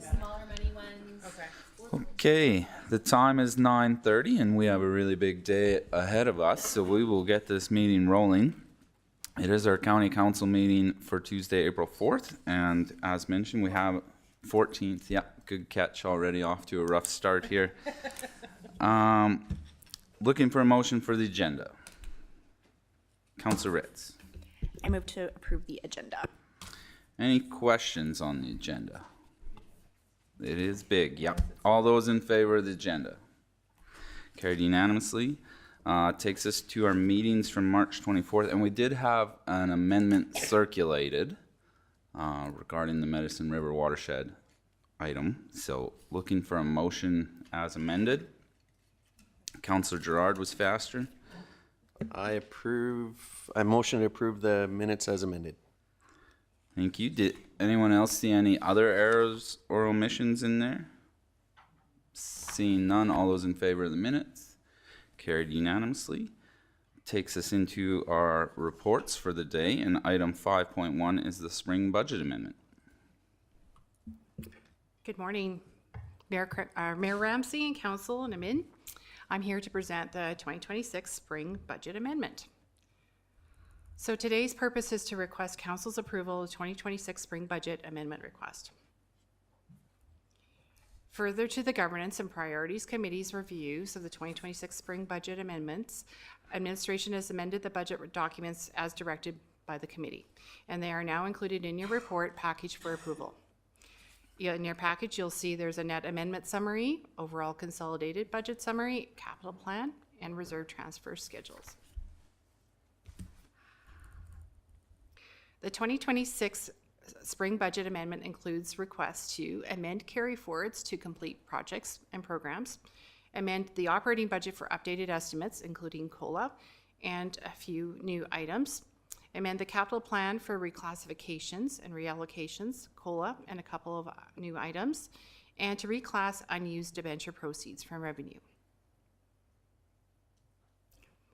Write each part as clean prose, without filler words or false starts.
smaller money ones. Okay. Okay, the time is 9:30 and we have a really big day ahead of us, so we will get this meeting rolling. It is our county council meeting for Tuesday, April 4th, and as mentioned, we have 14th. Yeah, good catch, already off to a rough start here. Looking for a motion for the agenda. Councilor Ritz. I move to approve the agenda. Any questions on the agenda? It is big, yep. All those in favor of the agenda? Carried unanimously. Takes us to our meetings from March 24th, and we did have an amendment circulated regarding the Medicine River watershed item. So looking for a motion as amended. Councilor Gerard was faster. I motion to approve the minutes as amended. Thank you. Did anyone else see any other errors or omissions in there? Seeing none, all those in favor of the minutes? Carried unanimously. Takes us into our reports for the day, and item 5.1 is the spring budget amendment. Good morning, Mayor Ramsey and Council and Amin. I'm here to present the 2026 spring budget amendment. So today's purpose is to request Council's approval of the 2026 spring budget amendment request. Further to the Governance and Priorities Committee's reviews of the 2026 spring budget amendments, administration has amended the budget documents as directed by the committee, and they are now included in your report package for approval. In your package, you'll see there's a net amendment summary, overall consolidated budget summary, capital plan, and reserve transfer schedules. The 2026 spring budget amendment includes requests to amend carry forwards to complete projects and programs, amend the operating budget for updated estimates, including COLA, and a few new items, amend the capital plan for reclassifications and reallocations, COLA, and a couple of new items, and to reclass unused debenture proceeds from revenue.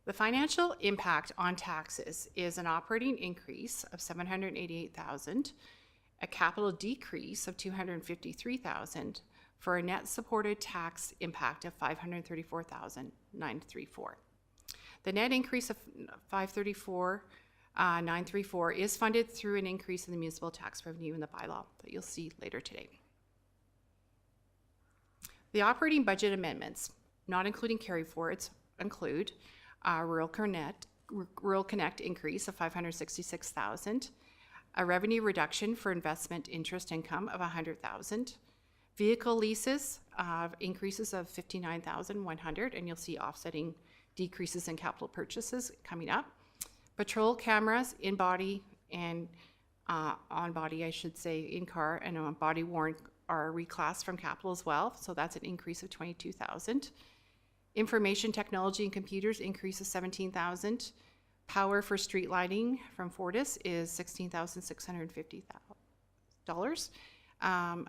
The financial impact on taxes is an operating increase of $788,000, a capital decrease of $253,000, for a net supported tax impact of $534,934. The net increase of $534,934 is funded through an increase in the municipal tax revenue in the bylaw that you'll see later today. The operating budget amendments, not including carry forwards, include Rural Connect increase of $566,000, a revenue reduction for investment interest income of $100,000, vehicle leases increases of $59,100, and you'll see offsetting decreases in capital purchases coming up. Patrol cameras in body and on body, I should say, in car and on body worn are reclassed from capital as well, so that's an increase of $22,000. Information technology and computers increase of $17,000. Power for street lighting from Fortis is $16,650.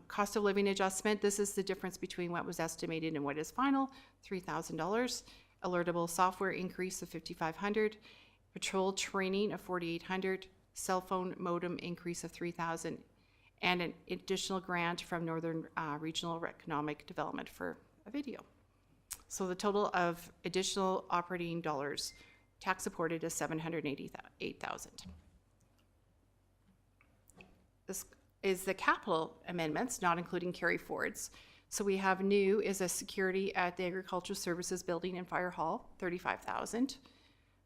Cost of living adjustment, this is the difference between what was estimated and what is final, $3,000. Alertable software increase of $5,500. Patrol training of $4,800. Cell phone modem increase of $3,000. And an additional grant from Northern Regional Economic Development for a video. So the total of additional operating dollars tax supported is $788,000. This is the capital amendments, not including carry forwards. So we have new is a security at the Agricultural Services Building in Fire Hall, $35,000.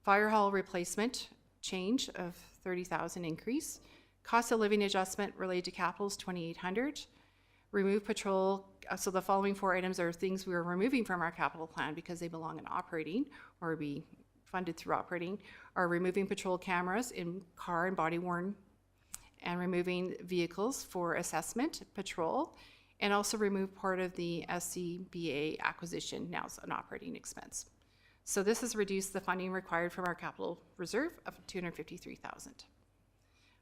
Fire Hall replacement change of $30,000 increase. Cost of living adjustment related to capital is $2,800. Remove patrol, so the following four items are things we are removing from our capital plan because they belong in operating or be funded through operating, are removing patrol cameras in car and body worn, and removing vehicles for assessment, patrol, and also remove part of the SCBA acquisition, now it's an operating expense. So this has reduced the funding required from our capital reserve of $253,000.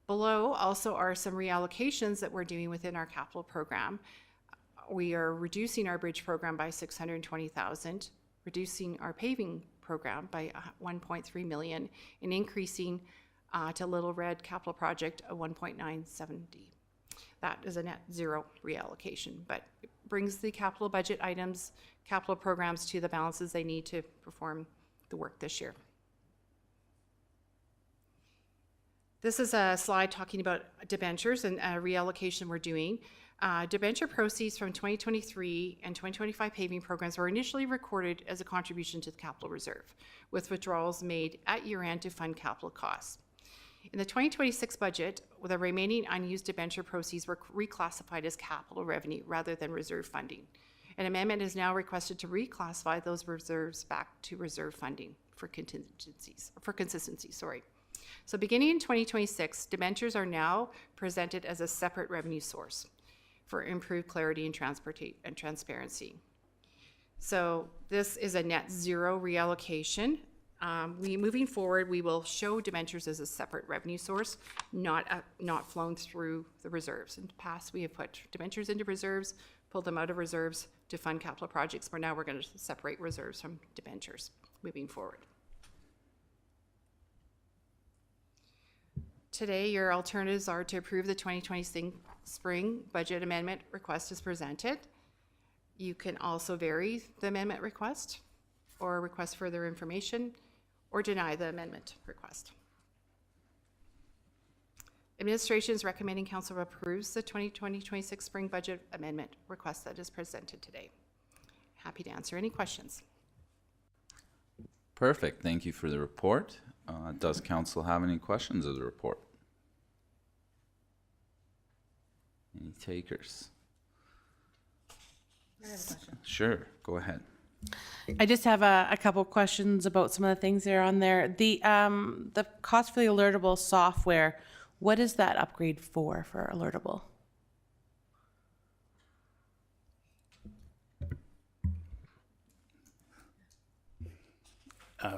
Below also are some reallocations that we're doing within our capital program. We are reducing our bridge program by $620,000, reducing our paving program by $1.3 million, and increasing to Little Red capital project of $1.970. That is a net zero reallocation, but it brings the capital budget items, capital programs to the balances they need to perform the work this year. This is a slide talking about debentures and a reallocation we're doing. Debenture proceeds from 2023 and 2025 paving programs were initially recorded as a contribution to the capital reserve, with withdrawals made at year-end to fund capital costs. In the 2026 budget, the remaining unused debenture proceeds were reclassified as capital revenue rather than reserve funding. An amendment is now requested to reclassify those reserves back to reserve funding for consistency. So beginning in 2026, debentures are now presented as a separate revenue source for improved clarity and transparency. So this is a net zero reallocation. Moving forward, we will show debentures as a separate revenue source, not flown through the reserves. In the past, we have put debentures into reserves, pulled them out of reserves to fund capital projects, but now we're going to separate reserves from debentures moving forward. Today, your alternatives are to approve the 2026 spring budget amendment request as presented. You can also vary the amendment request or request further information or deny the amendment request. Administration is recommending council approves the 2026 spring budget amendment request that is presented today. Happy to answer any questions. Perfect. Thank you for the report. Does council have any questions of the report? Any takers? I have a question. Sure, go ahead. I just have a couple questions about some of the things that are on there. The cost for the alertable software, what is that upgrade for alertable?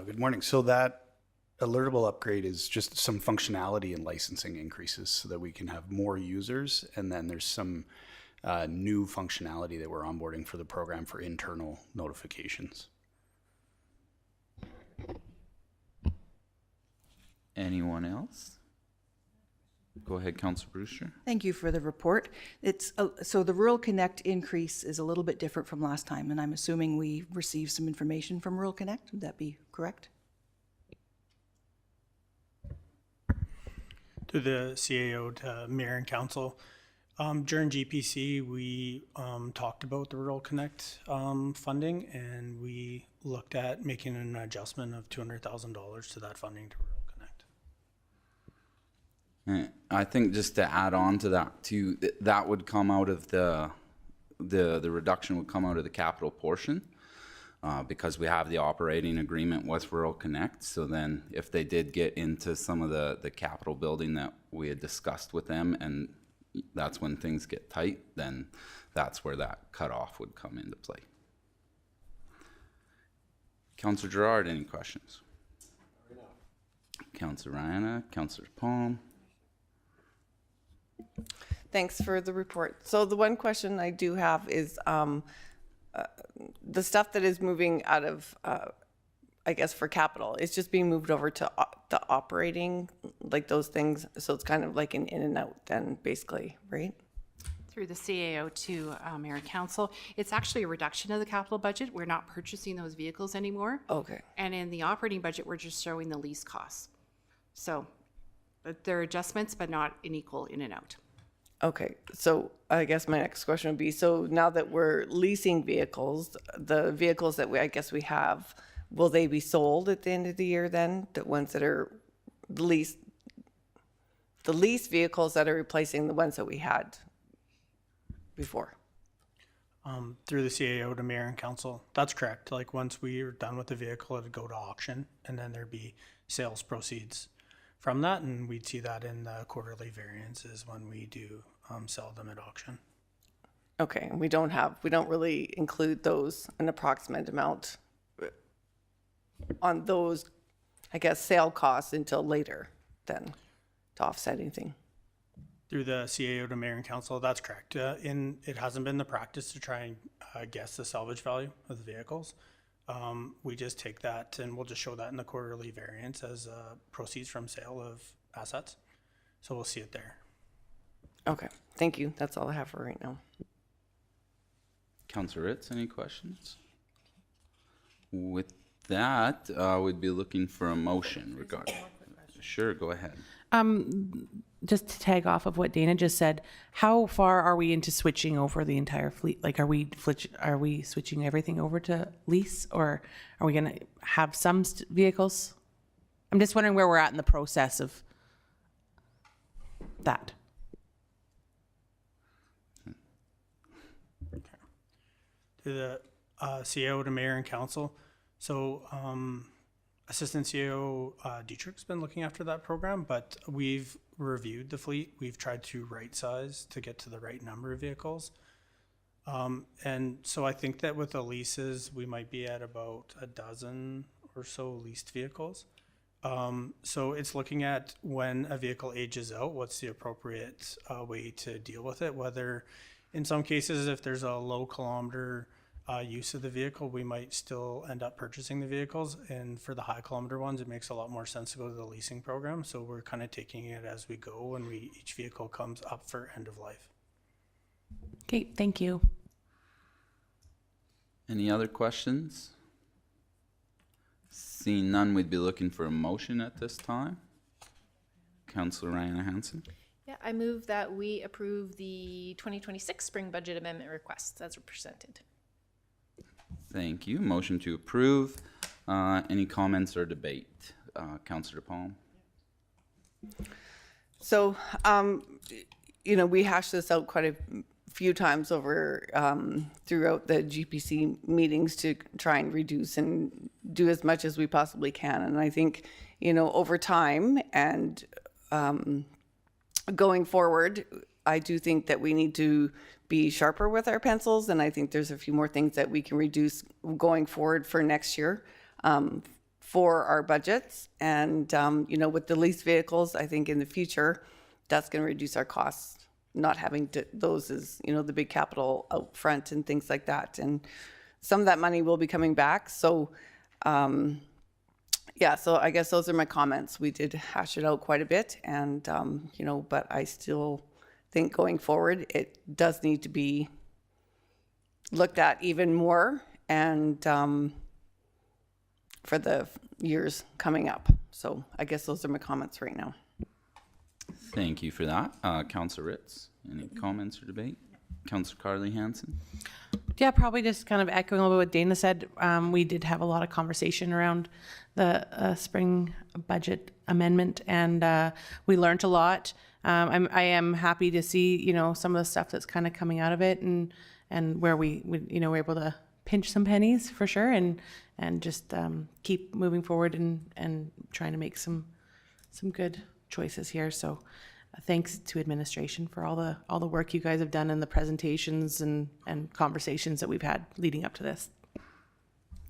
Good morning. So that alertable upgrade is just some functionality and licensing increases so that we can have more users. And then there's some new functionality that we're onboarding for the program for internal notifications. Anyone else? Go ahead, Councilor Brewster. Thank you for the report. It's so the Rural Connect increase is a little bit different from last time, and I'm assuming we received some information from Rural Connect. Would that be correct? To the CAO, to Mayor and Council. During GPC, we talked about the Rural Connect funding, and we looked at making an adjustment of $200,000 to that funding to Rural Connect. I think just to add on to that too, that would come out of the reduction would come out of the capital portion because we have the operating agreement with Rural Connect. So then if they did get into some of the capital building that we had discussed with them, and that's when things get tight, then that's where that cutoff would come into play. Councillor Gerard, any questions? Councillor Rihanna, Councillor Palm. Thanks for the report. So the one question I do have is the stuff that is moving out of, I guess, for capital, it's just being moved over to the operating, like those things. So it's kind of like an in and out then, basically, right? Through the CAO to Mayor and Council, it's actually a reduction of the capital budget. We're not purchasing those vehicles anymore. Okay. And in the operating budget, we're just showing the lease costs. So there are adjustments, but not an equal in and out. Okay, so I guess my next question would be, so now that we're leasing vehicles, the vehicles that I guess we have, will they be sold at the end of the year then? The ones that are the lease vehicles that are replacing the ones that we had before? Through the CAO to Mayor and Council, that's correct. Like once we are done with the vehicle, it'd go to auction, and then there'd be sales proceeds from that, and we'd see that in the quarterly variances when we do sell them at auction. Okay, we don't really include those, an approximate amount on those, I guess, sale costs until later then to offset anything. Through the CAO to Mayor and Council, that's correct. It hasn't been the practice to try and guess the salvage value of the vehicles. We just take that and we'll just show that in the quarterly variance as proceeds from sale of assets. So we'll see it there. Okay, thank you. That's all I have for right now. Councillor Ritz, any questions? With that, we'd be looking for a motion regarding. Sure, go ahead. Just to tag off of what Dana just said, how far are we into switching over the entire fleet? Like, are we switching everything over to lease, or are we going to have some vehicles? I'm just wondering where we're at in the process of that. To the CEO, to mayor and council. So Assistant CEO Dietrich's been looking after that program, but we've reviewed the fleet. We've tried to right size to get to the right number of vehicles. And so I think that with the leases, we might be at about a dozen or so leased vehicles. So it's looking at when a vehicle ages out, what's the appropriate way to deal with it, whether in some cases, if there's a low kilometer use of the vehicle, we might still end up purchasing the vehicles. And for the high kilometer ones, it makes a lot more sense to go to the leasing program. So we're kind of taking it as we go when each vehicle comes up for end of life. Okay, thank you. Any other questions? Seeing none, we'd be looking for a motion at this time. Councillor Ryan Hansen. Yeah, I move that we approve the 2026 spring budget amendment requests as presented. Thank you. Motion to approve. Any comments or debate? Councillor Palm. So, we hashed this out quite a few times over throughout the GPC meetings to try and reduce and do as much as we possibly can. And I think, over time and going forward, I do think that we need to be sharper with our pencils, and I think there's a few more things that we can reduce going forward for next year for our budgets. And, with the leased vehicles, I think in the future, that's going to reduce our costs, not having those as, the big capital out front and things like that. And some of that money will be coming back. So, so I guess those are my comments. We did hash it out quite a bit, and, but I still think going forward, it does need to be looked at even more, and for the years coming up. So I guess those are my comments right now. Thank you for that. Councillor Ritz, any comments or debate? Councillor Carly Hansen. Yeah, probably just kind of echoing a little bit what Dana said. We did have a lot of conversation around the spring budget amendment, and we learned a lot. I am happy to see, some of the stuff that's kind of coming out of it, and where we're able to pinch some pennies for sure, and just keep moving forward and trying to make some good choices here. So thanks to administration for all the work you guys have done in the presentations and conversations that we've had leading up to this.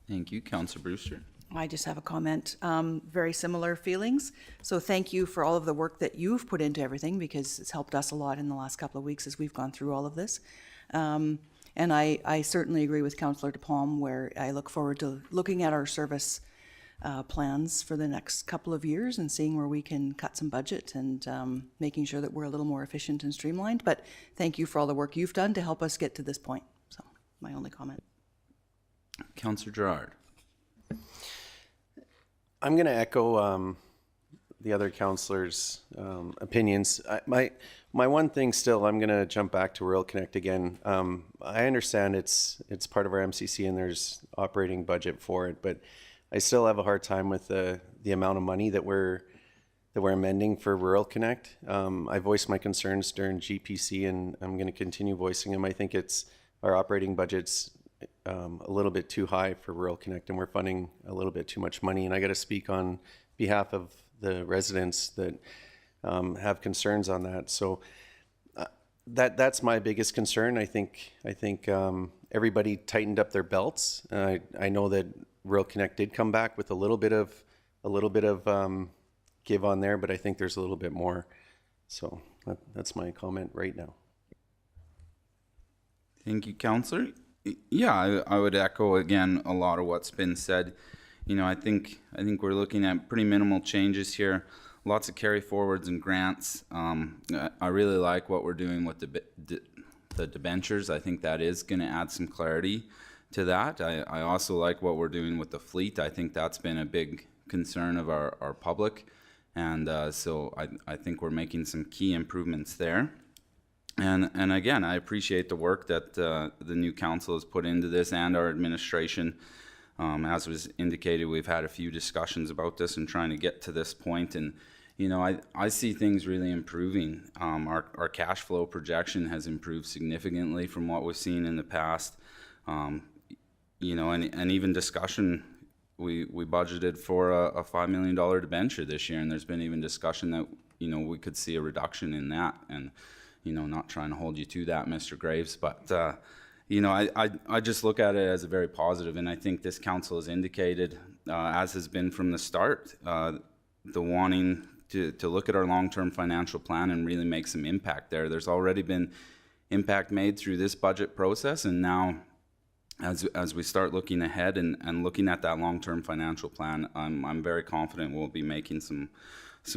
Thank you. Councillor Brewster. I just have a comment. Very similar feelings. So thank you for all of the work that you've put into everything, because it's helped us a lot in the last couple of weeks as we've gone through all of this. And I certainly agree with Councillor DePalm, where I look forward to looking at our service plans for the next couple of years and seeing where we can cut some budget and making sure that we're a little more efficient and streamlined. But thank you for all the work you've done to help us get to this point. So my only comment. Councillor Gerard. I'm going to echo the other councillors' opinions. My one thing still, I'm going to jump back to Rural Connect again. I understand it's part of our MCC and there's operating budget for it, but I still have a hard time with the amount of money that we're amending for Rural Connect. I voiced my concerns during GPC, and I'm going to continue voicing them. I think our operating budget's a little bit too high for Rural Connect, and we're funding a little bit too much money. And I got to speak on behalf of the residents that have concerns on that. So that's my biggest concern. I think everybody tightened up their belts. I know that Rural Connect did come back with a little bit of give on there, but I think there's a little bit more. So that's my comment right now. Thank you, Councillor. Yeah, I would echo again a lot of what's been said. I think we're looking at pretty minimal changes here. A lots of carry forwards and grants. I really like what we're doing with the debentures. I think that is going to add some clarity to that. I also like what we're doing with the fleet. I think that's been a big concern of our public. And so I think we're making some key improvements there. And again, I appreciate the work that the new council has put into this and our administration. As was indicated, we've had a few discussions about this and trying to get to this point. And, you know, I see things really improving. Our cash flow projection has improved significantly from what we've seen in the past. You know, and even discussion, we budgeted for a $5 million debenture this year, and there's been even discussion that, you know, we could see a reduction in that. And, you know, not trying to hold you to that, Mr. Graves, but, you know, I just look at it as a very positive, and I think this council has indicated, as has been from the start, the wanting to look at our long-term financial plan and really make some impact there. There's already been impact made through this budget process, and now as we start looking ahead and looking at that long-term financial plan, I'm very confident we'll be making some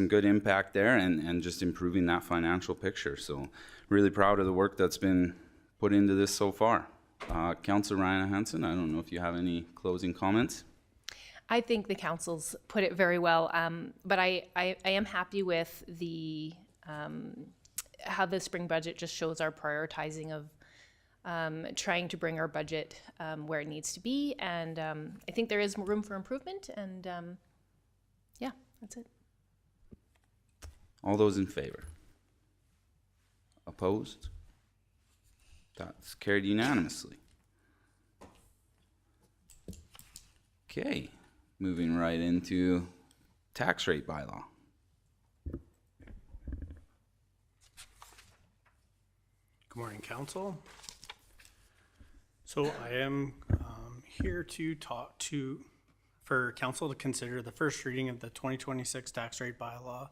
good impact there and just improving that financial picture. So really proud of the work that's been put into this so far. Councillor Ryan Hansen, I don't know if you have any closing comments. I think the council's put it very well, but I am happy with the how the spring budget just shows our prioritizing of trying to bring our budget where it needs to be, and I think there is room for improvement, and yeah, that's it. All those in favor? Opposed? That's carried unanimously. Okay, moving right into tax rate bylaw. Good morning, council. So I am here to talk for council to consider the first reading of the 2026 tax rate bylaw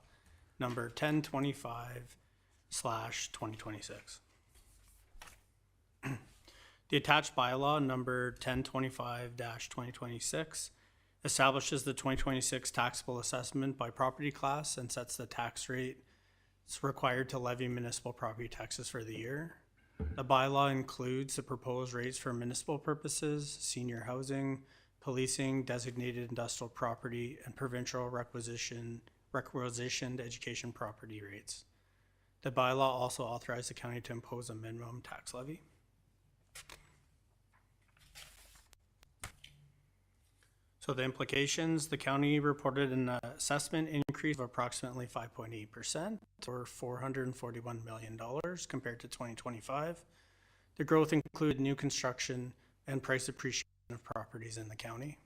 number 1025/2026. The attached bylaw number 1025-2026 establishes the 2026 taxable assessment by property class and sets the tax rate it's required to levy municipal property taxes for the year. The bylaw includes the proposed rates for municipal purposes, senior housing, policing, designated industrial property, and provincial requisitioned education property rates. The bylaw also authorized the county to impose a minimum tax levy. So the implications, the county reported an assessment increase of approximately 5.8% or $441 million compared to 2025. The growth included new construction and price appreciation of properties in the county.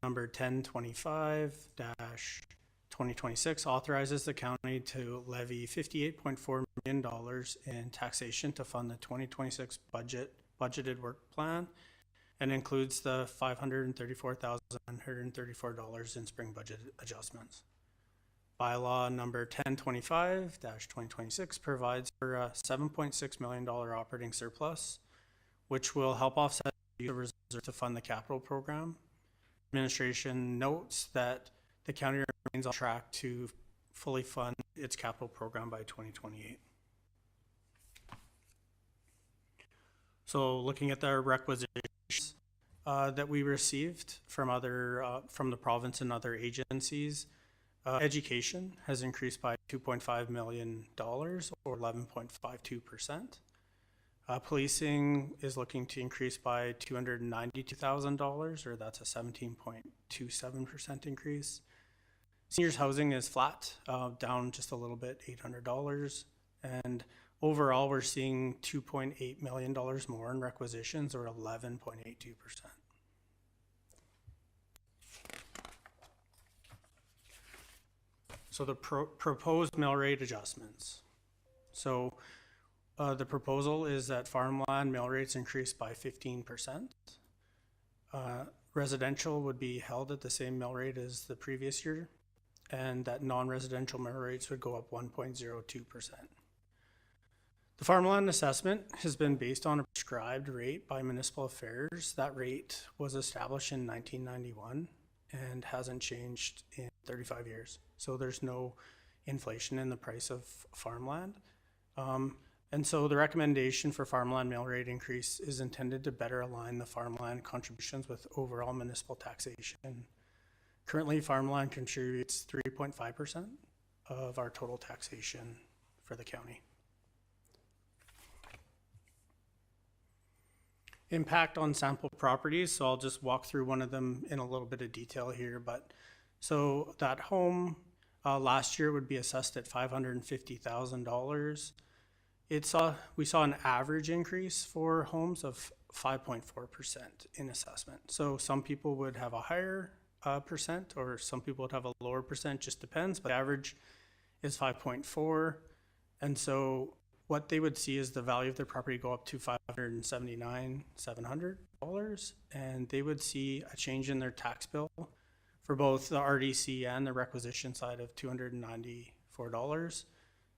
Number 1025-2026 authorizes the county to levy $58.4 million in taxation to fund the 2026 budgeted work plan, and includes the $534,134 in spring budget adjustments. Bylaw number 1025-2026 provides for a $7.6 million operating surplus, which will help offset the reserve to fund the capital program. Administration notes that the county remains on track to fully fund its capital program by 2028. So looking at the requisitions that we received from the province and other agencies, education has increased by $2.5 million or 11.52%. Policing is looking to increase by $292,000, or that's a 17.27% increase. Seniors housing is flat, down just a little bit, $800. And overall, we're seeing $2.8 million more in requisitions, or 11.82%. So the proposed mill rate adjustments. So the proposal is that farmland mill rates increase by 15%. Residential would be held at the same mill rate as the previous year, and that non-residential mill rates would go up 1.02%. The farmland assessment has been based on a prescribed rate by Municipal Affairs. That rate was established in 1991, and hasn't changed in 35 years. So there's no inflation in the price of farmland. And so the recommendation for farmland mill rate increase is intended to better align the farmland contributions with overall municipal taxation. Currently, farmland contributes 3.5% of our total taxation for the county. Impact on sample properties, so I'll just walk through one of them in a little bit of detail here. But so that home last year would be assessed at $550,000. We saw an average increase for homes of 5.4% in assessment. So some people would have a higher percent, or some people would have a lower percent, just depends, but average is 5.4. And so what they would see is the value of their property go up to $579,700, and they would see a change in their tax bill for both the RDC and the requisition side of $294.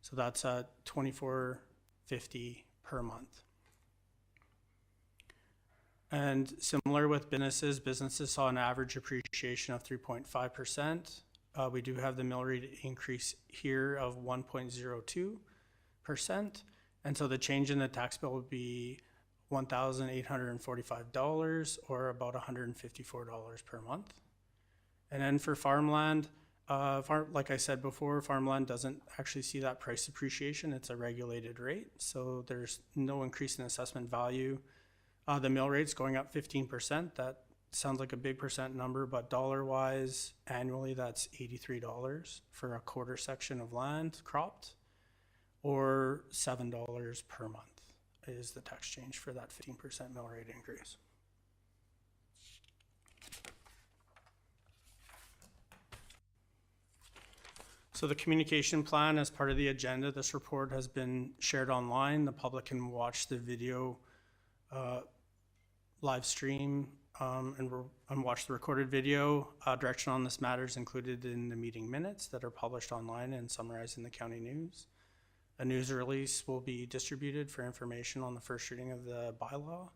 So that's $24.50 per month. And similar with businesses saw an average appreciation of 3.5%. We do have the mill rate increase here of 1.02%. And so the change in the tax bill would be $1,845, or about $154 per month. And then for farmland, like I said before, farmland doesn't actually see that price appreciation. It's a regulated rate, so there's no increase in assessment value. The mill rate's going up 15%. That sounds like a big percent number, but dollar-wise, annually, that's $83 for a quarter section of land cropped, or $7 per month is the tax change for that 15% mill rate increase. So the communication plan as part of the agenda, this report has been shared online. The public can watch the video live stream and watch the recorded video. Direction on this matter is included in the meeting minutes that are published online and summarized in the county news. A news release will be distributed for information on the first reading of the bylaw.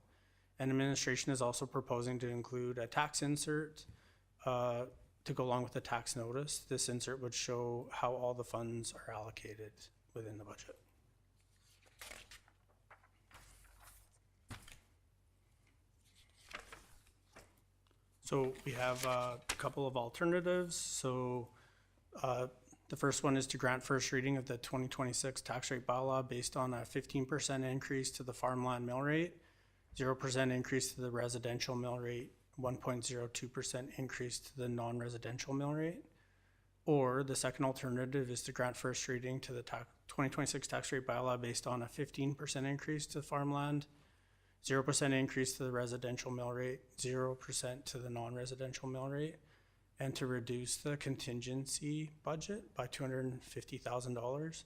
And administration is also proposing to include a tax insert to go along with the tax notice. This insert would show how all the funds are allocated within the budget. So we have a couple of alternatives. So the first one is to grant first reading of the 2026 tax rate bylaw based on a 15% increase to the farmland mill rate, 0% increase to the residential mill rate, 1.02% increase to the non-residential mill rate. Or the second alternative is to grant first reading to the 2026 tax rate bylaw based on a 15% increase to farmland, 0% increase to the residential mill rate, 0% to the non-residential mill rate, and to reduce the contingency budget by $250,000.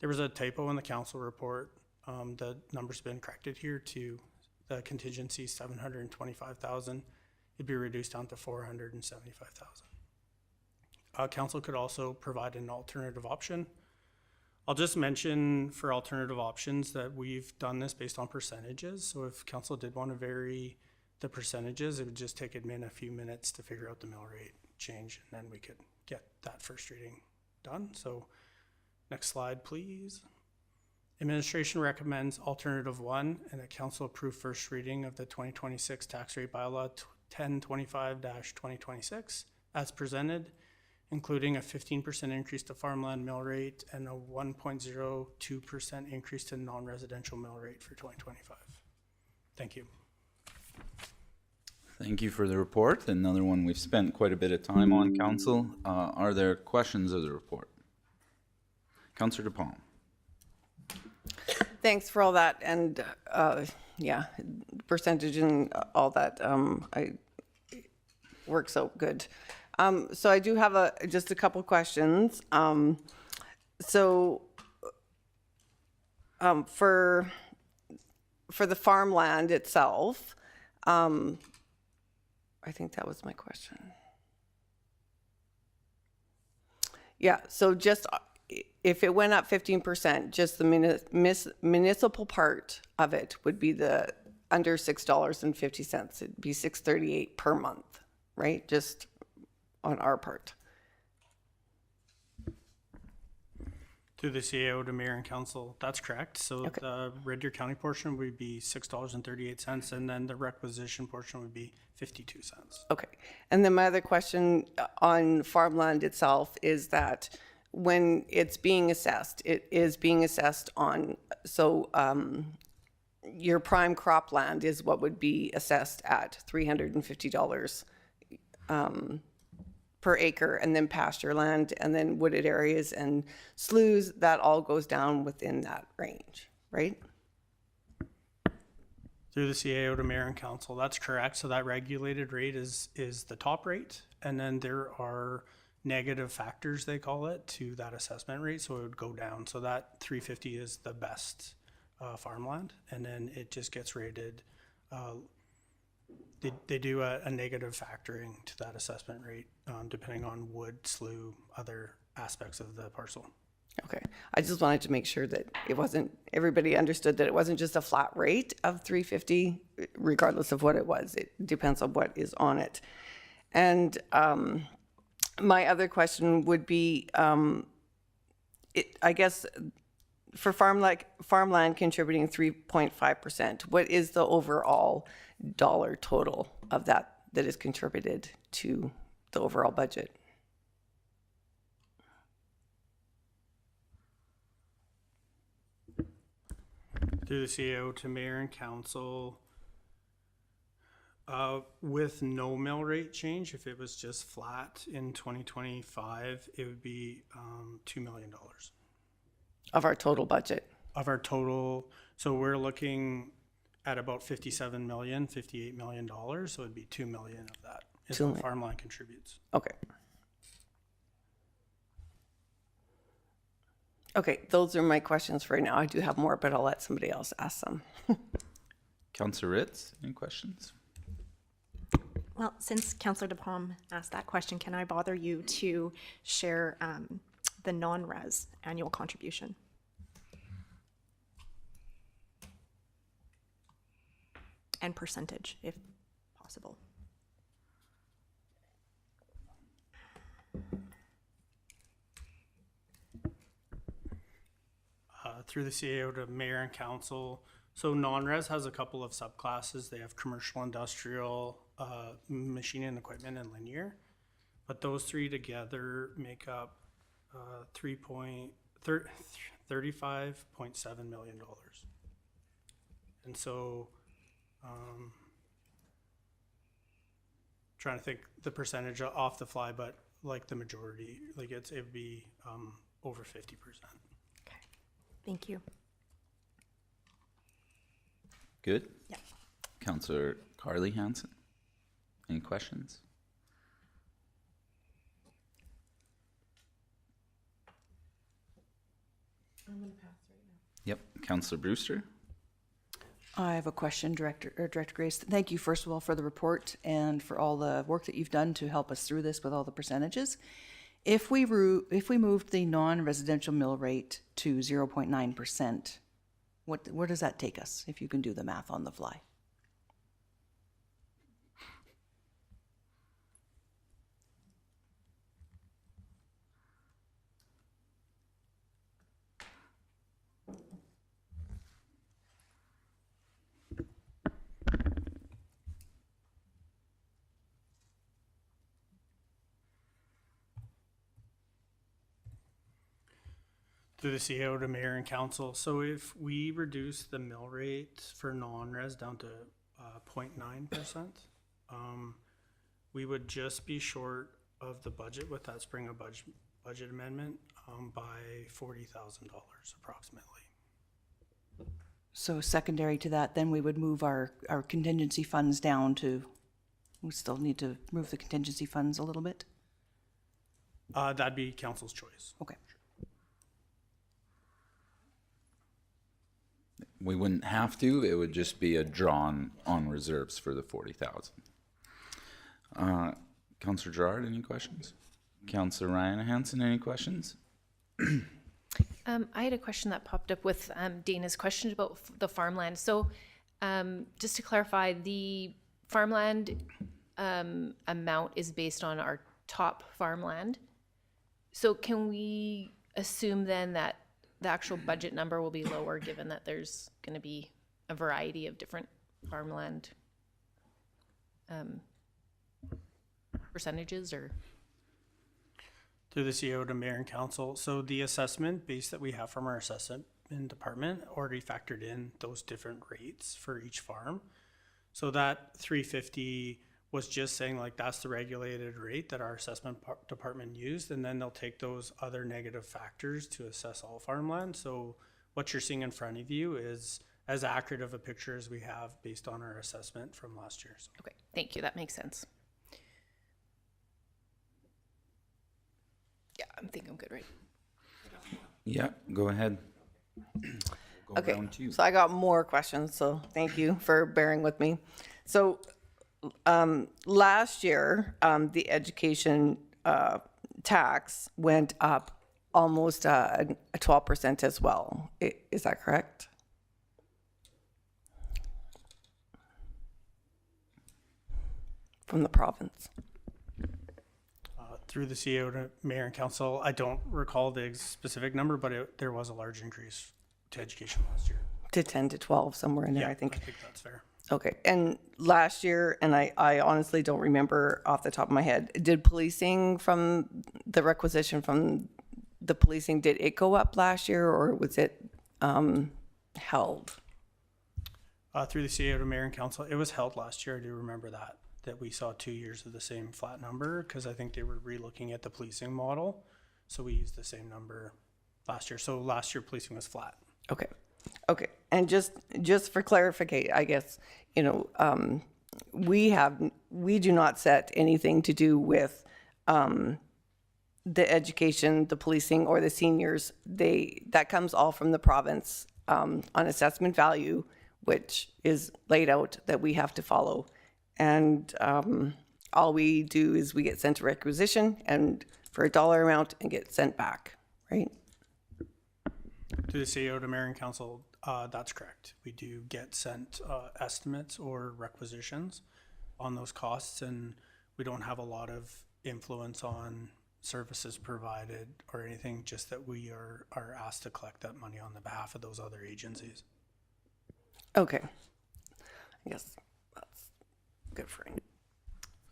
There was a typo in the council report. The number's been corrected here to the contingency $725,000. It'd be reduced down to $475,000. Council could also provide an alternative option. I'll just mention for alternative options that we've done this based on percentages. So if council did want to vary the percentages, it would just take admin a few minutes to figure out the mill rate change, and then we could get that first reading done. So next slide, please. Administration recommends alternative 1, and that council approve first reading of the 2026 tax rate bylaw 1025-2026 as presented, including a 15% increase to farmland mill rate and a 1.02% increase to non-residential mill rate for 2025. Thank you. Thank you for the report. Another one we've spent quite a bit of time on, Council. Are there questions of the report? Councillor DePalm. Thanks for all that, and yeah, percentage and all that works out good. So I do have just a couple questions. For the farmland itself, I think that was my question. Yeah, so just if it went up 15%, just the municipal part of it would be the under $6.50. It'd be $6.38 per month, right? Just on our part. Through the CAO to mayor and council, that's correct. So the Red Deer County portion would be $6.38, and then the requisition portion would be 52 cents. Okay. And then my other question on farmland itself is that when it's being assessed, it is being assessed on, so your prime cropland is what would be assessed at $350 per acre, and then pasture land, and then wooded areas and sloughs, that all goes down within that range, right? Through the CAO to mayor and council, that's correct. So that regulated rate is the top rate, and then there are negative factors, they call it, to that assessment rate, so it would go down. So that 350 is the best farmland, and then it just gets rated. They do a negative factoring to that assessment rate, depending on wood, slough, other aspects of the parcel. Okay, I just wanted to make sure that it wasn't, everybody understood that it wasn't just a flat rate of $350, regardless of what it was. It depends on what is on it. And my other question would be, I guess, for farmland contributing 3.5%, what is the overall dollar total of that is contributed to the overall budget? Through the CAO to mayor and council, with no mill rate change, if it was just flat in 2025, it would be $2 million. Of our total budget? Of our total, so we're looking at about $58 million, so it'd be $2 million of that is what farmland contributes. Okay. Okay, those are my questions for right now. I do have more, but I'll let somebody else ask them. Councillor Ritz, any questions? Well, since Councillor DePalm asked that question, can I bother you to share the non-res annual contribution? And percentage, if possible. Through the CAO to mayor and council. So non-res has a couple of subclasses. They have commercial, industrial, machine and equipment, and linear. But those three together make up $35.7 million. And so, trying to think the percentage off the fly, but like the majority, like it would be over 50%. Okay, thank you. Good. Yeah. Councillor Carly Hansen, any questions? I'm going to pass right now. Yep. Councillor Brewster. I have a question, Director Grace. Thank you, first of all, for the report and for all the work that you've done to help us through this with all the percentages. If we moved the non-residential mill rate to 0.9%, where does that take us, if you can do the math on the fly? Through the CAO to mayor and council. So if we reduce the mill rate for non-res down to 0.9%, we would just be short of the budget with that spring of budget amendment by $40,000 approximately. So secondary to that, then we would move our contingency funds down to, we still need to move the contingency funds a little bit? That'd be council's choice. Okay. We wouldn't have to. It would just be a drawn on reserves for the 40,000. Councillor Gerard, any questions? Councillor Ryan Hansen, any questions? I had a question that popped up with Dana's question about the farmland. So just to clarify, the farmland amount is based on our top farmland. So can we assume then that the actual budget number will be lower, given that there's going to be a variety of different farmland percentages, or? Through the CEO to mayor and council. So the assessment base that we have from our assessment department already factored in those different rates for each farm. So that 350 was just saying like that's the regulated rate that our assessment department used, and then they'll take those other negative factors to assess all farmland. So what you're seeing in front of you is as accurate of a picture as we have based on our assessment from last year. So. Okay, thank you, that makes sense. Yeah, I think I'm good, right? Yeah, go ahead. Go Okay, round two. so I got more questions, so thank you for bearing with me. So last year, the education tax went up almost a 12% as well. Is that correct? From the province. Through the CEO to mayor and council, I don't recall the specific number, but there was a large increase to education last year. To 10 to 12, somewhere in there, I think. I think that's fair. Okay, and last year, and I honestly don't remember off the top of my head, did policing from the requisition from the policing, did it go up last year, or was it held? Through the CEO to mayor and council, it was held last year. I do remember that we saw 2 years of the same flat number, because I think they were re-looking at the policing model. So we used the same number last year. So last year policing was flat. Okay, okay, and just for clarification, I guess, you know, we do not set anything to do with the education, the policing, or the seniors. That comes all from the province on assessment value, which is laid out that we have to follow. And all we do is we get sent a requisition and for a dollar amount and get sent back, right? To the CEO to mayor and council, that's correct. We do get sent estimates or requisitions on those costs, and we don't have a lot of influence on services provided or anything, just that we are asked to collect that money on the behalf of those other agencies. Okay, I guess that's good for you.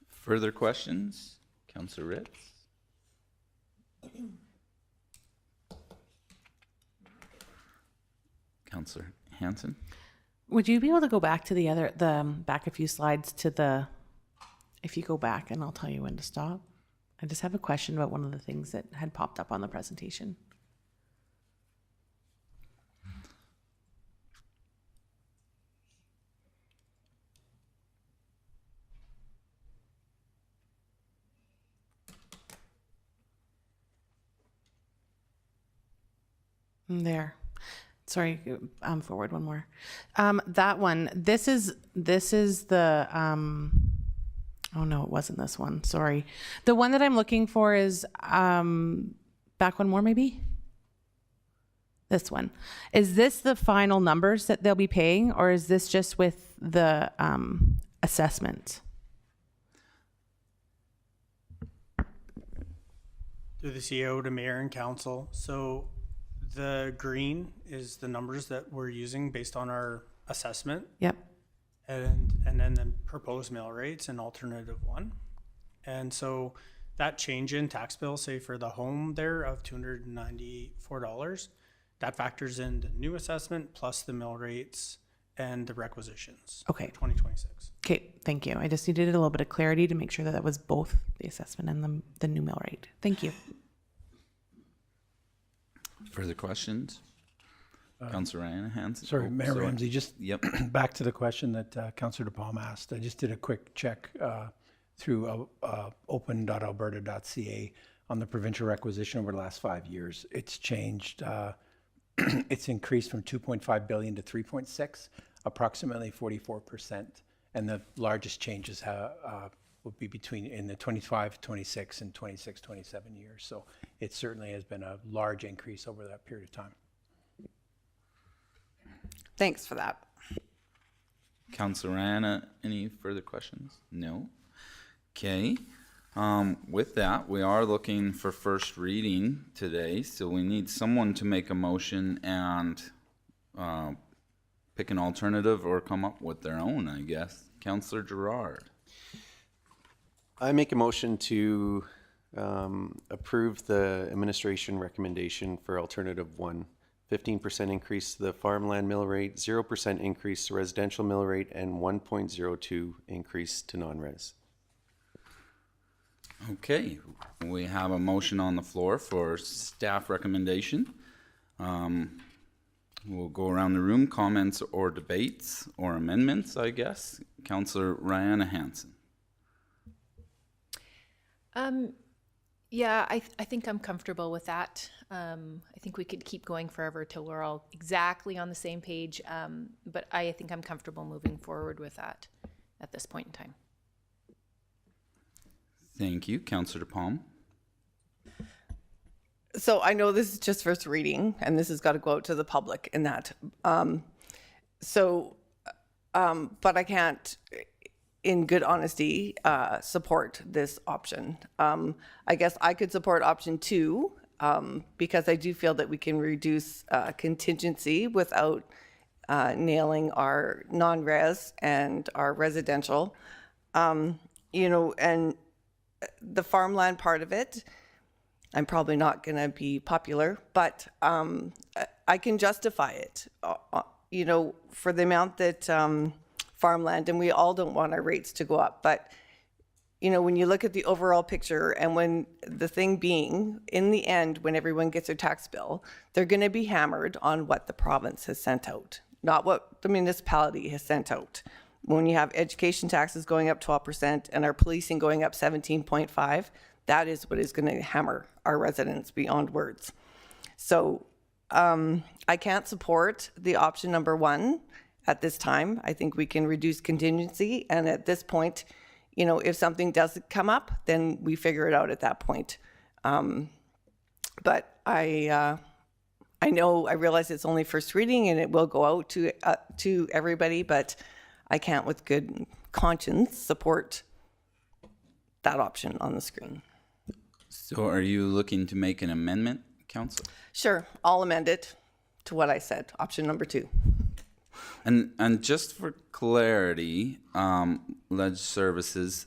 Further questions? Councillor Ritz? Councillor Hanson? Would you be able to go back to back a few slides to if you go back, and I'll tell you when to stop. I just have a question about one of the things that had popped up on the presentation. There. Sorry, forward one more. That one. This is the. Oh no, it wasn't this one. Sorry. The one that I'm looking for is back one more, maybe. This one. Is this the final numbers that they'll be paying, or is this just with the assessment? Through the CEO to mayor and council. So the green is the numbers that we're using based on our assessment. Yep. And then the proposed mill rates in alternative one. And so that change in tax bill, say for the home there of $294, that factors in the new assessment plus the mill rates and the requisitions. Okay. For 2026. Okay, thank you. I just needed a little bit of clarity to make sure that was both the assessment and the new mill rate. Thank you. Further questions? Councillor Ryan Hanson? Sorry, Mayor Ramsey, just Yep. back to the question that Councillor DePalm asked. I just did a quick check through open.alberta.ca on the provincial requisition over the last 5 years. It's changed. It's increased from 2.5 billion to 3.6, approximately 44%. And the largest changes will be between in the 25, 26, and 26, 27 years. So it certainly has been a large increase over that period of time. Thanks for that. Councillor Ryan, any further questions? No. Okay. With that, we are looking for first reading today, so we need someone to make a motion and pick an alternative or come up with their own, I guess. Councillor Gerard. I make a motion to approve the administration recommendation for alternative 1. 15% increase to the farmland mill rate, 0% increase to residential mill rate, and 1.02 increase to non-res. Okay, we have a motion on the floor for staff recommendation. We'll go around the room, comments or debates or amendments, I guess. Councillor Rihanna Hansen. Yeah, I think I'm comfortable with that. I think we could keep going forever till we're all exactly on the same page, but I think I'm comfortable moving forward with that at this point in time. Thank you. Councillor DePalm. So I know this is just first reading, and this has got to go out to the public in that. But I can't, in good honesty, support this option. I guess I could support option 2 because I do feel that we can reduce contingency without nailing our non-res and our residential. And the farmland part of it, I'm probably not going to be popular, but I can justify it, for the amount that farmland, and we all don't want our rates to go up, but when you look at the overall picture, and when the thing being, in the end, when everyone gets their tax bill, they're going to be hammered on what the province has sent out, not what the municipality has sent out. When you have education taxes going up 12% and our policing going up 17.5%, that is what is going to hammer our residents beyond words. So I can't support the option number 1 at this time. I think we can reduce contingency, and at this point, if something doesn't come up, then we figure it out at that point. But I realize it's only first reading and it will go out to everybody, but I can't with good conscience support that option on the screen. So are you looking to make an amendment, Council? Sure, I'll amend it to what I said, option number 2. And just for clarity, Ledge Services,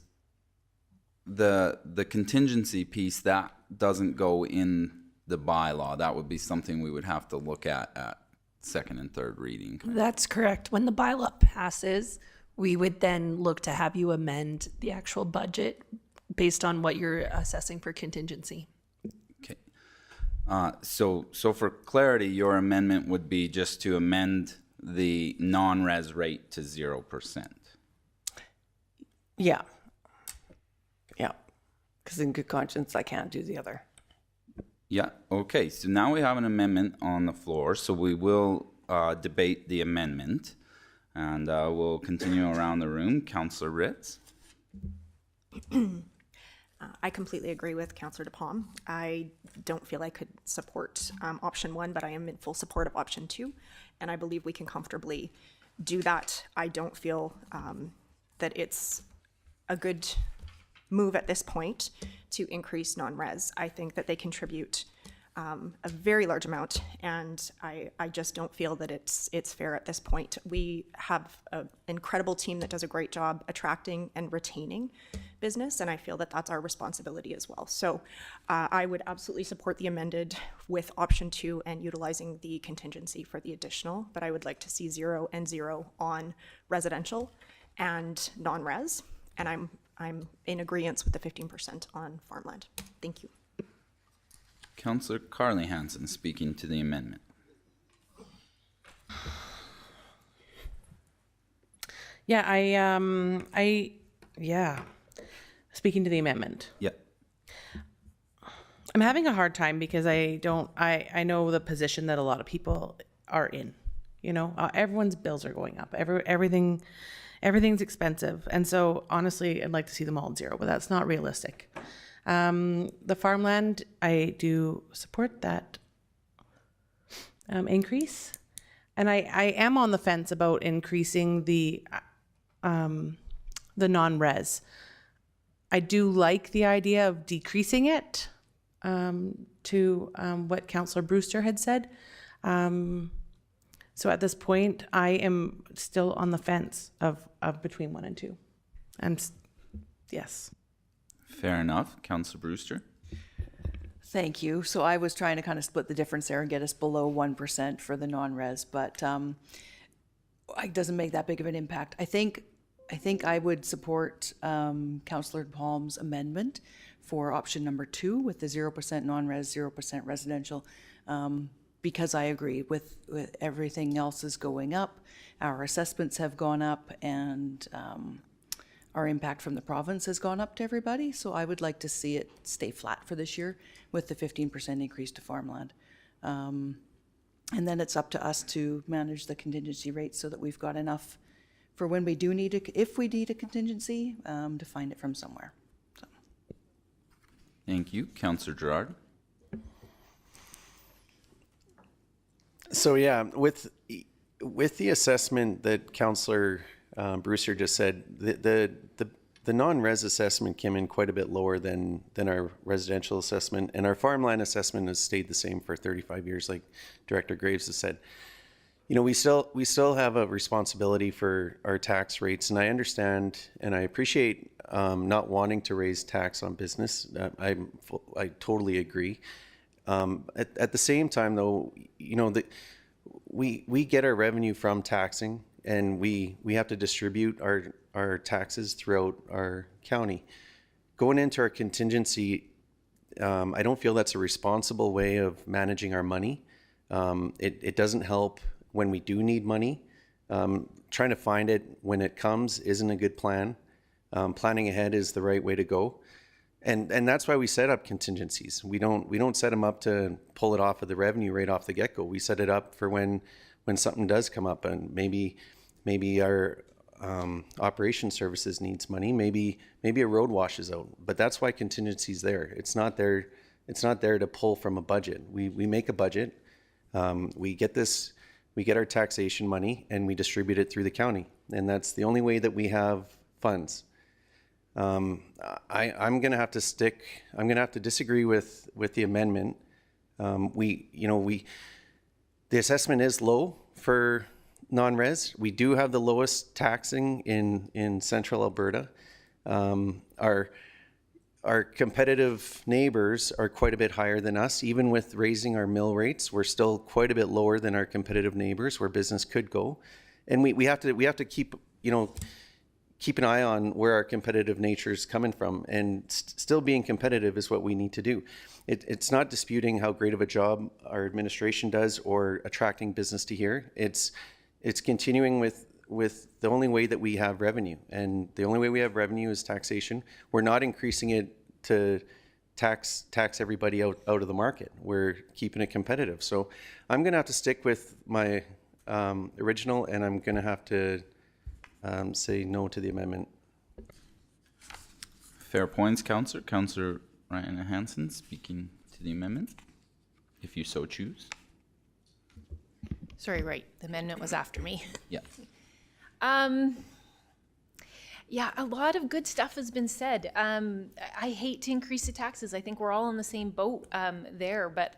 the contingency piece, that doesn't go in the bylaw. That would be something we would have to look at second and third reading. That's correct. When the bylaw passes, we would then look to have you amend the actual budget based on what you're assessing for contingency. Okay. So for clarity, your amendment would be just to amend the non-res rate to 0%. Yeah. Because in good conscience, I can't do the other. Yeah, okay. So now we have an amendment on the floor. So we will debate the amendment, and we'll continue around the room. Councillor Ritz. I completely agree with Councillor DePalm. I don't feel I could support option 1, but I am in full support of option 2, and I believe we can comfortably do that. I don't feel that it's a good move at this point to increase non-res. I think that they contribute a very large amount, and I just don't feel that it's fair at this point. We have an incredible team that does a great job attracting and retaining business, and I feel that that's our responsibility as well. So I would absolutely support the amended with option 2 and utilizing the contingency for the additional, but I would like to see 0 and 0 on residential and non-res, and I'm in agreement with the 15% on farmland. Thank you. Councillor Carly Hansen speaking to the amendment. Speaking to the amendment. Yeah. I'm having a hard time because I know the position that a lot of people are in. Everyone's bills are going up. Everything's expensive. And so honestly, I'd like to see them all at 0, but that's not realistic. The farmland, I do support that increase. And I am on the fence about increasing the non-res. I do like the idea of decreasing it to what Councillor Brewster had said. So at this point, I am still on the fence of between 1 and 2. Yes. Fair enough. Councillor Brewster? Thank you. So I was trying to kind of split the difference there and get us below 1% for the non-res, but it doesn't make that big of an impact. I think I would support Councillor Palm's amendment for option number 2 with the 0% non-res, 0% residential, because I agree with everything else is going up. Our assessments have gone up, and our impact from the province has gone up to everybody. So I would like to see it stay flat for this year with the 15% increase to farmland. And then it's up to us to manage the contingency rate so that we've got enough for when we do need if we need a contingency, to find it from somewhere. So. Thank you. Councillor Gerard? So yeah, with the assessment that Councillor Brewster just said, the non-res assessment came in quite a bit lower than our residential assessment, and our farmland assessment has stayed the same for 35 years, like Director Graves has said. You know, we still have a responsibility for our tax rates, and I understand and I appreciate not wanting to raise tax on business. I totally agree. At the same time, though, you know, we get our revenue from taxing, and we have to distribute our taxes throughout our county. Going into our contingency, I don't feel that's a responsible way of managing our money. It doesn't help when we do need money. Trying to find it when it comes isn't a good plan. Planning ahead is the right way to go. And that's why we set up contingencies. We don't set them up to pull it off of the revenue right off the get-go. We set it up for when something does come up, and maybe our operation services needs money. Maybe a road washes out. But that's why contingency's there. It's not there to pull from a budget. We make a budget. We get our taxation money, and we distribute it through the county. And that's the only way that we have funds. I'm going to have to disagree with the amendment. The assessment is low for non-res. We do have the lowest taxing in central Alberta. Our competitive neighbors are quite a bit higher than us. Even with raising our mill rates, we're still quite a bit lower than our competitive neighbors where business could go. And we have to keep an eye on where our competitive nature is coming from, and still being competitive is what we need to do. It's not disputing how great of a job our administration does or attracting business to here. It's continuing with the only way that we have revenue, and the only way we have revenue is taxation. We're not increasing it to tax everybody out of the market. We're keeping it competitive. So I'm going to have to stick with my original, and I'm going to have to say no to the amendment. Fair points, Councillor. Councillor Ryan Hansen speaking to the amendment, if you so choose. Sorry, right. The amendment was after me. Yeah. Yeah, a lot of good stuff has been said. I hate to increase the taxes. I think we're all in the same boat there. But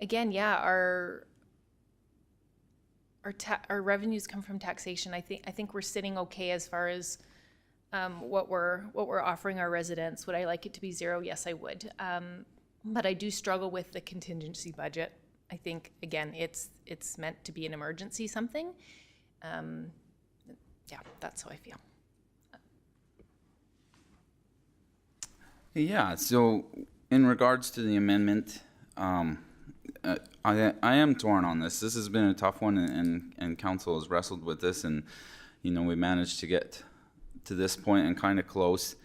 again, yeah, our revenues come from taxation. I think we're sitting okay as far as what we're offering our residents. Would I like it to be zero? Yes, I would. But I do struggle with the contingency budget. I think again, it's meant to be an emergency something. Yeah, that's how I feel. Yeah, so in regards to the amendment, I am torn on this. This has been a tough one, and council has wrestled with this, and we managed to get to this point and kind of close.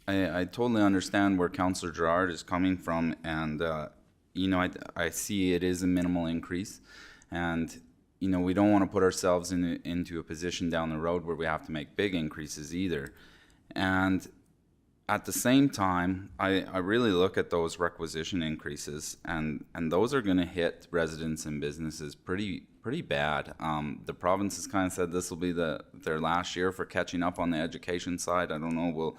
I totally understand where Councillor Gerard is coming from, and I see it is a minimal increase, and we don't want to put ourselves into a position down the road where we have to make big increases either. And at the same time, I really look at those requisition increases, and those are going to hit residents and businesses pretty pretty bad. The province has kind of said this will be their last year for catching up on the education side. I don't know.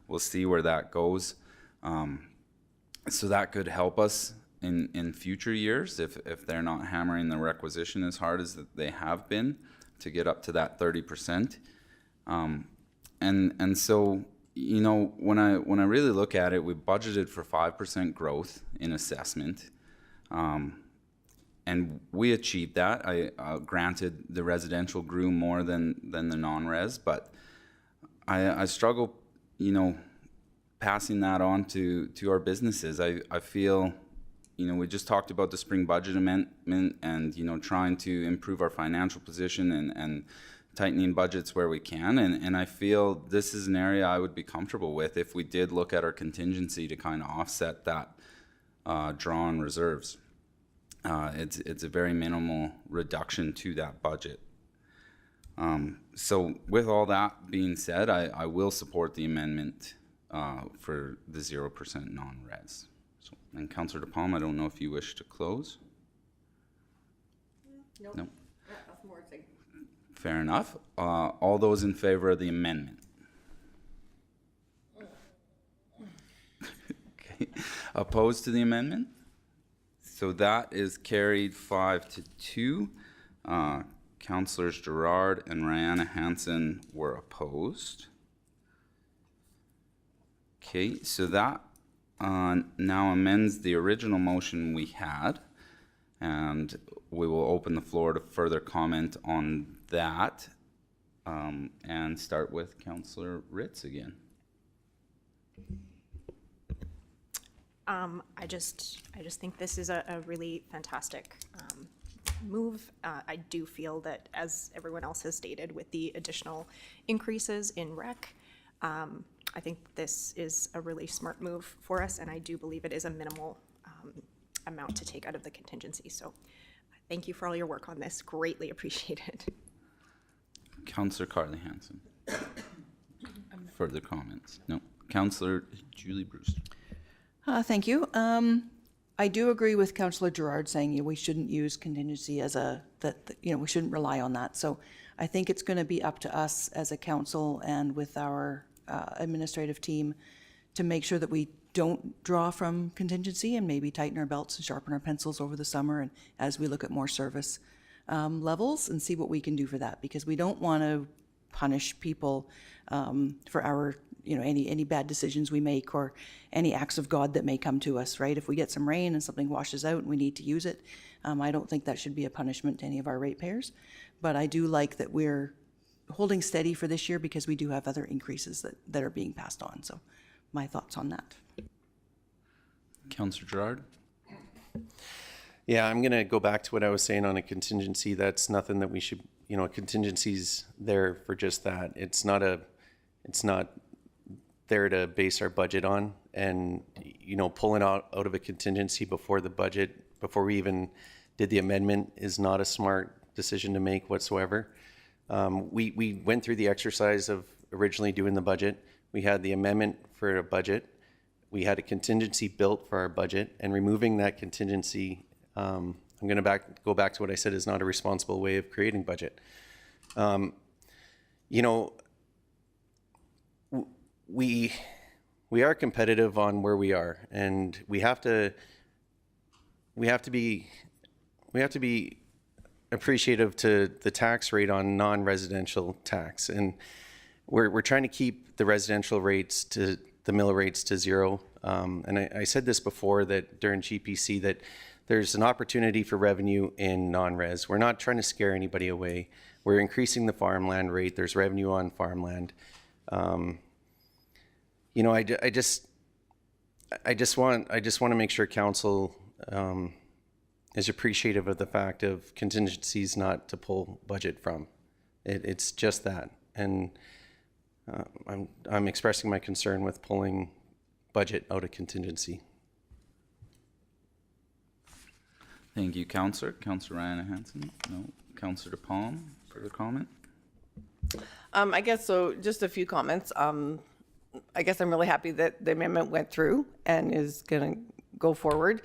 We'll see where that goes. So that could help us in future years if they're not hammering the requisition as hard as they have been to get up to that 30%. And so, you know, when I really look at it, we budgeted for 5% growth in assessment. And we achieved that. Granted, the residential grew more than the non-res, but I struggle, you know, passing that on to our businesses. I feel, you know, we just talked about the spring budget amendment and, you know, trying to improve our financial position and tightening budgets where we can. And I feel this is an area I would be comfortable with if we did look at our contingency to kind of offset that draw on reserves. It's a very minimal reduction to that budget. So with all that being said, I will support the amendment for the 0% non-res. So, and Councillor DePalma, I don't know if you wish to close? Nope. No. That's more thing. Fair enough. All those in favor of the amendment? Okay. Opposed to the amendment? So that is carried 5-2. Councillors Gerard and Rihanna Hansen were opposed. Okay, so that now amends the original motion we had, and we will open the floor to further comment on that, and start with Councillor Ritz again. I just think this is a really fantastic move. I do feel that, as everyone else has stated, with the additional increases in rec, I think this is a really smart move for us, and I do believe it is a minimal amount to take out of the contingency. So thank you for all your work on this. Greatly appreciated. Councillor Carly Hansen. Further comments? No. Councillor Julie Brewster. Thank you. I do agree with Councillor Gerard saying we shouldn't use contingency as we shouldn't rely on that. So I think it's going to be up to us as a council and with our administrative team to make sure that we don't draw from contingency and maybe tighten our belts and sharpen our pencils over the summer and as we look at more service levels and see what we can do for that, because we don't want to punish people for our any bad decisions we make or any acts of God that may come to us, right? If we get some rain and something washes out and we need to use it, I don't think that should be a punishment to any of our ratepayers. But I do like that we're holding steady for this year because we do have other increases that are being passed on. So my thoughts on that. Councillor Gerard. Yeah, I'm going to go back to what I was saying on a contingency. That's nothing that we should, a contingency's there for just that. It's not there to base our budget on, and pulling out of a contingency before the budget, before we even did the amendment, is not a smart decision to make whatsoever. We went through the exercise of originally doing the budget. We had the amendment for a budget. We had a contingency built for our budget, and removing that contingency, I'm going to go back to what I said is not a responsible way of creating budget. We are competitive on where we are, and we have to be appreciative to the tax rate on non-residential tax, and we're trying to keep the residential rates to the mill rates to zero. And I said this before, that during GPC, that there's an opportunity for revenue in non-res. We're not trying to scare anybody away. We're increasing the farmland rate. There's revenue on farmland. I just want to make sure council is appreciative of the fact of contingencies not to pull budget from. It's just that, and I'm expressing my concern with pulling budget out of contingency. Thank you, Councillor. Councillor Rihanna Hansen. No. Councillor DePalm. Further comment? I guess so. Just a few comments. I guess I'm really happy that the amendment went through and is going to go forward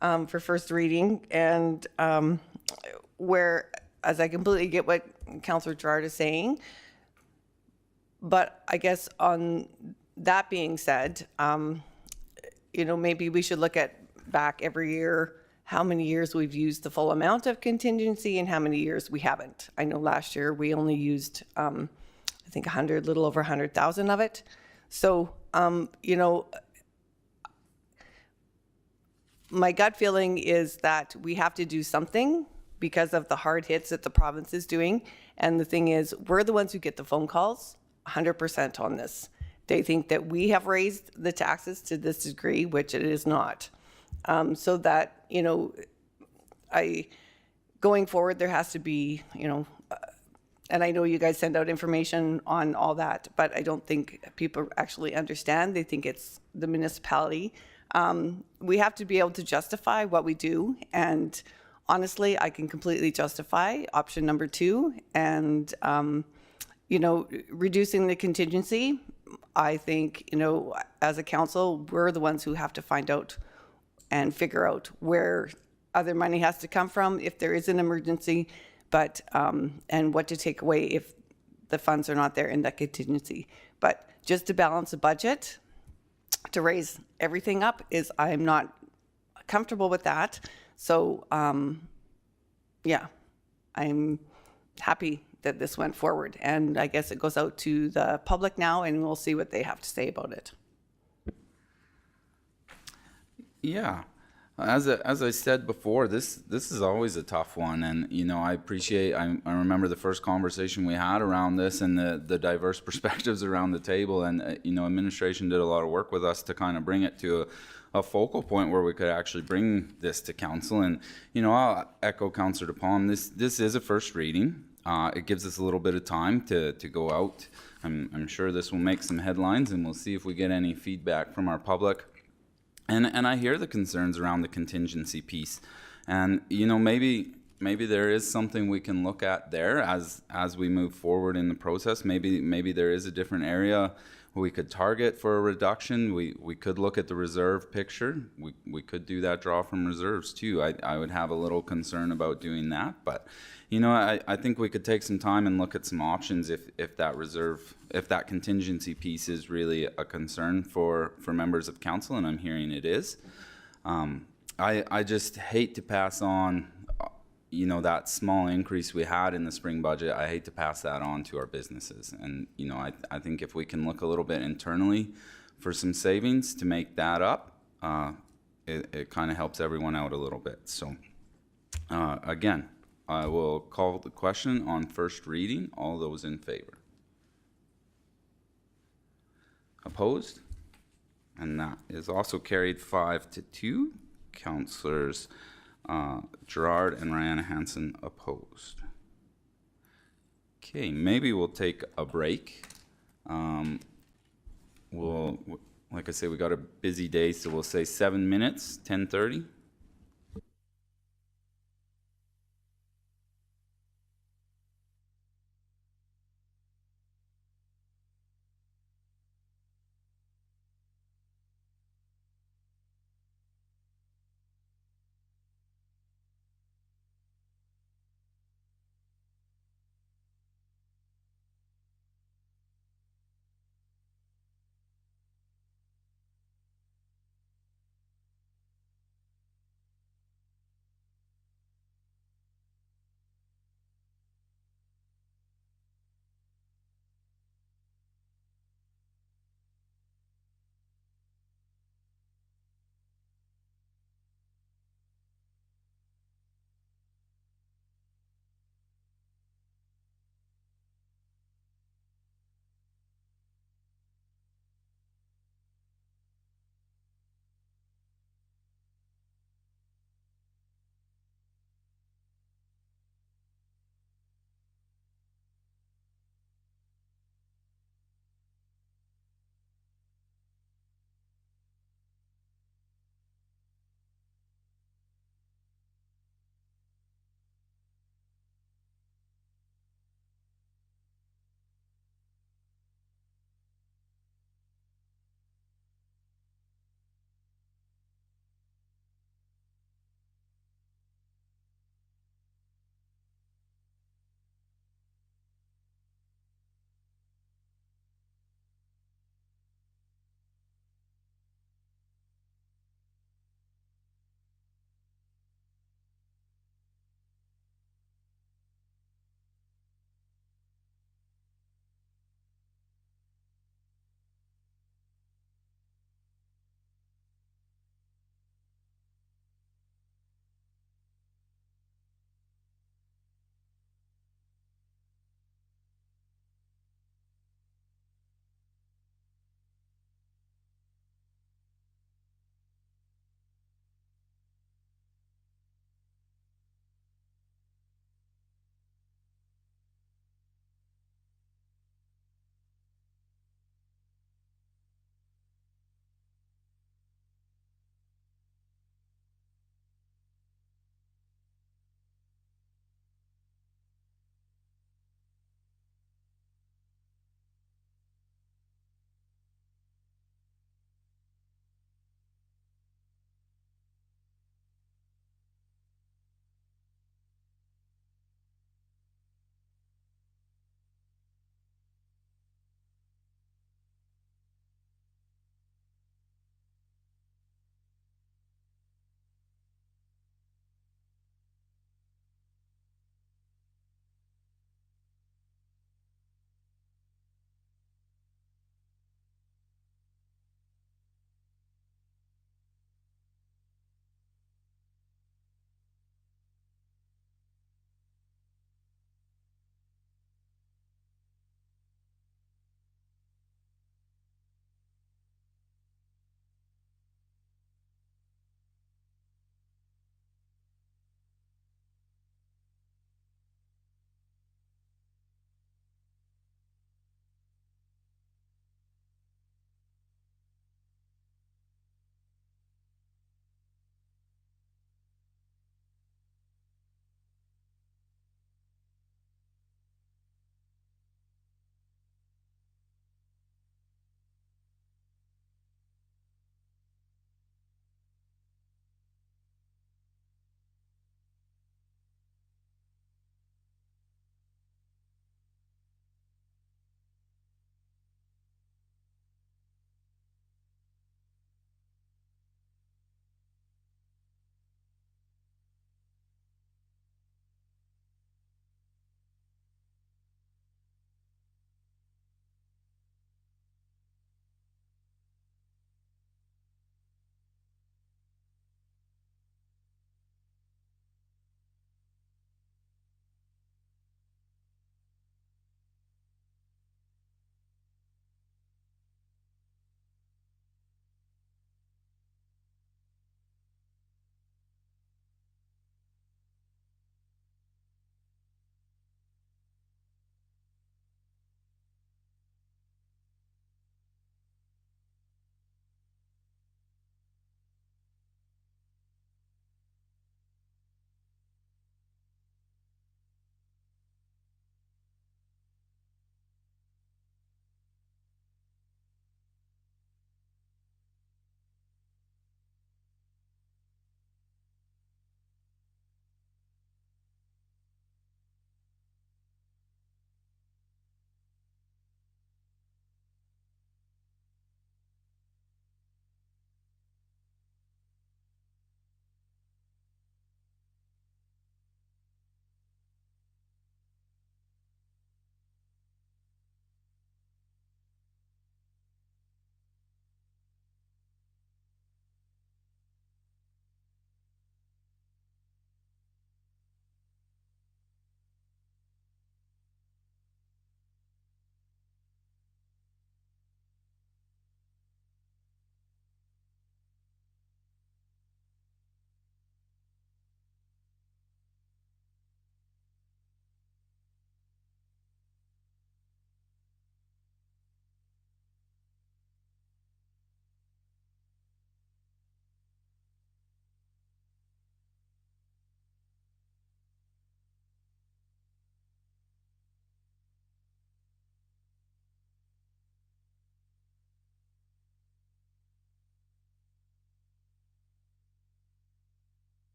for first reading. And where, as I completely get what Councillor Gerard is saying, but I guess on that being said, you know, maybe we should look at back every year, how many years we've used the full amount of contingency and how many years we haven't. I know last year we only used, I think little over 100,000 of it. So, you know, my gut feeling is that we have to do something because of the hard hits that the province is doing. And the thing is, we're the ones who get the phone calls 100% on this. They think that we have raised the taxes to this degree, which it is not. So that, you know, going forward, there has to be, you know, and I know you guys send out information on all that, but I don't think people actually understand. They think it's the municipality. We have to be able to justify what we do. And honestly, I can completely justify option number 2. And, you know, reducing the contingency, I think, you know, as a council, we're the ones who have to find out and figure out where other money has to come from if there is an emergency, but, and what to take away if the funds are not there in that contingency. But just to balance the budget, to raise everything up I'm not comfortable with that. So, yeah, I'm happy that this went forward. And I guess it goes out to the public now, and we'll see what they have to say about it. Yeah, as I said before, this is always a tough one, and you know I remember the first conversation we had around this and the diverse perspectives around the table, and you know administration did a lot of work with us to kind of bring it to a focal point where we could actually bring this to council. And you know I'll echo Councillor DePalm. This is a first reading. It gives us a little bit of time to go out. I'm sure this will make some headlines, and we'll see if we get any feedback from our public. And I hear the concerns around the contingency piece, and you know maybe there is something we can look at there as we move forward in the process. Maybe there is a different area we could target for a reduction. We could look at the reserve picture. We could do that draw from reserves too. I would have a little concern about doing that, but you know I think we could take some time and look at some options if that contingency piece is really a concern for members of council, and I'm hearing it is. I just hate to pass on you know that small increase we had in the spring budget. I hate to pass that on to our businesses, and you know I think if we can look a little bit internally for some savings to make that up, it kind of helps everyone out a little bit. So again, I will call the question on first reading. All those in favor? Opposed? And that is also carried 5-2. Councillors Gerard and Rihanna Hansen opposed. Okay, maybe we'll take a break. Like I say, we got a busy day, so we'll say 7 minutes, 10:30.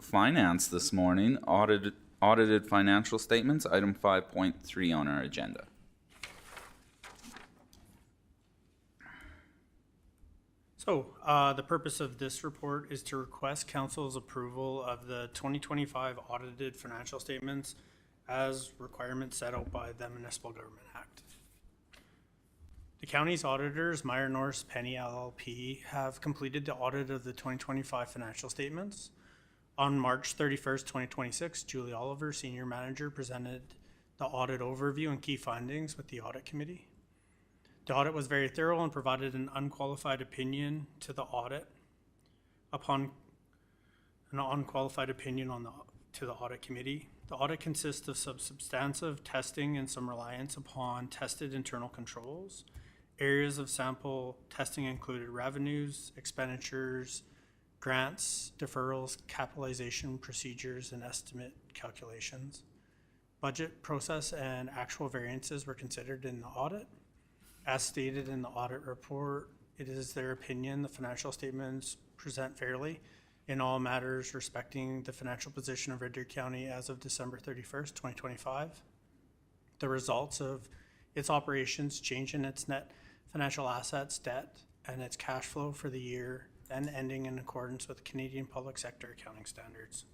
finance this morning, audited financial statements, item 5.3 on our agenda. So, the purpose of this report is to request council's approval of the 2025 audited financial statements as requirements set out by the Municipal Government Act. The county's auditors, Meyer Norris Penny LLP, have completed the audit of the 2025 financial statements. On March 31st, 2026, Julie Oliver, Senior Manager, presented the audit overview and key findings with the Audit Committee. The audit was very thorough and provided an unqualified opinion to the audit upon an unqualified opinion to the Audit Committee. The audit consists of some substantive testing and some reliance upon tested internal controls. Areas of sample testing included revenues, expenditures, grants, deferrals, capitalization procedures, and estimate calculations. Budget process and actual variances were considered in the audit. As stated in the audit report, it is their opinion the financial statements present fairly in all matters respecting the financial position of Red Deer County as of December 31st, 2025. The results of its operations, change in its net financial assets, debt, and its cash flow for the year, then ending in accordance with Canadian public sector accounting standards.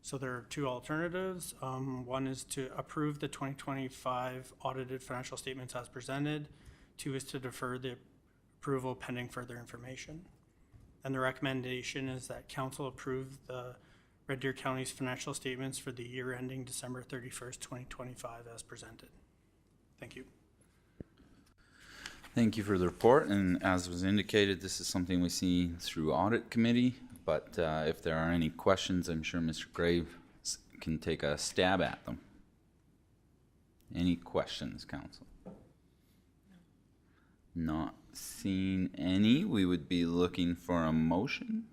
So there are two alternatives. One is to approve the 2025 audited financial statements as presented. Two is to defer the approval pending further information. And the recommendation is that council approve the Red Deer County's financial statements for the year ending December 31st, 2025 as presented. Thank you. Thank you for the report, and as was indicated, this is something we see through Audit Committee. But if there are any questions, I'm sure Mr. Graves can take a stab at them. Any questions, council? Not seeing any. We would be looking for a motion.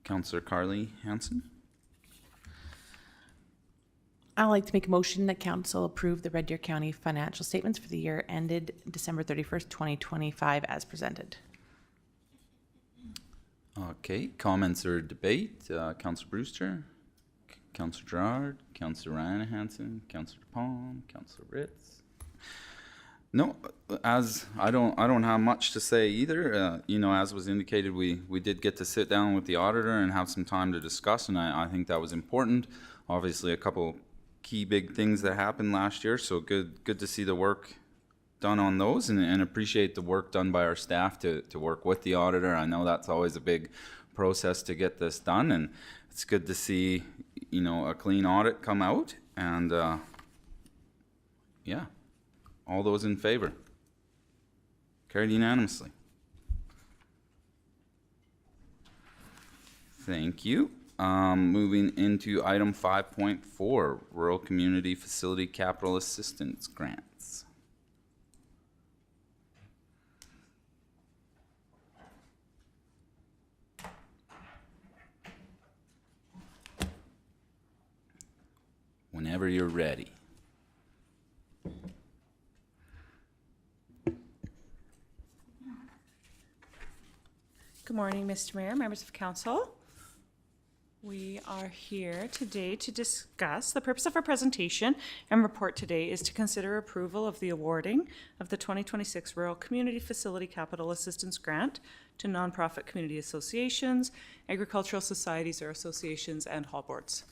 Councillor Carly Hansen. I'd like to make a motion that council approve the Red Deer County financial statements for the year ended December 31st, 2025 as presented. Okay, comments or debate? Councillor Brewster, Councillor Gerard, Councillor Ryan Hansen, Councillor Palm, Councillor Ritz. No, as I don't have much to say either. You know, as was indicated, we did get to sit down with the auditor and have some time to discuss, and I think that was important. Obviously, a couple key big things that happened last year, so good to see the work done on those, and appreciate the work done by our staff to work with the auditor. I know that's always a big process to get this done, and it's good to see, you know, a clean audit come out. And yeah, all those in favor? Carried unanimously. Thank you. Moving into item 5.4, Rural Community Facility Capital Assistance Grants. Whenever you're ready. Good morning, Mr. Mayor, members of council. We are here today to discuss the purpose of our presentation and report today is to consider approval of the awarding of the 2026 Rural Community Facility Capital Assistance Grant to nonprofit community associations, agricultural societies or associations, and hall boards.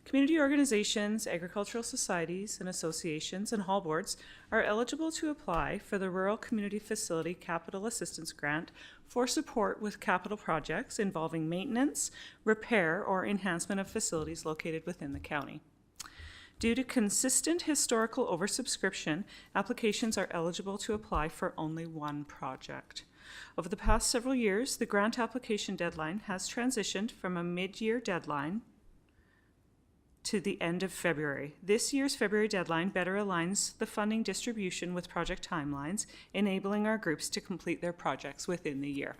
Community organizations, agricultural societies, and associations and hall boards are eligible to apply for the Rural Community Facility Capital Assistance Grant for support with capital projects involving maintenance, repair, or enhancement of facilities located within the county. Due to consistent historical oversubscription, applications are eligible to apply for only one project. Over the past several years, the grant application deadline has transitioned from a mid-year deadline to the end of February. This year's February deadline better aligns the funding distribution with project timelines, enabling our groups to complete their projects within the year.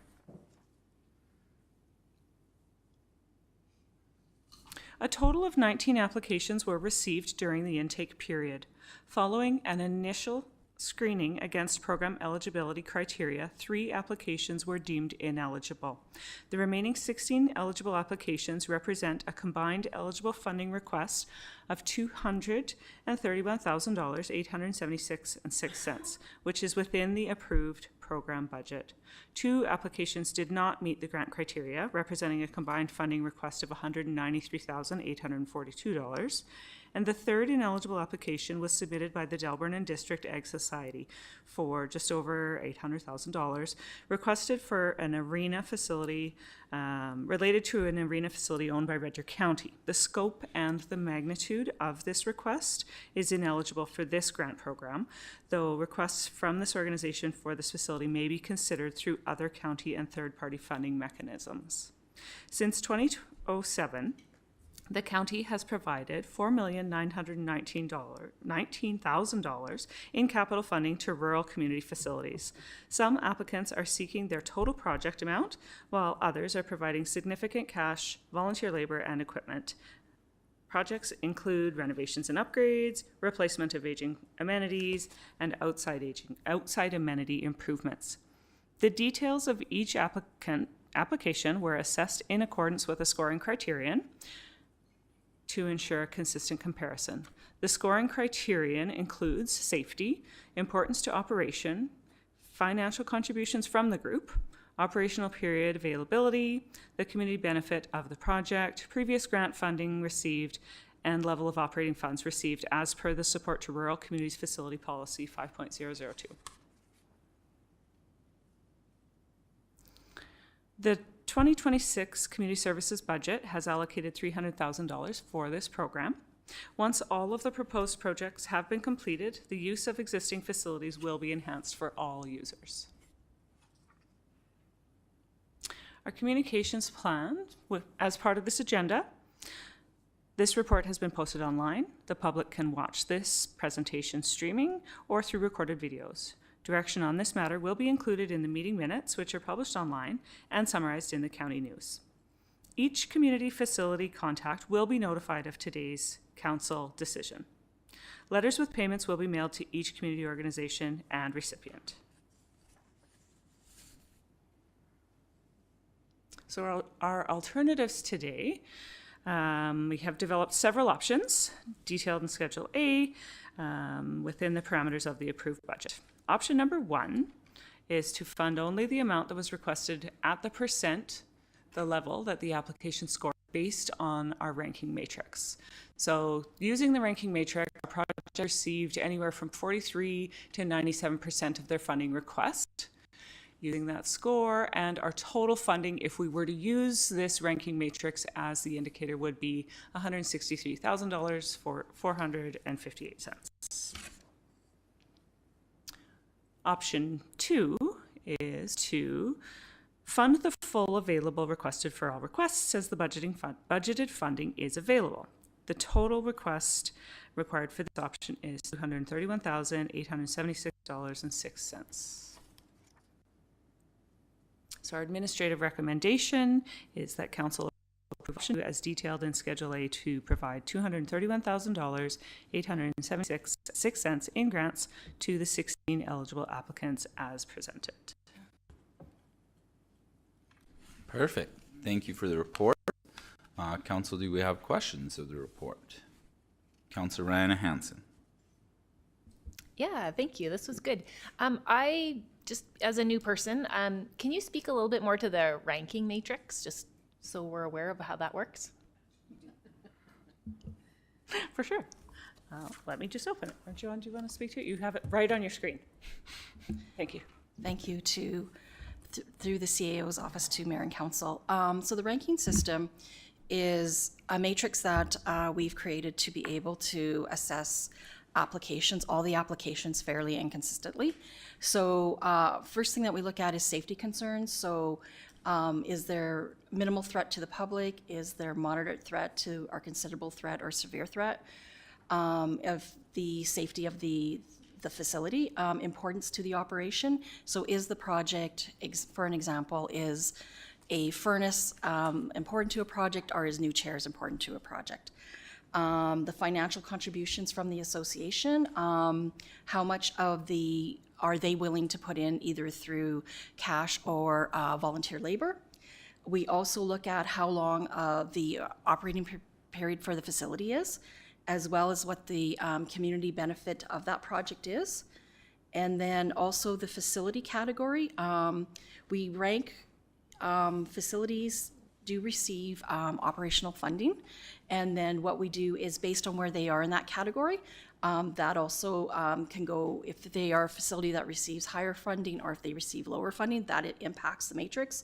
A total of 19 applications were received during the intake period. Following an initial screening against program eligibility criteria, 3 applications were deemed ineligible. The remaining 16 eligible applications represent a combined eligible funding request of $231,876.06, which is within the approved program budget. 2 applications did not meet the grant criteria, representing a combined funding request of $193,842. And the third ineligible application was submitted by the Delburne and District Ag Society for just over $800,000, requested for an arena facility, related to an arena facility owned by Red Deer County. The scope and the magnitude of this request is ineligible for this grant program, though requests from this organization for this facility may be considered through other county and third-party funding mechanisms. Since 2007, the county has provided $4,919,000 in capital funding to rural community facilities. Some applicants are seeking their total project amount, while others are providing significant cash, volunteer labor, and equipment. Projects include renovations and upgrades, replacement of aging amenities, and outside amenity improvements. The details of each application were assessed in accordance with a scoring criterion to ensure a consistent comparison. The scoring criterion includes safety, importance to operation, financial contributions from the group, operational period availability, the community benefit of the project, previous grant funding received, and level of operating funds received as per the Support to Rural Communities Facility Policy 5.002. The 2026 Community Services budget has allocated $300,000 for this program. Once all of the proposed projects have been completed, the use of existing facilities will be enhanced for all users. Our communications plan, as part of this agenda, this report has been posted online. The public can watch this presentation streaming or through recorded videos. Direction on this matter will be included in the meeting minutes, which are published online and summarized in the county news. Each community facility contact will be notified of today's council decision. Letters with payments will be mailed to each community organization and recipient. So our alternatives today, we have developed several options detailed in Schedule A within the parameters of the approved budget. Option number 1 is to fund only the amount that was requested at the level that the application scored based on our ranking matrix. So using the ranking matrix, our project received anywhere from 43 to 97% of their funding request. Using that score, and our total funding, if we were to use this ranking matrix as the indicator, would be $163,000 for 458 cents. Option 2 is to fund the full available requested for all requests as the budgeted funding is available. The total request required for this option is $231,876.06. So our administrative recommendation is that council approve option 2 as detailed in Schedule A to provide $231,876.06 in grants to the 16 eligible applicants as presented. Perfect. Thank you for the report. Council, do we have questions of the report? Councilor Rana Hansen. Yeah, thank you. This was good. I just, as a new person, can you speak a little bit more to the ranking matrix, just so we're aware of how that works? For sure. Let me just open it. Joanne, do you want to speak to it? You have it right on your screen. Thank you. Thank you through the CAO's office to Mayor and Council. So the ranking system is a matrix that we've created to be able to assess applications, all the applications fairly and consistently. So first thing that we look at is safety concerns. So is there minimal threat to the public? Is there moderate threat to or considerable threat or severe threat of the safety of the facility? Importance to the operation. So is the project, for an example, is a furnace important to a project, or is new chairs important to a project? the financial contributions from the association, how much of the are they willing to put in either through cash or volunteer labor. We also look at how long the operating period for the facility is, as well as what the community benefit of that project is. And then also the facility category. We rank facilities do receive operational funding. And then what we do is based on where they are in that category, that also can go, if they are a facility that receives higher funding or if they receive lower funding, that it impacts the matrix.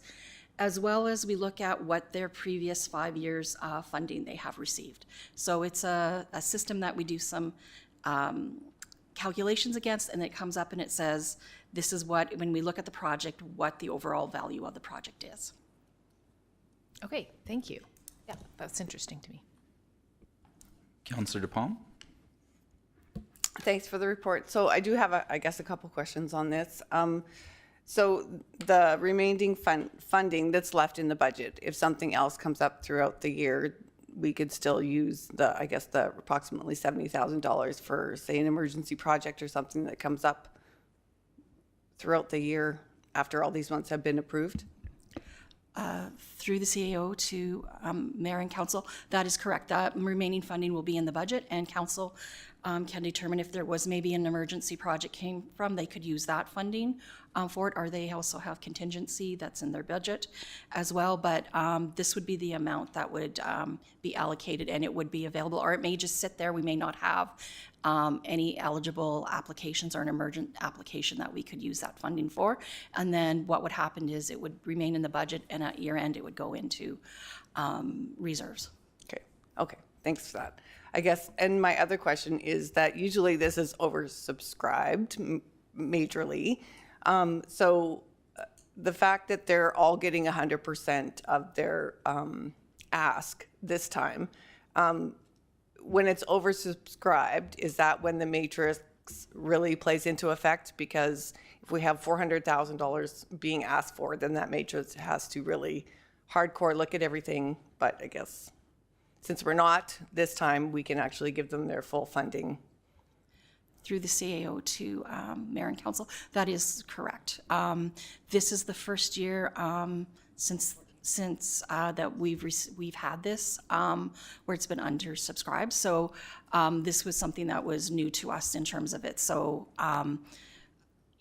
As well as we look at what their previous 5 years funding they have received. So it's a system that we do some calculations against, and it comes up and it says, this is what, when we look at the project, what the overall value of the project is. Okay, thank you. Yeah, that's interesting to me. Councillor DePalm? Thanks for the report. So I do have, I guess, a couple questions on this. So the remaining funding that's left in the budget, if something else comes up throughout the year, we could still use the, I guess, the approximately $70,000 for, say, an emergency project or something that comes up throughout the year after all these months have been approved? Through the CAO to Mayor and Council, that is correct. That remaining funding will be in the budget, and Council can determine if there was maybe an emergency project came from, they could use that funding for it, or they also have contingency that's in their budget as well. But this would be the amount that would be allocated, and it would be available, or it may just sit there. We may not have any eligible applications or an emergent application that we could use that funding for. And then what would happen is it would remain in the budget, and at year end it would go into reserves. Okay, thanks for that. I guess, and my other question is that usually this is oversubscribed majorly. So the fact that they're all getting 100% of their ask this time, when it's oversubscribed, is that when the matrix really plays into effect? Because if we have $400,000 being asked for, then that matrix has to really hardcore look at everything. But I guess since we're not this time, we can actually give them their full funding. Through the CAO to Mayor and Council, that is correct. This is the first year since that we've had this where it's been undersubscribed. So this was something that was new to us in terms of it. So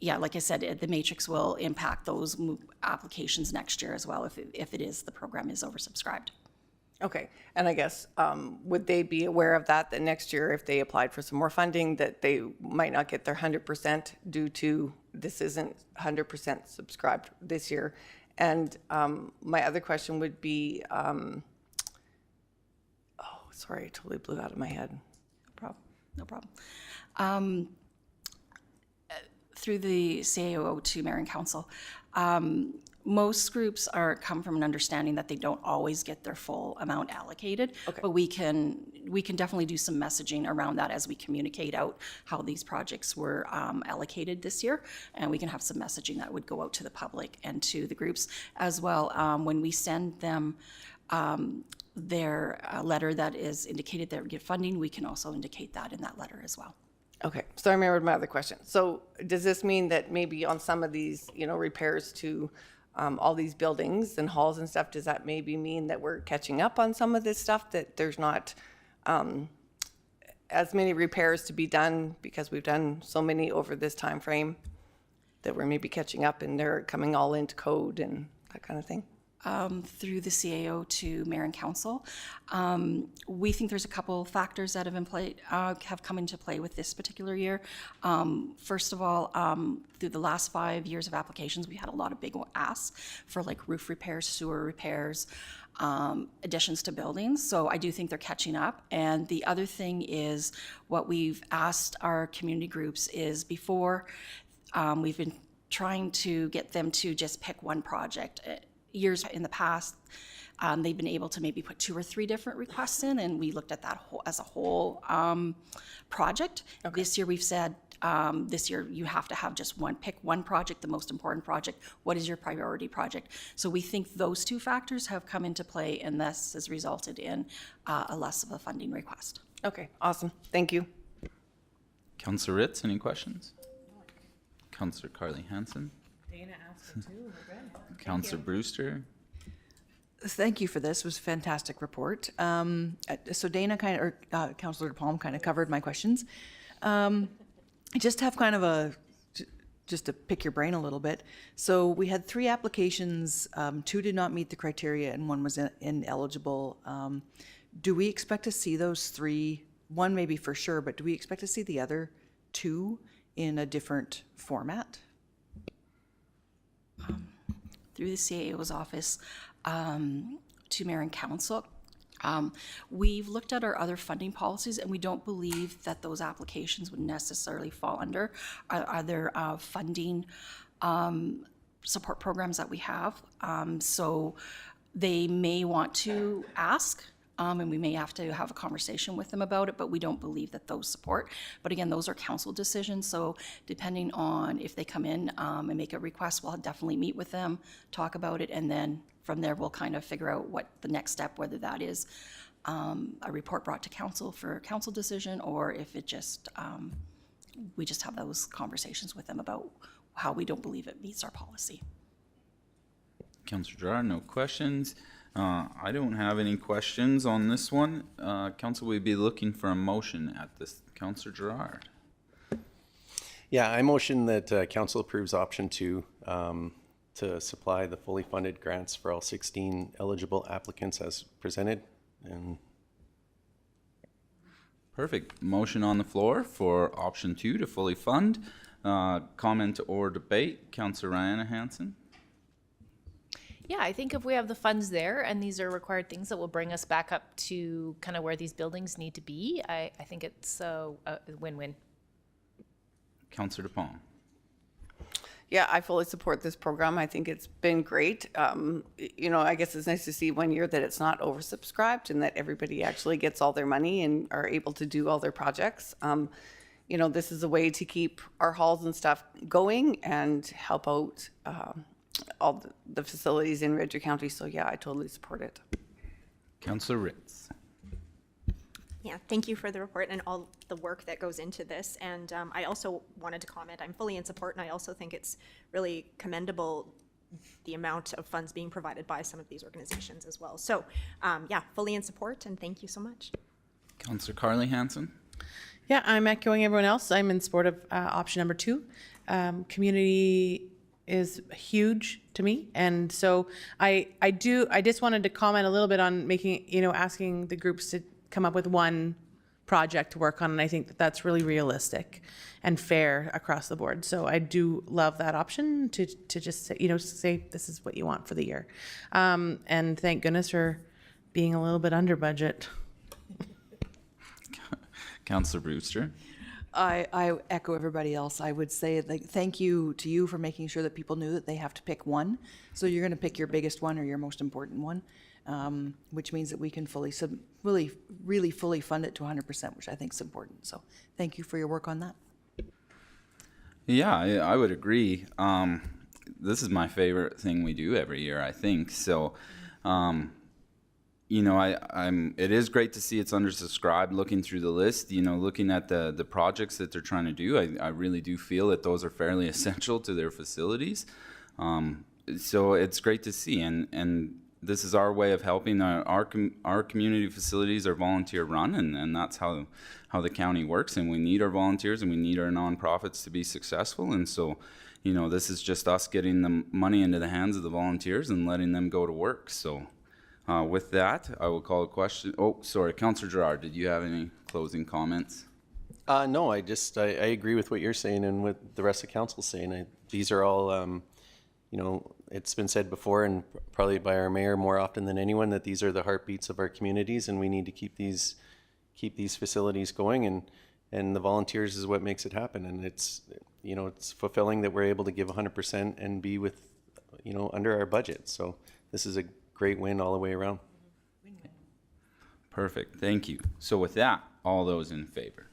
yeah, like I said, the matrix will impact those applications next year as well if it is, the program is oversubscribed. Okay, and I guess, would they be aware of that next year, if they applied for some more funding, that they might not get their 100% due to this isn't 100% subscribed this year? And my other question would be, oh, sorry, I totally blew that out of my head. No problem. Through the CAO to Mayor and Council, most groups come from an understanding that they don't always get their full amount allocated. Okay. But we can definitely do some messaging around that as we communicate out how these projects were allocated this year, and we can have some messaging that would go out to the public and to the groups as well. When we send them their letter that is indicated they get funding, we can also indicate that in that letter as well. Okay, so I remembered my other question. So does this mean that maybe on some of these, repairs to all these buildings and halls and stuff, does that maybe mean that we're catching up on some of this stuff, that there's not as many repairs to be done because we've done so many over this time frame, that we're maybe catching up and they're coming all into code and that kind of thing? Through the CAO to Mayor and Council, we think there's a couple factors that have come into play with this particular year. First of all, through the last 5 years of applications, we had a lot of big asks for like roof repairs, sewer repairs, additions to buildings. So I do think they're catching up. And the other thing is what we've asked our community groups is before, we've been trying to get them to just pick one project. Years in the past, they've been able to maybe put 2 or 3 different requests in, and we looked at that as a whole project. Okay. This year we've said This year, you have to have just pick one project, the most important project. What is your priority project? So we think those two factors have come into play, and this has resulted in a less of a funding request. Okay, awesome. Thank you. Councillor Ritz, any questions? Councillor Carly Hansen? Dana asked it too. We're good. Councillor Brewster? Thank you for this. It was a fantastic report. So Dana Councillor Palm kind of covered my questions. I just have kind of just to pick your brain a little bit. So we had 3 applications, 2 did not meet the criteria and 1 was ineligible. Do we expect to see those 3, 1 maybe for sure, but do we expect to see the other 2 in a different format? Through the CAO's office to Mayor and Council, we've looked at our other funding policies, and we don't believe that those applications would necessarily fall under other funding support programs that we have. So they may want to ask, and we may have to have a conversation with them about it, but we don't believe that those support. But again, those are council decisions, so depending on if they come in and make a request, we'll definitely meet with them, talk about it, and then from there, we'll kind of figure out what the next step, whether that is a report brought to council for a council decision, or if it just, we just have those conversations with them about how we don't believe it meets our policy. Councillor Gerard, no questions. I don't have any questions on this one. Council, we'd be looking for a motion at this. Councillor Gerard. Yeah, I motion that council approves option 2 to supply the fully funded grants for all 16 eligible applicants as presented. And Perfect. Motion on the floor for option 2 to fully fund. Comment or debate. Councillor Rihanna Hansen. Yeah, I think if we have the funds there and these are required things that will bring us back up to kind of where these buildings need to be, I think it's a win-win. Councillor DePalm. Yeah, I fully support this program. I think it's been great. I guess it's nice to see one year that it's not oversubscribed and that everybody actually gets all their money and are able to do all their projects. This is a way to keep our halls and stuff going and help out all the facilities in Red Deer County. So yeah, I totally support it. Councillor Ritz. Yeah, thank you for the report and all the work that goes into this. And I also wanted to comment, I'm fully in support, and I also think it's really commendable the amount of funds being provided by some of these organizations as well. So yeah, fully in support, and thank you so much. Councillor Carly Hansen. Yeah, I'm echoing everyone else. I'm in support of option number 2. Community is huge to me, and so I just wanted to comment a little bit on making, asking the groups to come up with one project to work on, and I think that that's really realistic and fair across the board. So I do love that option to just say, say this is what you want for the year, and thank goodness for being a little bit under budget. Councillor Brewster. I echo everybody else. I would say thank you to you for making sure that people knew that they have to pick one. So you're going to pick your biggest one or your most important one, which means that we can really fully fund it to 100%, which I think is important. So thank you for your work on that. Yeah, I would agree. This is my favorite thing we do every year, I think. So, it is great to see it's undersubscribed. Looking through the list, looking at the projects that they're trying to do, I really do feel that those are fairly essential to their facilities. So it's great to see, and this is our way of helping our community facilities are volunteer run, and that's how the county works. And we need our volunteers and we need our nonprofits to be successful. And so, this is just us getting the money into the hands of the volunteers and letting them go to work. So. With that, I will call a question. Oh, sorry, Councillor Gerard, did you have any closing comments? No, I agree with what you're saying and what the rest of council's saying. These are all, it's been said before and probably by our mayor more often than anyone that these are the heartbeats of our communities, and we need to keep these facilities going, and the volunteers is what makes it happen. And it's fulfilling that we're able to give 100% and be with, under our budget. So this is a great win all the way around. Perfect, thank you. So with that, all those in favor?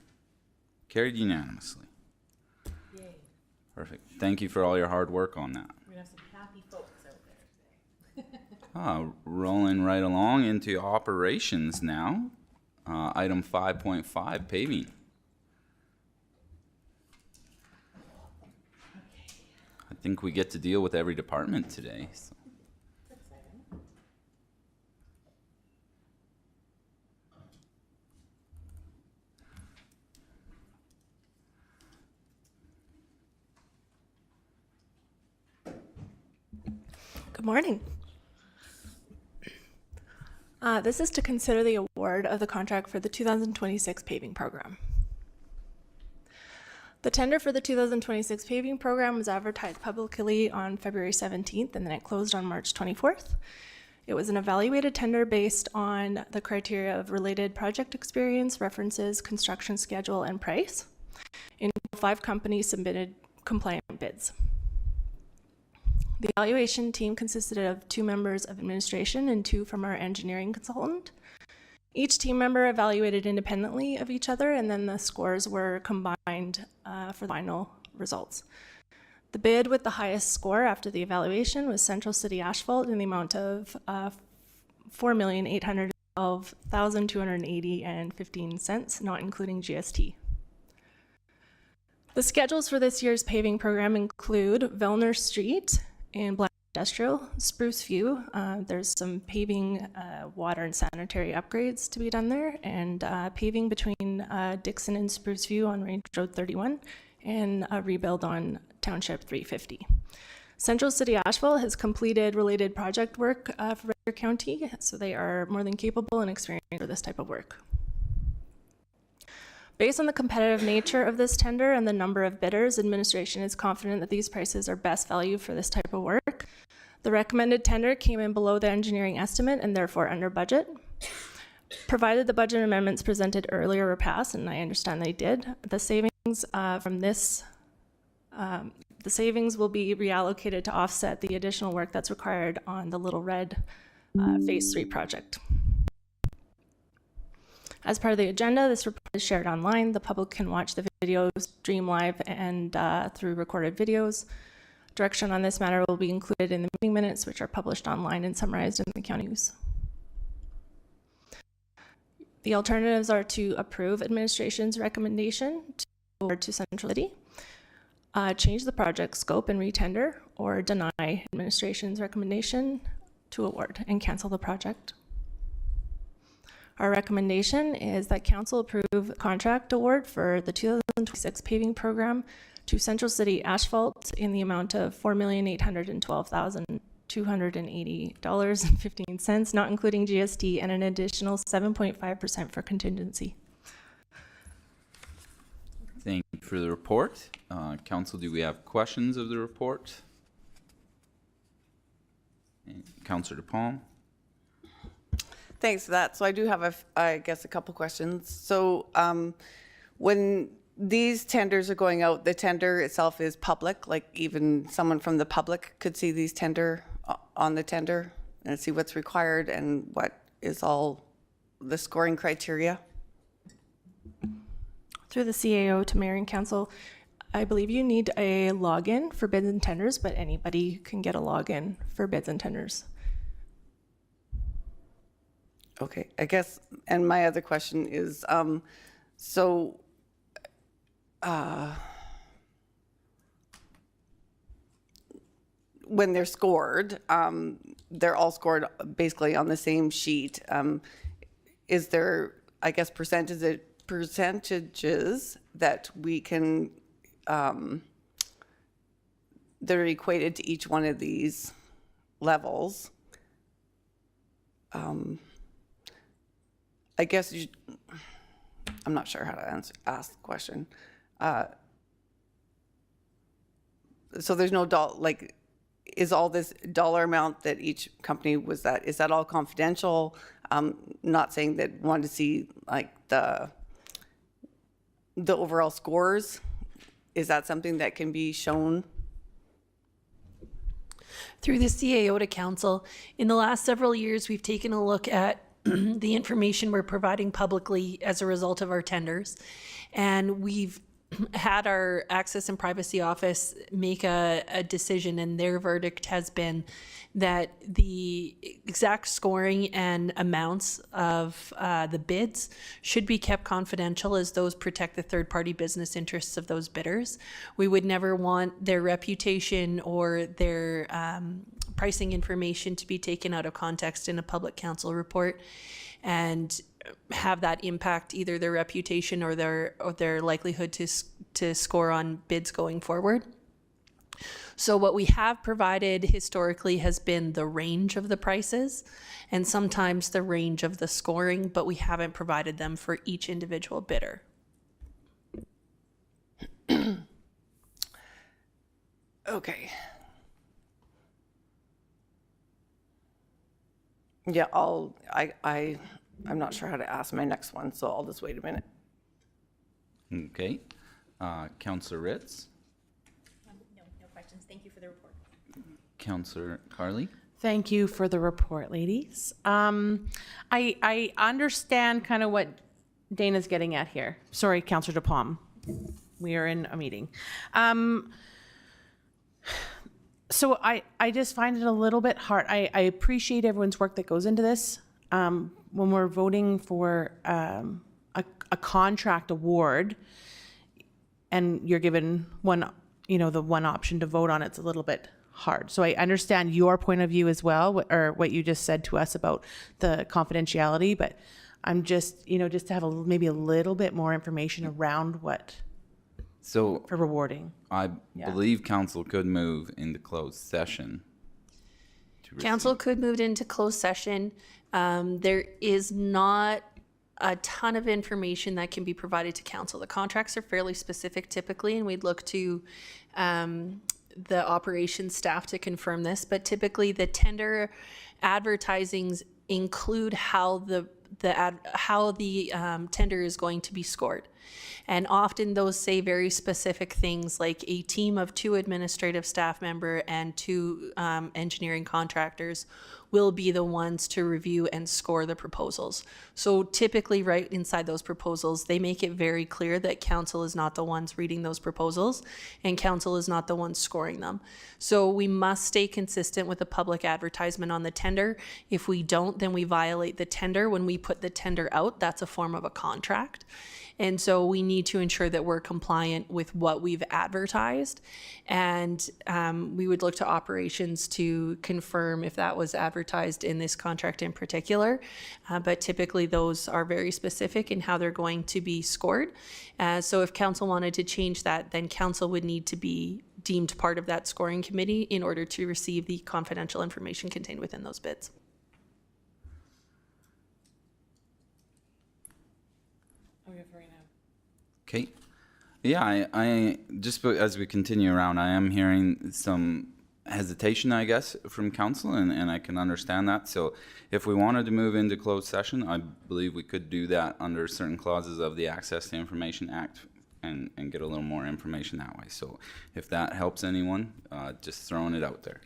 Carried unanimously. Perfect. Thank you for all your hard work on that. We're gonna have some happy folks out there. Rolling right along into operations now. Item 5.5, paving. I think we get to deal with every department today. So. Good morning. This is to consider the award of the contract for the 2026 paving program. The tender for the 2026 paving program was advertised publicly on February 17th and then it closed on March 24th. It was an evaluated tender based on the criteria of related project experience, references, construction schedule, and price. In 5 companies submitted compliant bids. The evaluation team consisted of 2 members of administration and 2 from our engineering consultant. Each team member evaluated independently of each other, and then the scores were combined for the final results. The bid with the highest score after the evaluation was Central City Asphalt in the amount of $4,812,280.15, not including GST. The schedules for this year's paving program include Vellner Street in Black Industrial, Spruce View. There's some paving, water and sanitary upgrades to be done there, and paving between Dixon and Spruce View on Range Road 31, and a rebuild on Township 350. Central City Asphalt has completed related project work for Red Deer County, so they are more than capable and experienced for this type of work. Based on the competitive nature of this tender and the number of bidders, administration is confident that these prices are best value for this type of work. The recommended tender came in below the engineering estimate and therefore under budget. Provided the budget amendments presented earlier were passed, and I understand they did, the savings from this, the savings will be reallocated to offset the additional work that's required on the Little Red Phase 3 project. As part of the agenda, this report is shared online. The public can watch the videos, stream live, and through recorded videos. Direction on this matter will be included in the meeting minutes, which are published online and summarized in the county news. The alternatives are to approve administration's recommendation to award to Central City, change the project scope and retender, or deny administration's recommendation to award and cancel the project. Our recommendation is that council approve contract award for the 2026 paving program to Central City Asphalt in the amount of $4,812,280.15, not including GST, and an additional 7.5% for contingency. Thank you for the report. Council, do we have questions of the report? Councillor DePalm. Thanks for that. So I do have, I guess, a couple questions. So when these tenders are going out, the tender itself is public, like even someone from the public could see these tender on the tender and see what's required and what is all the scoring criteria? Through the CAO to Mayor and Council, I believe you need a login for bids and tenders, but anybody can get a login for bids and tenders. Okay, I guess, and my other question is, when they're scored, they're all scored basically on the same sheet. Is there, I guess, percentages that we can, that are equated to each one of these levels? I guess I'm not sure how to ask the question. So there's no is all this dollar amount that each company is that all confidential? Not saying that wanted to see like the overall scores. Is that something that can be shown? Through the CAO to council, in the last several years, we've taken a look at the information we're providing publicly as a result of our tenders. And we've had our Access and Privacy Office make a decision, and their verdict has been that the exact scoring and amounts of the bids should be kept confidential, as those protect the third-party business interests of those bidders. We would never want their reputation or their pricing information to be taken out of context in a public council report and have that impact either their reputation or their likelihood to score on bids going forward. So what we have provided historically has been the range of the prices and sometimes the range of the scoring, but we haven't provided them for each individual bidder. Okay. Yeah, I'm not sure how to ask my next one, so I'll just wait a minute. Okay. Councillor Ritz? No questions. Thank you for the report. Councillor Carly? Thank you for the report, ladies. I understand kind of what Dana's getting at here. Sorry, Councillor DePalm. We are in a meeting. So I just find it a little bit hard. I appreciate everyone's work that goes into this. When we're voting for a contract award and you're given one, the one option to vote on, it's a little bit hard. So I understand your point of view as well, or what you just said to us about the confidentiality, but I'm just, just to have maybe a little bit more information around what So for rewarding. I believe council could move into closed session. Council could move into closed session. There is not a ton of information that can be provided to council. The contracts are fairly specific typically, and we'd look to the operations staff to confirm this, but typically the tender advertisings include how the tender is going to be scored. And often those say very specific things like a team of 2 administrative staff member and 2 engineering contractors will be the ones to review and score the proposals. So typically right inside those proposals, they make it very clear that council is not the ones reading those proposals and council is not the ones scoring them. So we must stay consistent with the public advertisement on the tender. If we don't, then we violate the tender. When we put the tender out, that's a form of a contract. And so we need to ensure that we're compliant with what we've advertised. And we would look to operations to confirm if that was advertised in this contract in particular. But typically those are very specific in how they're going to be scored. So if council wanted to change that, then council would need to be deemed part of that scoring committee in order to receive the confidential information contained within those bids. Okay. Yeah, I just as we continue around, I am hearing some hesitation, I guess, from council, and I can understand that. So if we wanted to move into closed session, I believe we could do that under certain clauses of the Access to Information Act and get a little more information that way. So if that helps anyone, just throwing it out there.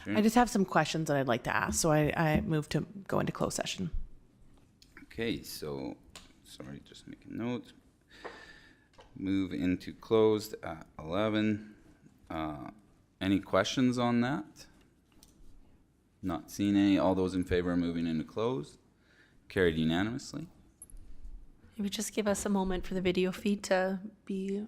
Sure. I just have some questions that I'd like to ask, so I move to go into closed session. Okay, so, sorry, just making notes. Move into closed at 11. Any questions on that? Not seeing any. All those in favor of moving into closed? Carried unanimously. Maybe just give us a moment for the video feed to be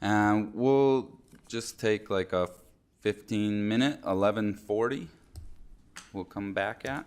And we'll just take like a 15-minute, 11:40. We'll come back at.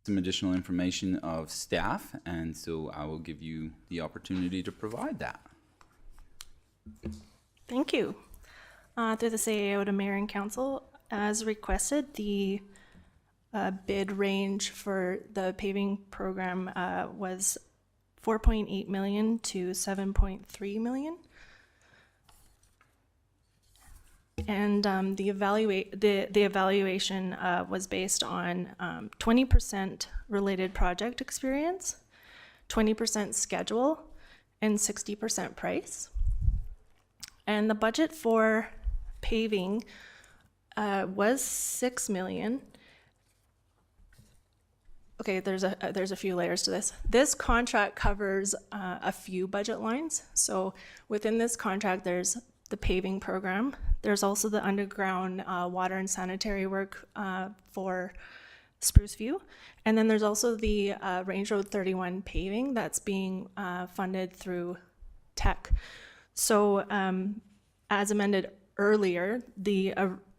some additional information of staff, and so I will give you the opportunity to provide that. Thank you. Through the CAO to Mayor and Council, as requested, the bid range for the paving program was 4.8 million to 7.3 million. And the evaluation was based on 20% related project experience, 20% schedule, and 60% price. And the budget for paving was 6 million. Okay, there's a few layers to this. This contract covers a few budget lines. So within this contract, there's the paving program. There's also the underground water and sanitary work for Spruce View. And then there's also the Range Road 31 paving that's being funded through TEC. So as amended earlier, the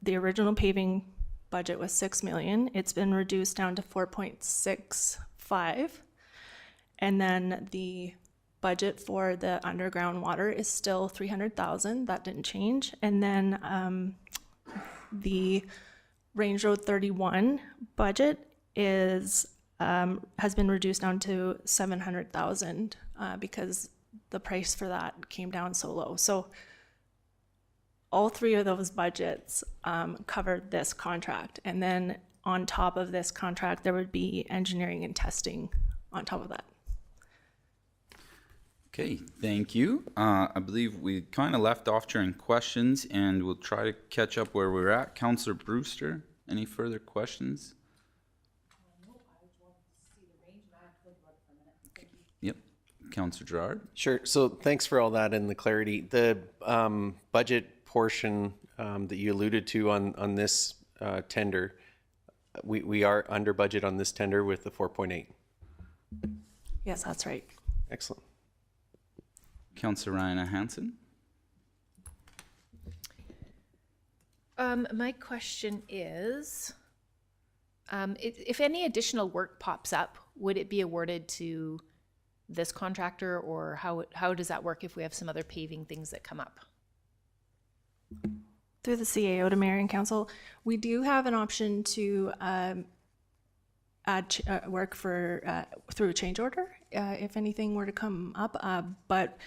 original paving budget was 6 million. It's been reduced down to 4.65. And then the budget for the underground water is still 300,000. That didn't change. And then the Range Road 31 budget is has been reduced down to 700,000 because the price for that came down so low. So all three of those budgets covered this contract. And then on top of this contract, there would be engineering and testing on top of that. Okay, thank you. I believe we kind of left off during questions, and we'll try to catch up where we're at. Councillor Brewster, any further questions? Yep. Councillor Gerard? Sure. So thanks for all that and the clarity. The budget portion that you alluded to on this tender, we are under budget on this tender with the 4.8. Yes, that's right. Excellent. Councillor Ryan Hansen? My question is, if any additional work pops up, would it be awarded to this contractor, or how does that work if we have some other paving things that come up? Through the CAO to Mayor and Council, we do have an option to add work for through a change order if anything were to come up, but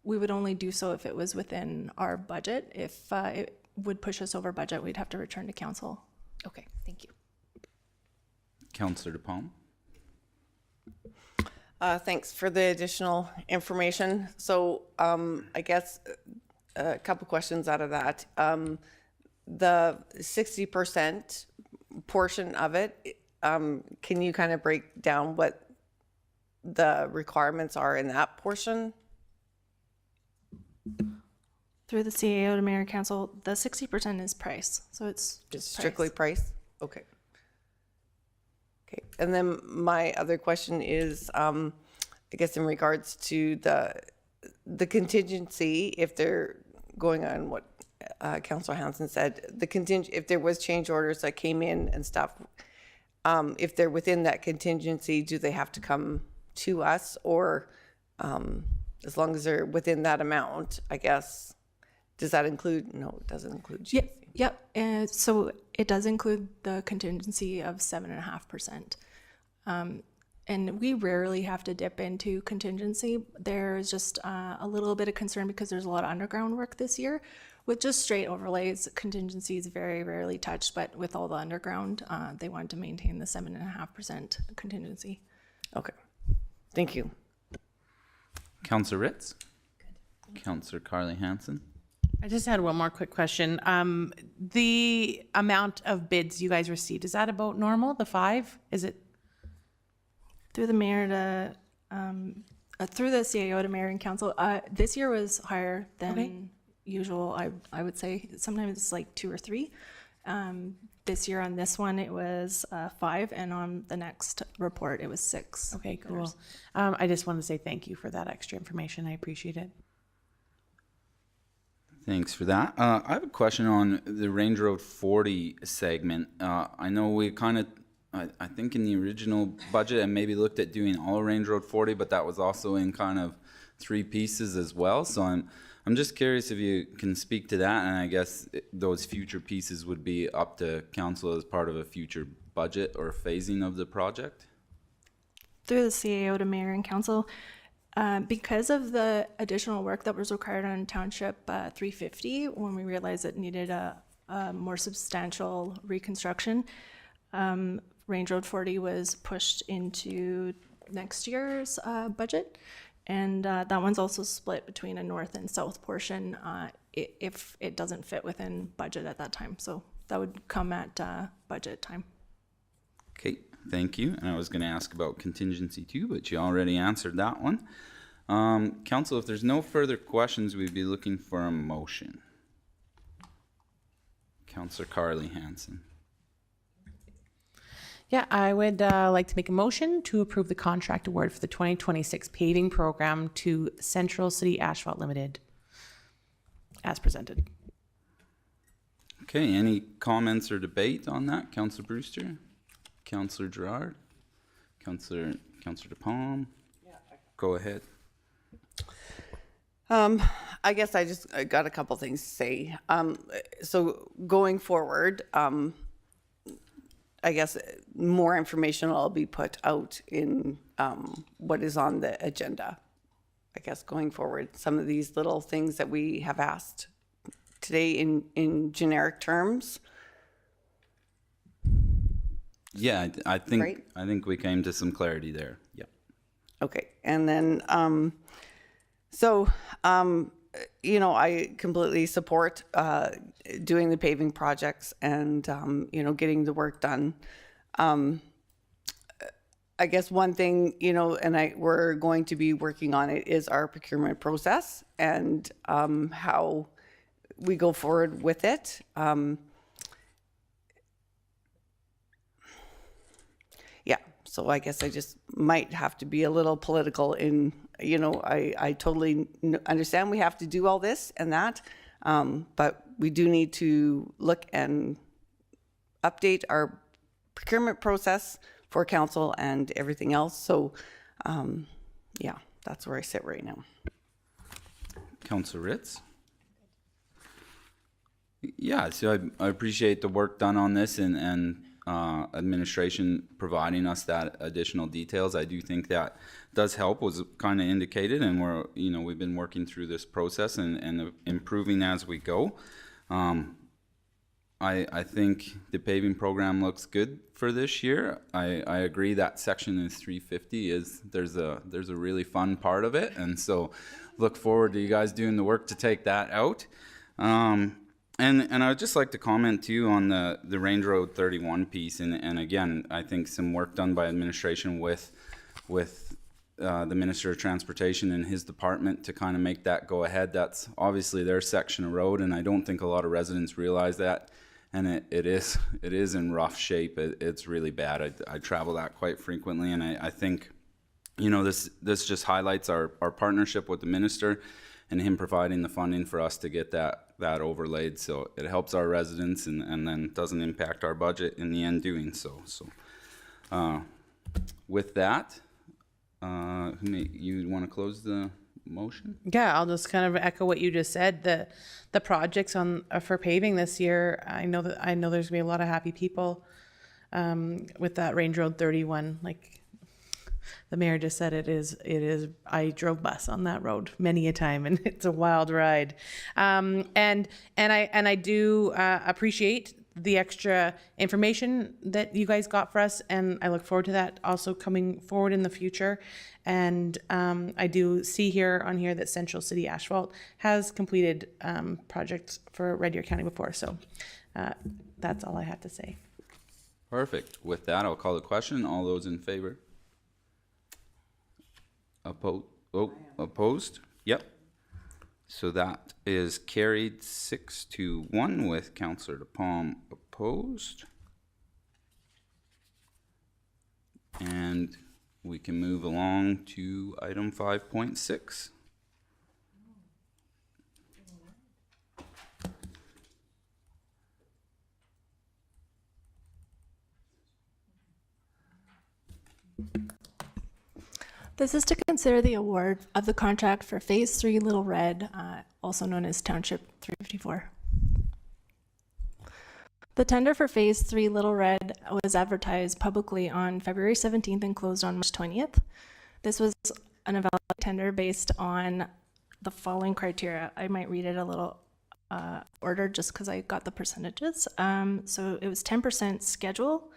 we would only do so if it was within our budget. If it would push us over budget, we'd have to return to council. Okay, thank you. Councillor DePalm? Thanks for the additional information. So I guess a couple questions out of that. The 60% portion of it, can you kind of break down what the requirements are in that portion? Through the CAO to Mayor and Council, the 60% is price. So it's just strictly price? Okay. Okay. And then my other question is, I guess in regards to the contingency, if they're going on what Councillor Hansen said, if there was change orders that came in and stuff, if they're within that contingency, do they have to come to us, or as long as they're within that amount, I guess, does that include, no, it doesn't include GC. Yep. And so it does include the contingency of 7.5%. And we rarely have to dip into contingency. There's just a little bit of concern because there's a lot of underground work this year. With just straight overlays, contingency is very rarely touched, but with all the underground, they wanted to maintain the 7.5% contingency. Okay. Thank you. Councillor Ritz? Councillor Carly Hansen? I just had one more quick question. The amount of bids you guys received, is that about normal, the 5? Is it? Through the mayor to, through the CAO to mayor and council, this year was higher than usual. I would say sometimes it's like 2 or 3. This year on this one, it was 5, and on the next report, it was 6. Okay, cool. I just want to say thank you for that extra information. I appreciate it. Thanks for that. I have a question on the Range Road 40 segment. I know we kind of I think in the original budget, I maybe looked at doing all Range Road 40, but that was also in kind of 3 pieces as well. So I'm just curious if you can speak to that, and I guess those future pieces would be up to council as part of a future budget or phasing of the project. Through the CAO to mayor and council, because of the additional work that was required on Township 350, when we realized it needed a more substantial reconstruction, Range Road 40 was pushed into next year's budget. And that one's also split between a north and south portion if it doesn't fit within budget at that time. So that would come at budget time. Okay, thank you. And I was going to ask about contingency too, but you already answered that one. Council, if there's no further questions, we'd be looking for a motion. Councillor Carly Hansen. Yeah, I would like to make a motion to approve the contract award for the 2026 paving program to Central City Asphalt Limited, as presented. Okay, any comments or debate on that? Councillor Brewster? Councillor Gerard? Councillor DePalm? Go ahead. I guess I got a couple things to say. So going forward, I guess more information will be put out in what is on the agenda. I guess going forward, some of these little things that we have asked today in generic terms. Yeah, I think Right? I think we came to some clarity there. Yep. Okay, and then you know, I completely support doing the paving projects and you know, getting the work done. I guess one thing, you know, and we're going to be working on it, is our procurement process and how we go forward with it. Yeah, so I guess I just might have to be a little political in, you know, I totally understand we have to do all this and that, but we do need to look and update our procurement process for council and everything else. So, yeah, that's where I sit right now. Councillor Ritz? Yeah, so I appreciate the work done on this and administration providing us that additional details. I do think that does help, was kind of indicated, and we've been working through this process and improving as we go. I think the paving program looks good for this year. I agree that section is 350 there's a really fun part of it, and so look forward to you guys doing the work to take that out. And I would just like to comment too on the Range Road 31 piece, and again, I think some work done by administration with the Minister of Transportation and his department to kind of make that go ahead. That's obviously their section of road, and I don't think a lot of residents realize that. And it is in rough shape. It's really bad. I travel that quite frequently, and I think, you know, this just highlights our partnership with the minister and him providing the funding for us to get that overlaid. So it helps our residents and then doesn't impact our budget in the end doing so. So with that, you want to close the motion? Yeah, I'll just kind of echo what you just said. The projects for paving this year, I know there's gonna be a lot of happy people with that Range Road 31. Like the mayor just said, it is. I drove bus on that road many a time, and it's a wild ride. And I do appreciate the extra information that you guys got for us, and I look forward to that also coming forward in the future. And I do see on here that Central City Asphalt has completed projects for Red Deer County before. So that's all I have to say. Perfect. With that, I'll call the question. All those in favor? Opposed? Yep. So that is carried 6-1 with Councillor DePalm opposed. And we can move along to item 5.6. This is to consider the award of the contract for Phase 3 Little Red, also known as Township 354. The tender for Phase 3 Little Red was advertised publicly on February 17th and closed on March 20th. This was an evaluated tender based on the following criteria. I might read it a little order just because I got the percentages. So it was 10% schedule,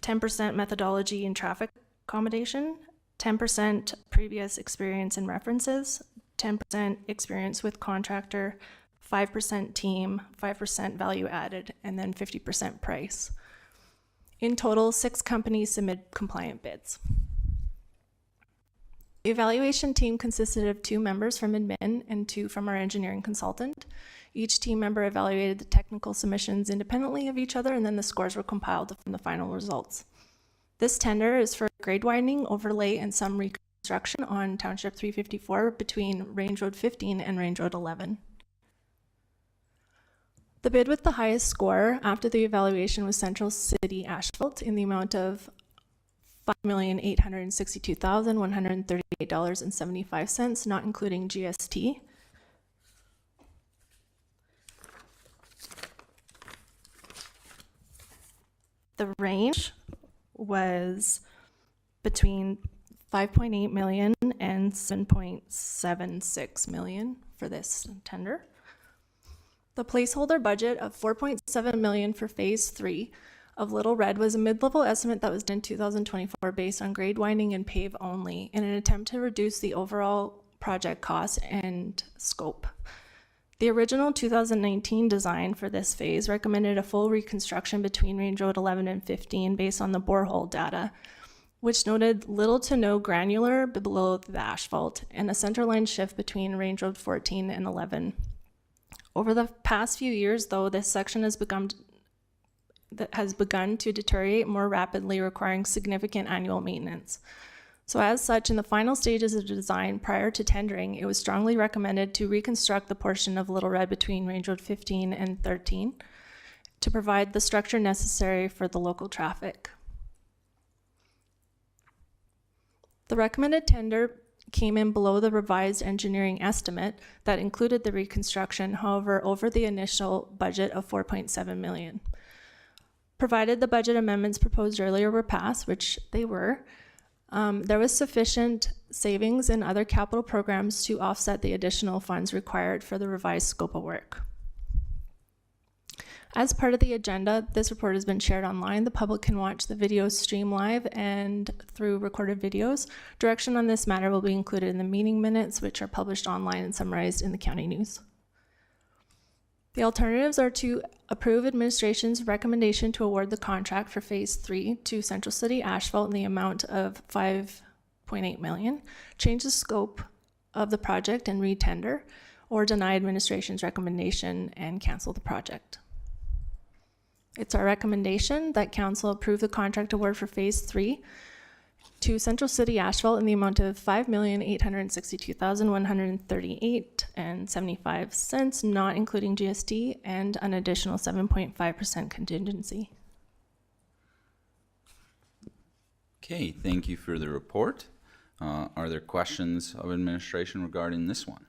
10% methodology and traffic accommodation, 10% previous experience and references, 10% experience with contractor, 5% team, 5% value added, and then 50% price. In total, 6 companies submitted compliant bids. The evaluation team consisted of 2 members from admin and 2 from our engineering consultant. Each team member evaluated the technical submissions independently of each other, and then the scores were compiled from the final results. This tender is for grade widening, overlay, and some reconstruction on Township 354 between Range Road 15 and Range Road 11. The bid with the highest score after the evaluation was Central City Asphalt in the amount of $5,862,138.75, not including GST. The range was between 5.8 million and 7.76 million for this tender. The placeholder budget of 4.7 million for Phase 3 of Little Red was a mid-level estimate that was done in 2024 based on grade winding and pave only in an attempt to reduce the overall project cost and scope. The original 2019 design for this phase recommended a full reconstruction between Range Road 11 and 15 based on the borehole data, which noted little to no granular below the asphalt and a centerline shift between Range Road 14 and 11. Over the past few years, though, this section has begun to deteriorate more rapidly, requiring significant annual maintenance. So as such, in the final stages of design prior to tendering, it was strongly recommended to reconstruct the portion of Little Red between Range Road 15 and 13 to provide the structure necessary for the local traffic. The recommended tender came in below the revised engineering estimate that included the reconstruction, however, over the initial budget of 4.7 million. Provided the budget amendments proposed earlier were passed, which they were, there was sufficient savings in other capital programs to offset the additional funds required for the revised scope of work. As part of the agenda, this report has been shared online. The public can watch the videos stream live and through recorded videos. Direction on this matter will be included in the meeting minutes, which are published online and summarized in the county news. The alternatives are to approve administration's recommendation to award the contract for Phase 3 to Central City Asphalt in the amount of 5.8 million, change the scope of the project and re-tender, or deny administration's recommendation and cancel the project. It's our recommendation that council approve the contract award for Phase 3 to Central City Asphalt in the amount of $5,862,138.75, not including GST, and an additional 7.5% contingency. Okay, thank you for the report. Are there questions of administration regarding this one?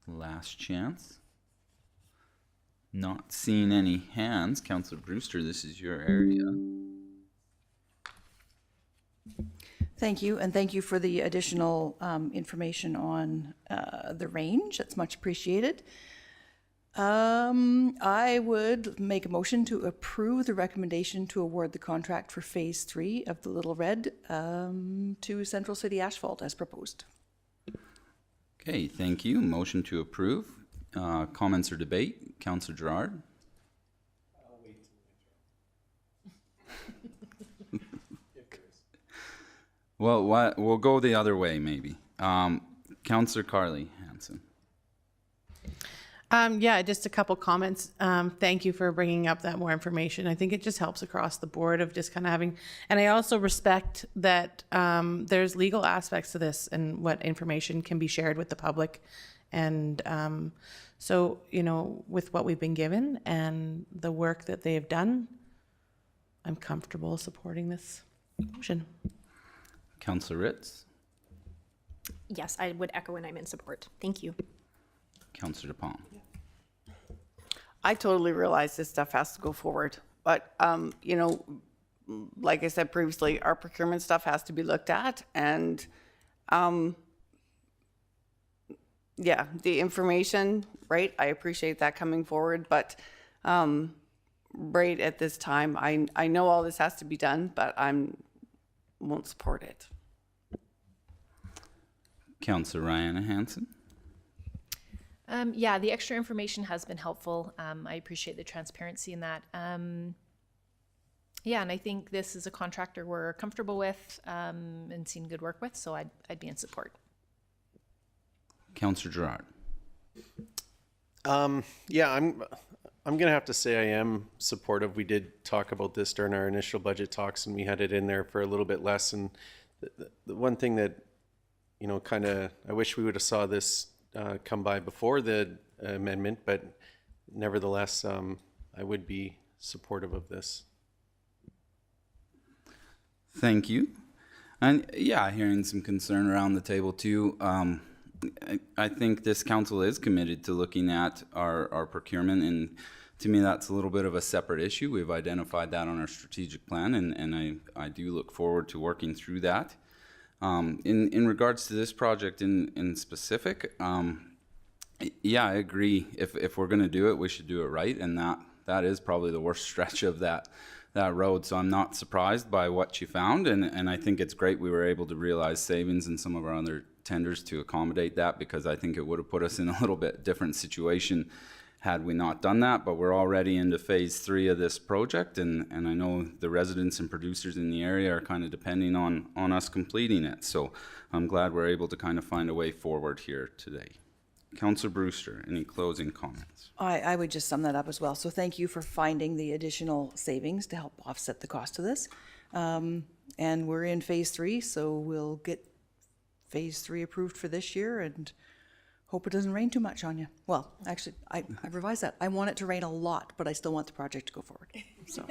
Last chance. Not seeing any hands. Councillor Brewster, this is your area. Thank you, and thank you for the additional information on the range. That's much appreciated. I would make a motion to approve the recommendation to award the contract for Phase 3 of the Little Red to Central City Asphalt as proposed. Okay, thank you. Motion to approve. Comments or debate? Councillor Gerard? Well, we'll go the other way, maybe. Councillor Carly Hansen. Yeah, just a couple comments. Thank you for bringing up that more information. I think it just helps across the board of just kind of having, and I also respect that there's legal aspects to this and what information can be shared with the public. And so, you know, with what we've been given and the work that they have done, I'm comfortable supporting this motion. Councillor Ritz, Yes, I would echo and I'm in support. Thank you. Councillor DePalm. I totally realize this stuff has to go forward, but, you know, like I said previously, our procurement stuff has to be looked at, and, yeah, the information, right, I appreciate that coming forward, but, right at this time, I know all this has to be done, but won't support it. Councillor Ryan Hansen. Yeah, the extra information has been helpful. I appreciate the transparency in that. Yeah, and I think this is a contractor we're comfortable with and seen good work with, so I'd be in support. Councillor Gerard. Yeah, I'm gonna have to say I am supportive. We did talk about this during our initial budget talks, and we had it in there for a little bit less. And the one thing that, you know, kind of, I wish we would have saw this come by before the amendment, but nevertheless, I would be supportive of this. Thank you. And yeah, hearing some concern around the table too. I think this council is committed to looking at our procurement, and to me that's a little bit of a separate issue. We've identified that on our strategic plan, and I do look forward to working through that. In regards to this project in specific, yeah, I agree. If we're going to do it, we should do it right, and that is probably the worst stretch of that road. So I'm not surprised by what you found, and I think it's great we were able to realize savings in some of our other tenders to accommodate that, because I think it would have put us in a little bit different situation had we not done that. But we're already into phase 3 of this project, and I know the residents and producers in the area are kind of depending on us completing it. So I'm glad we're able to kind of find a way forward here today. Councillor Brewster, any closing comments? I would just sum that up as well. So thank you for finding the additional savings to help offset the cost of this. And we're in phase 3, so we'll get phase 3 approved for this year and hope it doesn't rain too much on you. Well, actually, I revised that. I want it to rain a lot, but I still want the project to go forward. So.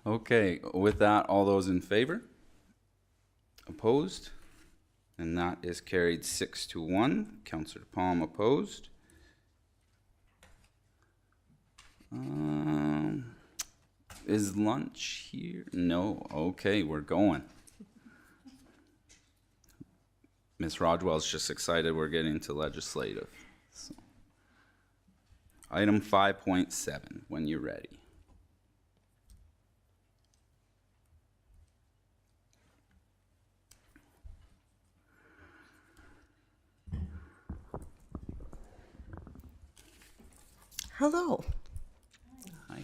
Okay, with that, all those in favor? Opposed? And that is carried 6-1. Councillor Palm opposed. Is lunch here? No. Okay, we're going. Ms. Rodwell's just excited we're getting to legislative. So. Item 5.7, when you're ready. Hello. Hi.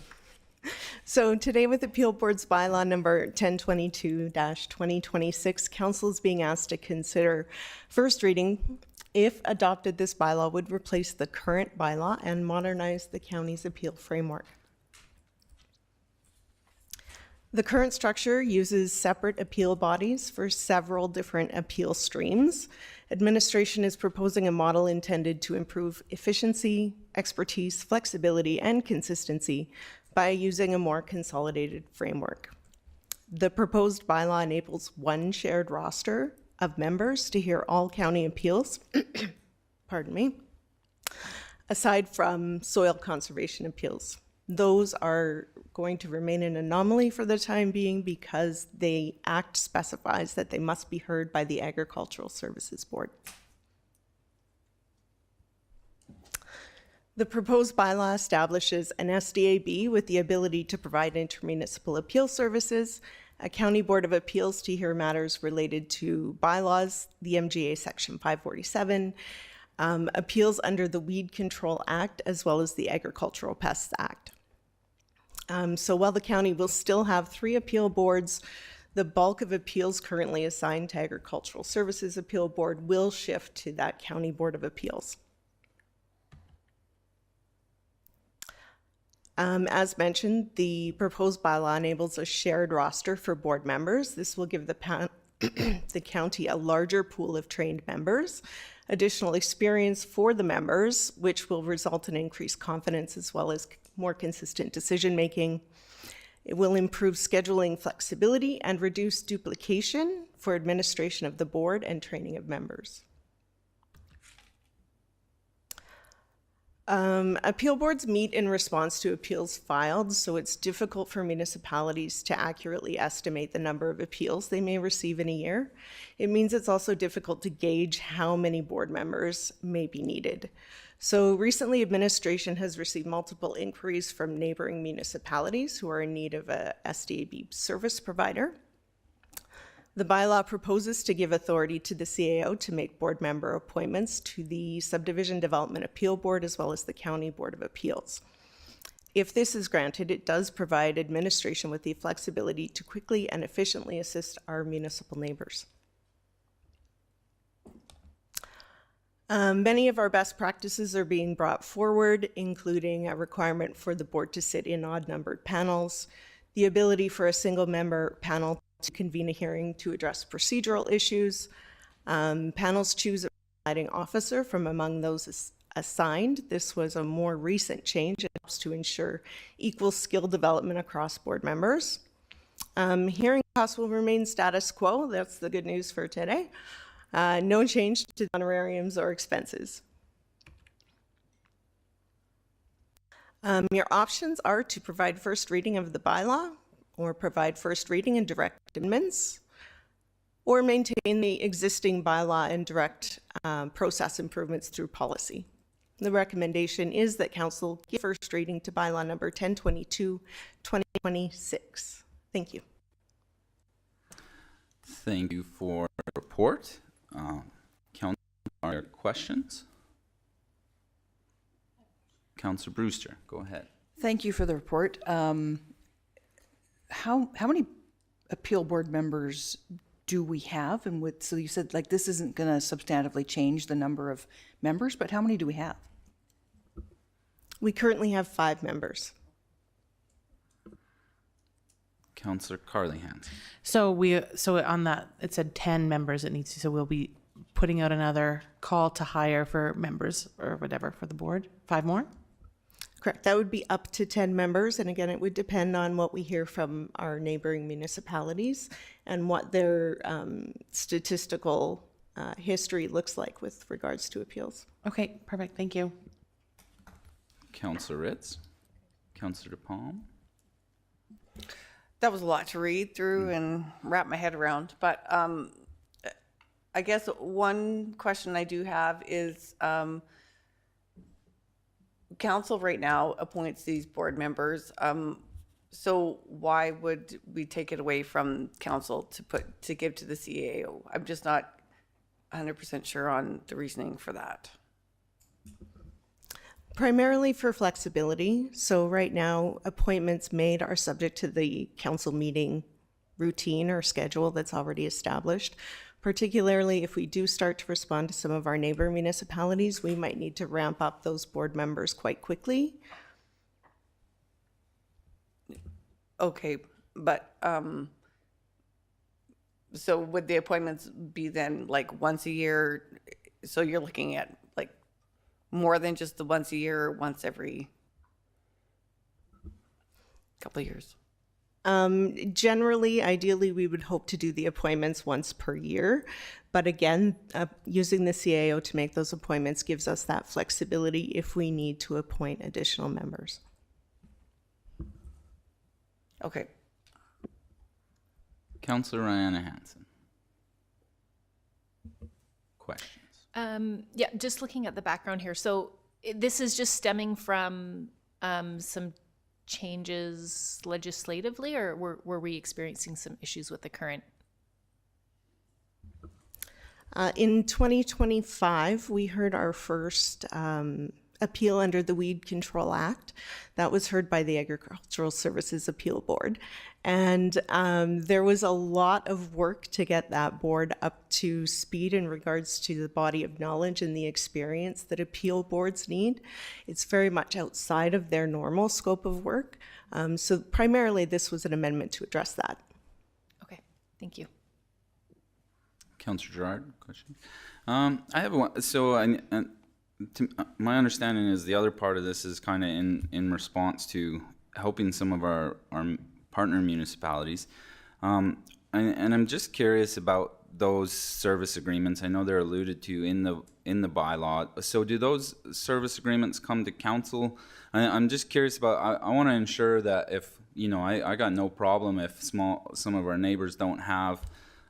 So today with Appeal Board's bylaw number 1022-2026, Council is being asked to consider first reading. If adopted, this bylaw would replace the current bylaw and modernize the county's appeal framework. The current structure uses separate appeal bodies for several different appeal streams. Administration is proposing a model intended to improve efficiency, expertise, flexibility, and consistency by using a more consolidated framework. The proposed bylaw enables one shared roster of members to hear all county appeals, pardon me, aside from soil conservation appeals. Those are going to remain an anomaly for the time being because the Act specifies that they must be heard by the Agricultural Services Board. The proposed bylaw establishes an SDAB with the ability to provide intermunicipal appeal services, a county board of appeals to hear matters related to bylaws, the MGA Section 547, appeals under the Weed Control Act, as well as the Agricultural Pests Act. So while the county will still have 3 appeal boards, the bulk of appeals currently assigned to Agricultural Services Appeal Board will shift to that county board of appeals. As mentioned, the proposed bylaw enables a shared roster for board members. This will give the county a larger pool of trained members, additional experience for the members, which will result in increased confidence as well as more consistent decision-making. It will improve scheduling flexibility and reduce duplication for administration of the board and training of members. Appeal boards meet in response to appeals filed, so it's difficult for municipalities to accurately estimate the number of appeals they may receive in a year. It means it's also difficult to gauge how many board members may be needed. So recently, administration has received multiple inquiries from neighboring municipalities who are in need of a SDAB service provider. The bylaw proposes to give authority to the CAO to make board member appointments to the Subdivision Development Appeal Board as well as the County Board of Appeals. If this is granted, it does provide administration with the flexibility to quickly and efficiently assist our municipal neighbors. Many of our best practices are being brought forward, including a requirement for the board to sit in odd-numbered panels, the ability for a single-member panel to convene a hearing to address procedural issues. Panels choose a presiding officer from among those assigned. This was a more recent change. It helps to ensure equal skill development across board members. Hearing costs will remain status quo. That's the good news for today. No change to honorariums or expenses. Your options are to provide first reading of the bylaw, or provide first reading and direct amendments, or maintain the existing bylaw and direct process improvements through policy. The recommendation is that Council give first reading to bylaw number 1022, 2026. Thank you. Thank you for the report. Council, are there questions? Councillor Brewster, go ahead. Thank you for the report. How many appeal board members do we have? And so you said like this isn't going to substantively change the number of members, but how many do we have? We currently have 5 members. Councillor Carly Hansen. So on that, it said 10 members it needs to, so we'll be putting out another call to hire for members or whatever for the board. 5 more? Correct. That would be up to 10 members. And again, it would depend on what we hear from our neighboring municipalities and what their statistical history looks like with regards to appeals. Okay, perfect. Thank you. Councillor Ritz. Councillor DePalm. That was a lot to read through and wrap my head around. But I guess one question I do have is council right now appoints these board members. So why would we take it away from council to give to the CAO? I'm just not 100% sure on the reasoning for that. Primarily for flexibility. So right now, appointments made are subject to the council meeting routine or schedule that's already established. Particularly if we do start to respond to some of our neighbor municipalities, we might need to ramp up those board members quite quickly. Okay, but so would the appointments be then like once a year? So you're looking at like more than just the once a year, once every couple of years? Generally, ideally, we would hope to do the appointments once per year. But again, using the CAO to make those appointments gives us that flexibility if we need to appoint additional members. Okay. Councillor Rihanna Hansen. Questions? Yeah, just looking at the background here. So this is just stemming from some changes legislatively, or were we experiencing some issues with the current? In 2025, we heard our first appeal under the Weed Control Act. That was heard by the Agricultural Services Appeal Board. And there was a lot of work to get that board up to speed in regards to the body of knowledge and the experience that appeal boards need. It's very much outside of their normal scope of work. So primarily this was an amendment to address that. Okay, thank you. Councillor Gerard, question? I have one. So my understanding is the other part of this is kind of in response to helping some of our partner municipalities. And I'm just curious about those service agreements. I know they're alluded to in the bylaw. So do those service agreements come to council? I'm just curious about, I want to ensure that if, I got no problem if some of our neighbors don't have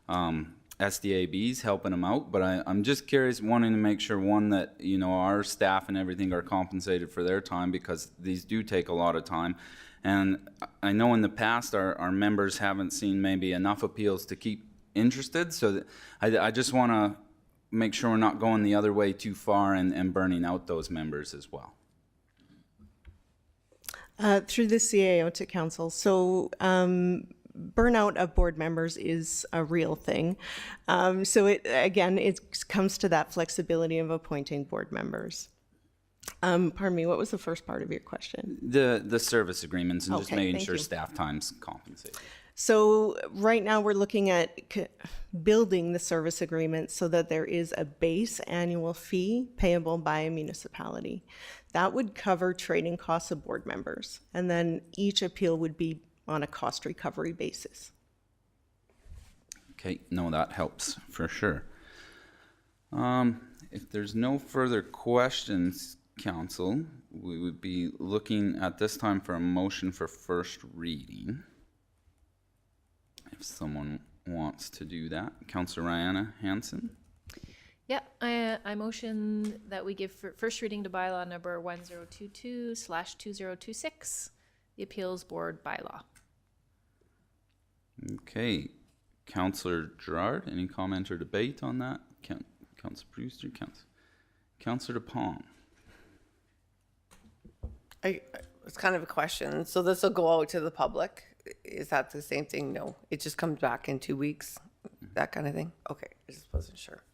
SDABs helping them out, but I'm just curious, wanting to make sure, one, that, our staff and everything are compensated for their time, because these do take a lot of time. And I know in the past our members haven't seen maybe enough appeals to keep interested, so that I just want to make sure we're not going the other way too far and burning out those members as well. Through the CAO to council. So burnout of board members is a real thing. So it comes to that flexibility of appointing board members. Pardon me, what was the first part of your question? The service agreements and just Okay, making thank sure you. staff time's compensated. So right now we're looking at building the service agreement so that there is a base annual fee payable by a municipality. That would cover training costs of board members, and then each appeal would be on a cost recovery basis. Okay, no, that helps for sure. If there's no further questions, council, we would be looking at this time for a motion for first reading. If someone wants to do that. Councillor Rihanna Hansen. Yeah, I motion that we give first reading to bylaw number 1022/2026, the Appeals Board bylaw. Okay, Councillor Gerard, any comment or debate on that? Councillor Brewster, Councillor DePalm. It's kind of a question. So this will go out to the public. Is that the same thing? No, it just comes back in 2 weeks, that kind of thing? Okay, I just wasn't sure.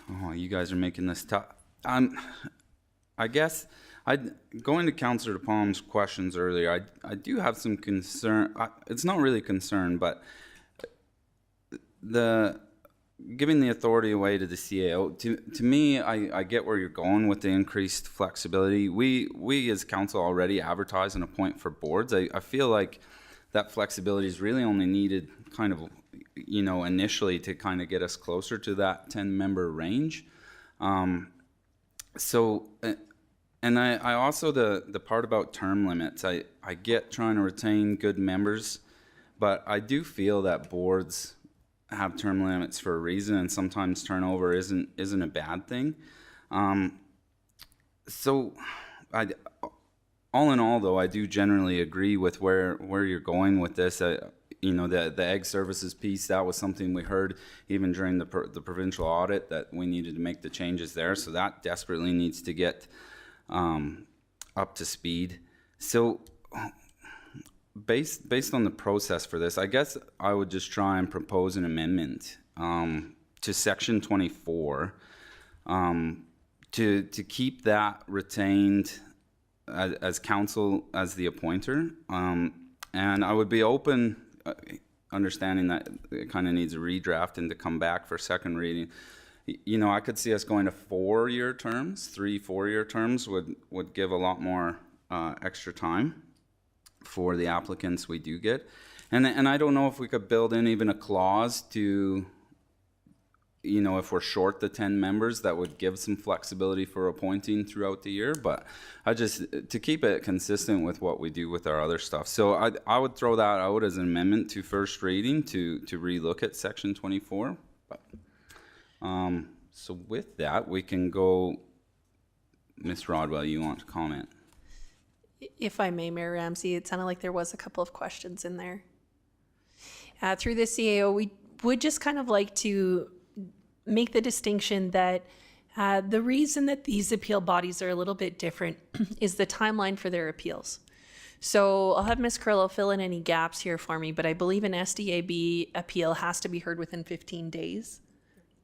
Oh, you guys are making this tough. I guess going to Councillor DePalm's questions earlier, I do have some concern. It's not really concern, but giving the authority away to the CAO, to me, I get where you're going with the increased flexibility. We as council already advertise and appoint for boards. I feel like that flexibility is really only needed kind of, initially to kind of get us closer to that 10-member range. And I also, the part about term limits, I get trying to retain good members, but I do feel that boards have term limits for a reason, and sometimes turnover isn't a bad thing. So all in all, though, I do generally agree with where you're going with this. The egg services piece, that was something we heard even during the provincial audit, that we needed to make the changes there. So that desperately needs to get up to speed. So based on the process for this, I guess I would just try and propose an amendment to section 24 to keep that retained as council as the appointer. And I would be open, understanding that it kind of needs a redraft and to come back for second reading. I could see us going to 4-year terms. 3 4-year terms would give a lot more extra time for the applicants we do get. And I don't know if we could build in even a clause to, if we're short the 10 members, that would give some flexibility for appointing throughout the year. But to keep it consistent with what we do with our other stuff. So I would throw that out as an amendment to first reading to relook at section 24. But, so with that, we can go, Ms. Rodwell, you want to comment? If I may, Mayor Ramsey, it sounded like there was a couple of questions in there. Through the CAO, we would just kind of like to make the distinction that the reason that these appeal bodies are a little bit different is the timeline for their appeals. So I'll have Ms. Carrillo fill in any gaps here for me, but I believe an SDAB appeal has to be heard within 15 days,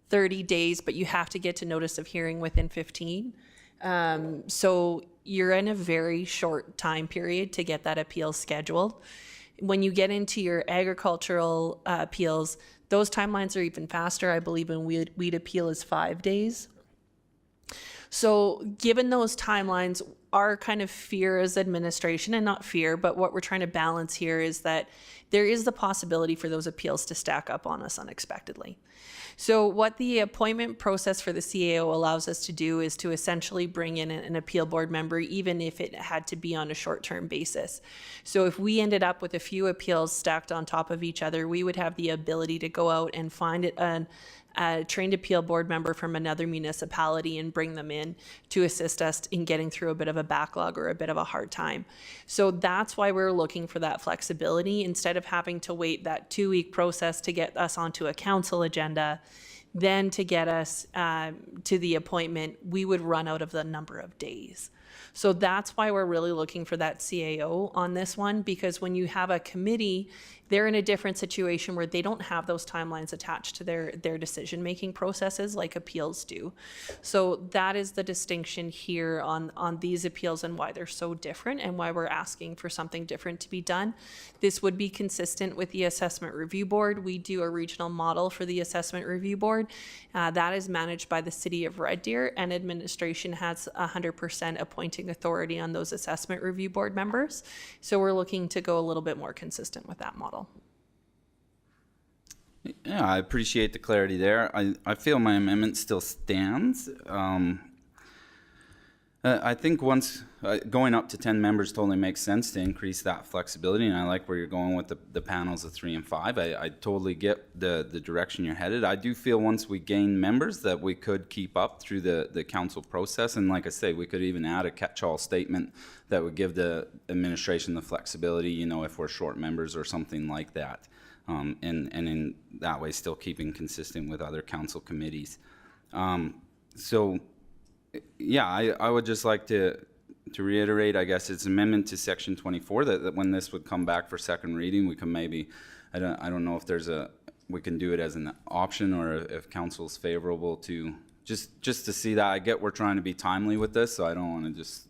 30 days, but you have to get to notice of hearing within 15. So you're in a very short time period to get that appeal scheduled. When you get into your agricultural appeals, those timelines are even faster. I believe in weed appeal is 5 days. So given those timelines, our kind of fear as administration, and not fear, but what we're trying to balance here is that there is the possibility for those appeals to stack up on us unexpectedly. So what the appointment process for the CAO allows us to do is to essentially bring in an appeal board member, even if it had to be on a short-term basis. So if we ended up with a few appeals stacked on top of each other, we would have the ability to go out and find a trained appeal board member from another municipality and bring them in to assist us in getting through a bit of a backlog or a bit of a hard time. So that's why we're looking for that flexibility. Instead of having to wait that 2-week process to get us onto a council agenda, then to get us to the appointment, we would run out of the number of days. So that's why we're really looking for that CAO on this one, because when you have a committee, they're in a different situation where they don't have those timelines attached to their decision-making processes like appeals do. So that is the distinction here on these appeals and why they're so different and why we're asking for something different to be done. This would be consistent with the Assessment Review Board. We do a regional model for the Assessment Review Board. That is managed by the City of Red Deer, and administration has 100% appointing authority on those Assessment Review Board members. So we're looking to go a little bit more consistent with that model. Yeah, I appreciate the clarity there. I feel my amendment still stands. I think once going up to 10 members totally makes sense to increase that flexibility, and I like where you're going with the panels of 3 and 5. I totally get the direction you're headed. I do feel once we gain members that we could keep up through the council process, and like I say, we could even add a catch-all statement that would give the administration the flexibility, you know, if we're short members or something like that. And in that way still keeping consistent with other council committees. So yeah, I would just like to reiterate, I guess it's amendment to section 24 that when this would come back for second reading, we can maybe, I don't know if there's we can do it as an option or if council's favorable to just to see that. I get we're trying to be timely with this, so I don't want to just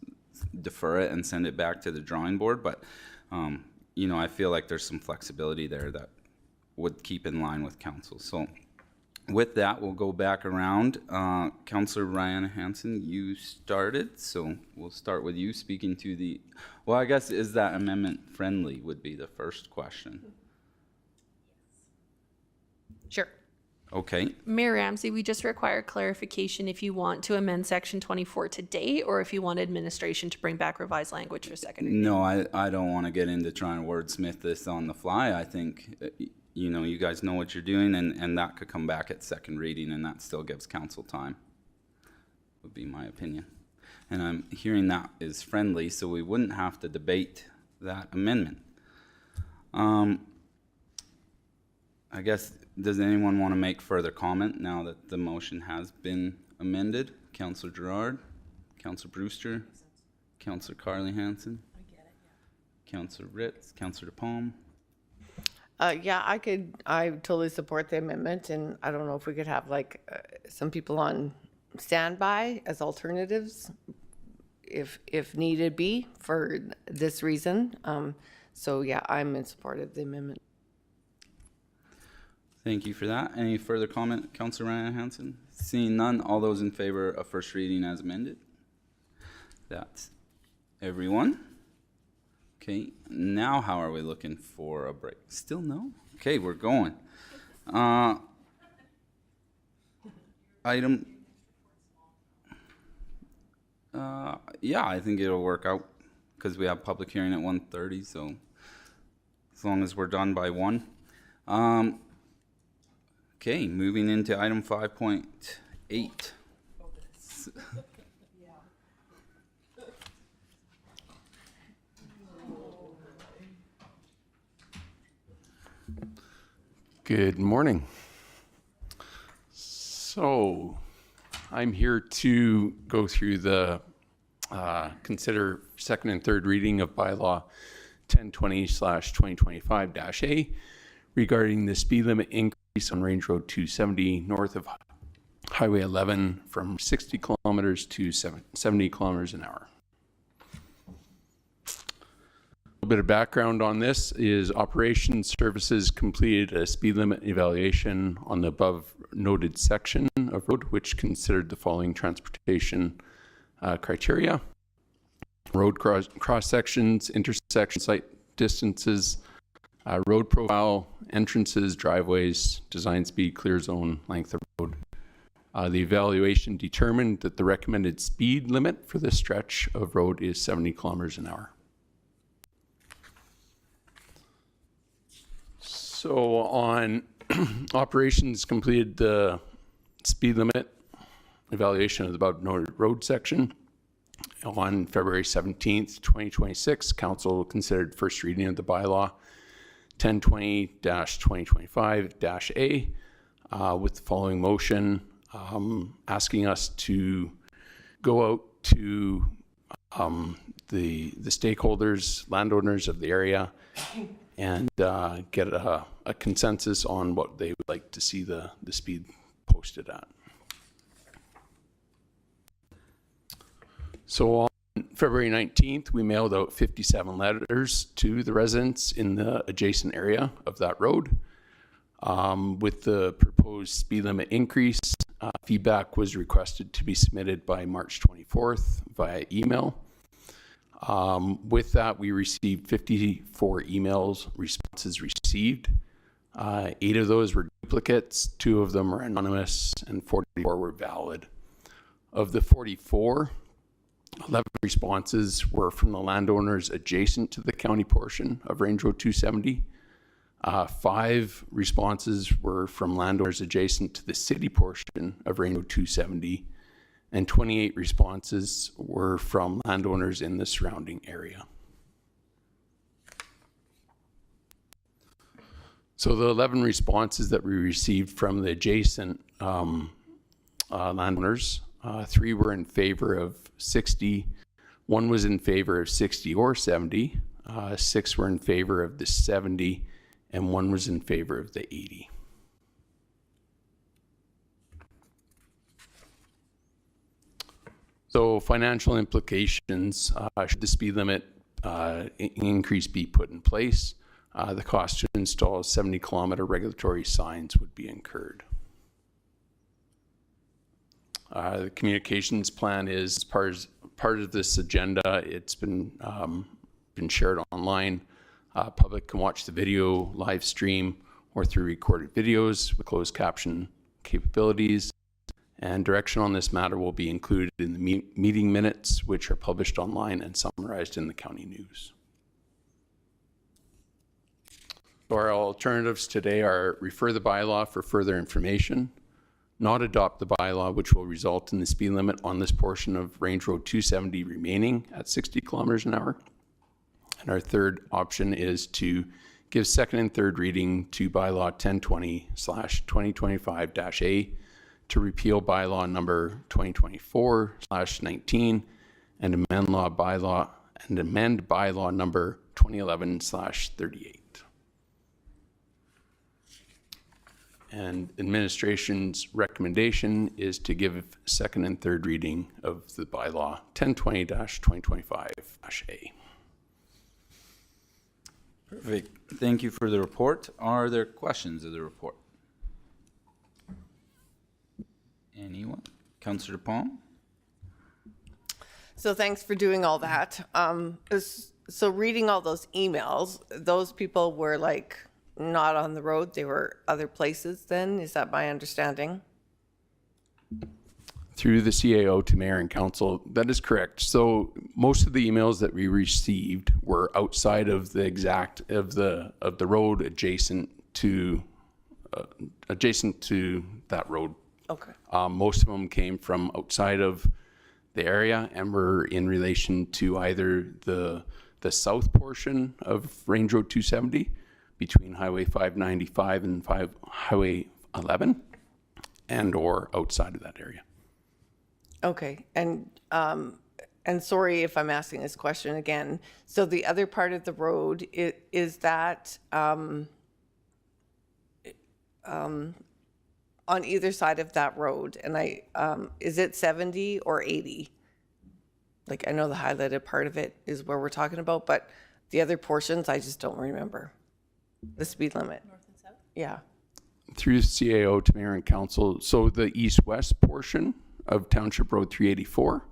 defer it and send it back to the drawing board, but you know, I feel like there's some flexibility there that would keep in line with council. So with that, we'll go back around. Councillor Ryan Hansen, you started, so we'll start with you speaking to the, well, I guess, is that amendment friendly would be the first question. Sure. Okay. Mayor Ramsey, we just require clarification if you want to amend section 24 today or if you want administration to bring back revised language for second reading. No, I don't want to get into trying to wordsmith this on the fly. I think, you know, you guys know what you're doing, and that could come back at second reading, and that still gives council time, would be my opinion. And I'm hearing that is friendly, so we wouldn't have to debate that amendment. I guess, does anyone want to make further comment now that the motion has been amended? Councillor Gerard, Councillor Brewster, Councillor Carly Hansen, Councillor Ritz, Councillor DePalm. Yeah, I totally support the amendment, and I don't know if we could have like some people on standby as alternatives if needed be for this reason. So yeah, I'm in support of the amendment. Thank you for that. Any further comment, Councillor Ryan Hansen? Seeing none, all those in favor of first reading as amended? That's everyone. Okay, now how are we looking for a break? Still no? Okay, we're going. Item. Yeah, I think it'll work out because we have public hearing at 1:30, so as long as we're done by 1. Okay, moving into item 5.8. Good morning. So I'm here to go through the consider second and third reading of bylaw 1020/2025-A regarding the speed limit increase on Range Road 270 north of Highway 11 from 60 kilometers to 70 kilometers an hour. A bit of background on this is Operations Services completed a speed limit evaluation on the above noted section of road, which considered the following transportation criteria. road cross sections, intersection site distances, road profile, entrances, driveways, design speed, clear zone, length of road. The evaluation determined that the recommended speed limit for this stretch of road is 70 kilometers an hour. So on operations, completed the speed limit evaluation of the above noted road section. On February 17th, 2026, Council considered first reading of the bylaw 1020-2025-A with the following motion, asking us to go out to the stakeholders, landowners of the area, and get a consensus on what they would like to see the speed posted at. So on February 19th, we mailed out 57 letters to the residents in the adjacent area of that road. With the proposed speed limit increase, feedback was requested to be submitted by March 24th via email. With that, we received 54 responses received. 8 of those were duplicates, 2 of them were anonymous, and 44 were valid. Of the 44, 11 responses were from the landowners adjacent to the county portion of Range Road 270. 5 responses were from landowners adjacent to the city portion of Range Road 270, and 28 responses were from landowners in the surrounding area. So the 11 responses that we received from the adjacent landowners, 3 were in favor of 60, 1 was in favor of 60 or 70, 6 were in favor of the 70, and 1 was in favor of the 80. So financial implications, should the speed limit increase be put in place, the cost to install 70-kilometer regulatory signs would be incurred. The communications plan is part of this agenda. It's been shared online. Public can watch the video live stream or through recorded videos with closed caption capabilities. And direction on this matter will be included in the meeting minutes, which are published online and summarized in the county news. So our alternatives today are refer the bylaw for further information, not adopt the bylaw, which will result in the speed limit on this portion of Range Road 270 remaining at 60 kilometers an hour. And our third option is to give second and third reading to bylaw 1020/2025-A to repeal bylaw number 2024/19 and amend bylaw number 2011/38. And administration's recommendation is to give second and third reading of the bylaw 1020-2025-A. Perfect. Thank you for the report. Are there questions of the report? Anyone? Councillor Palm? So thanks for doing all that. So reading all those emails, those people were like not on the road, they were other places then, is that my understanding? Through the CAO to mayor and council, that is correct. So most of the emails that we received were outside of the the road adjacent to that road. Okay. Most of them came from outside of the area and were in relation to either the south portion of Range Road 270 between Highway 595 and Highway 11 and or outside of that area. Okay, and sorry if I'm asking this question again. So the other part of the road, is that on either side of that road? And is it 70 or 80? Like, I know the highlighted part of it is where we're talking about, but the other portions, I just don't remember the speed limit. North and south? Yeah. Through CAO to mayor and council, so the east-west portion of Township Road 384?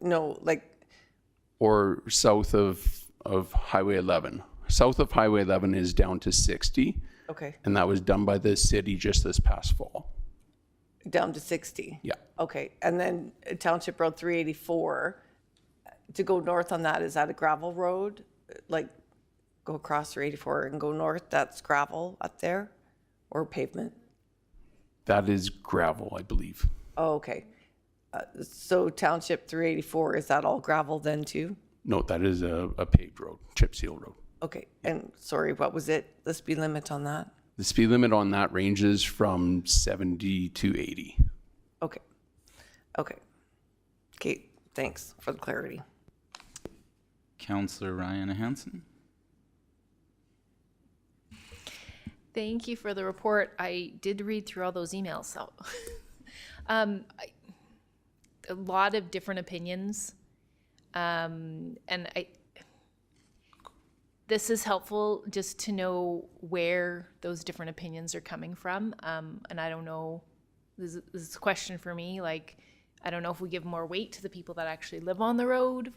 no, like, or south of Highway 11. South of Highway 11 is down to 60, okay, and that was done by the city just this past fall. down to 60? Yeah. Okay, and then Township Road 384, to go north on that, is that a gravel road? Like, go across 384 and go north, that's gravel up there? Or pavement? That is gravel, I believe. Oh, okay. So Township 384, is that all gravel then too? No, that is a paved road, chip seal road. Okay, and sorry, what was it, the speed limit on that? The speed limit on that ranges from 70 to 80. Okay, okay. Okay, thanks for the clarity. Councillor Ryan Hansen. Thank you for the report. I did read through all those emails, so a lot of different opinions, and this is helpful just to know where those different opinions are coming from. And I don't know, this is a question for me, like, I don't know if we give more weight to the people that actually live on the road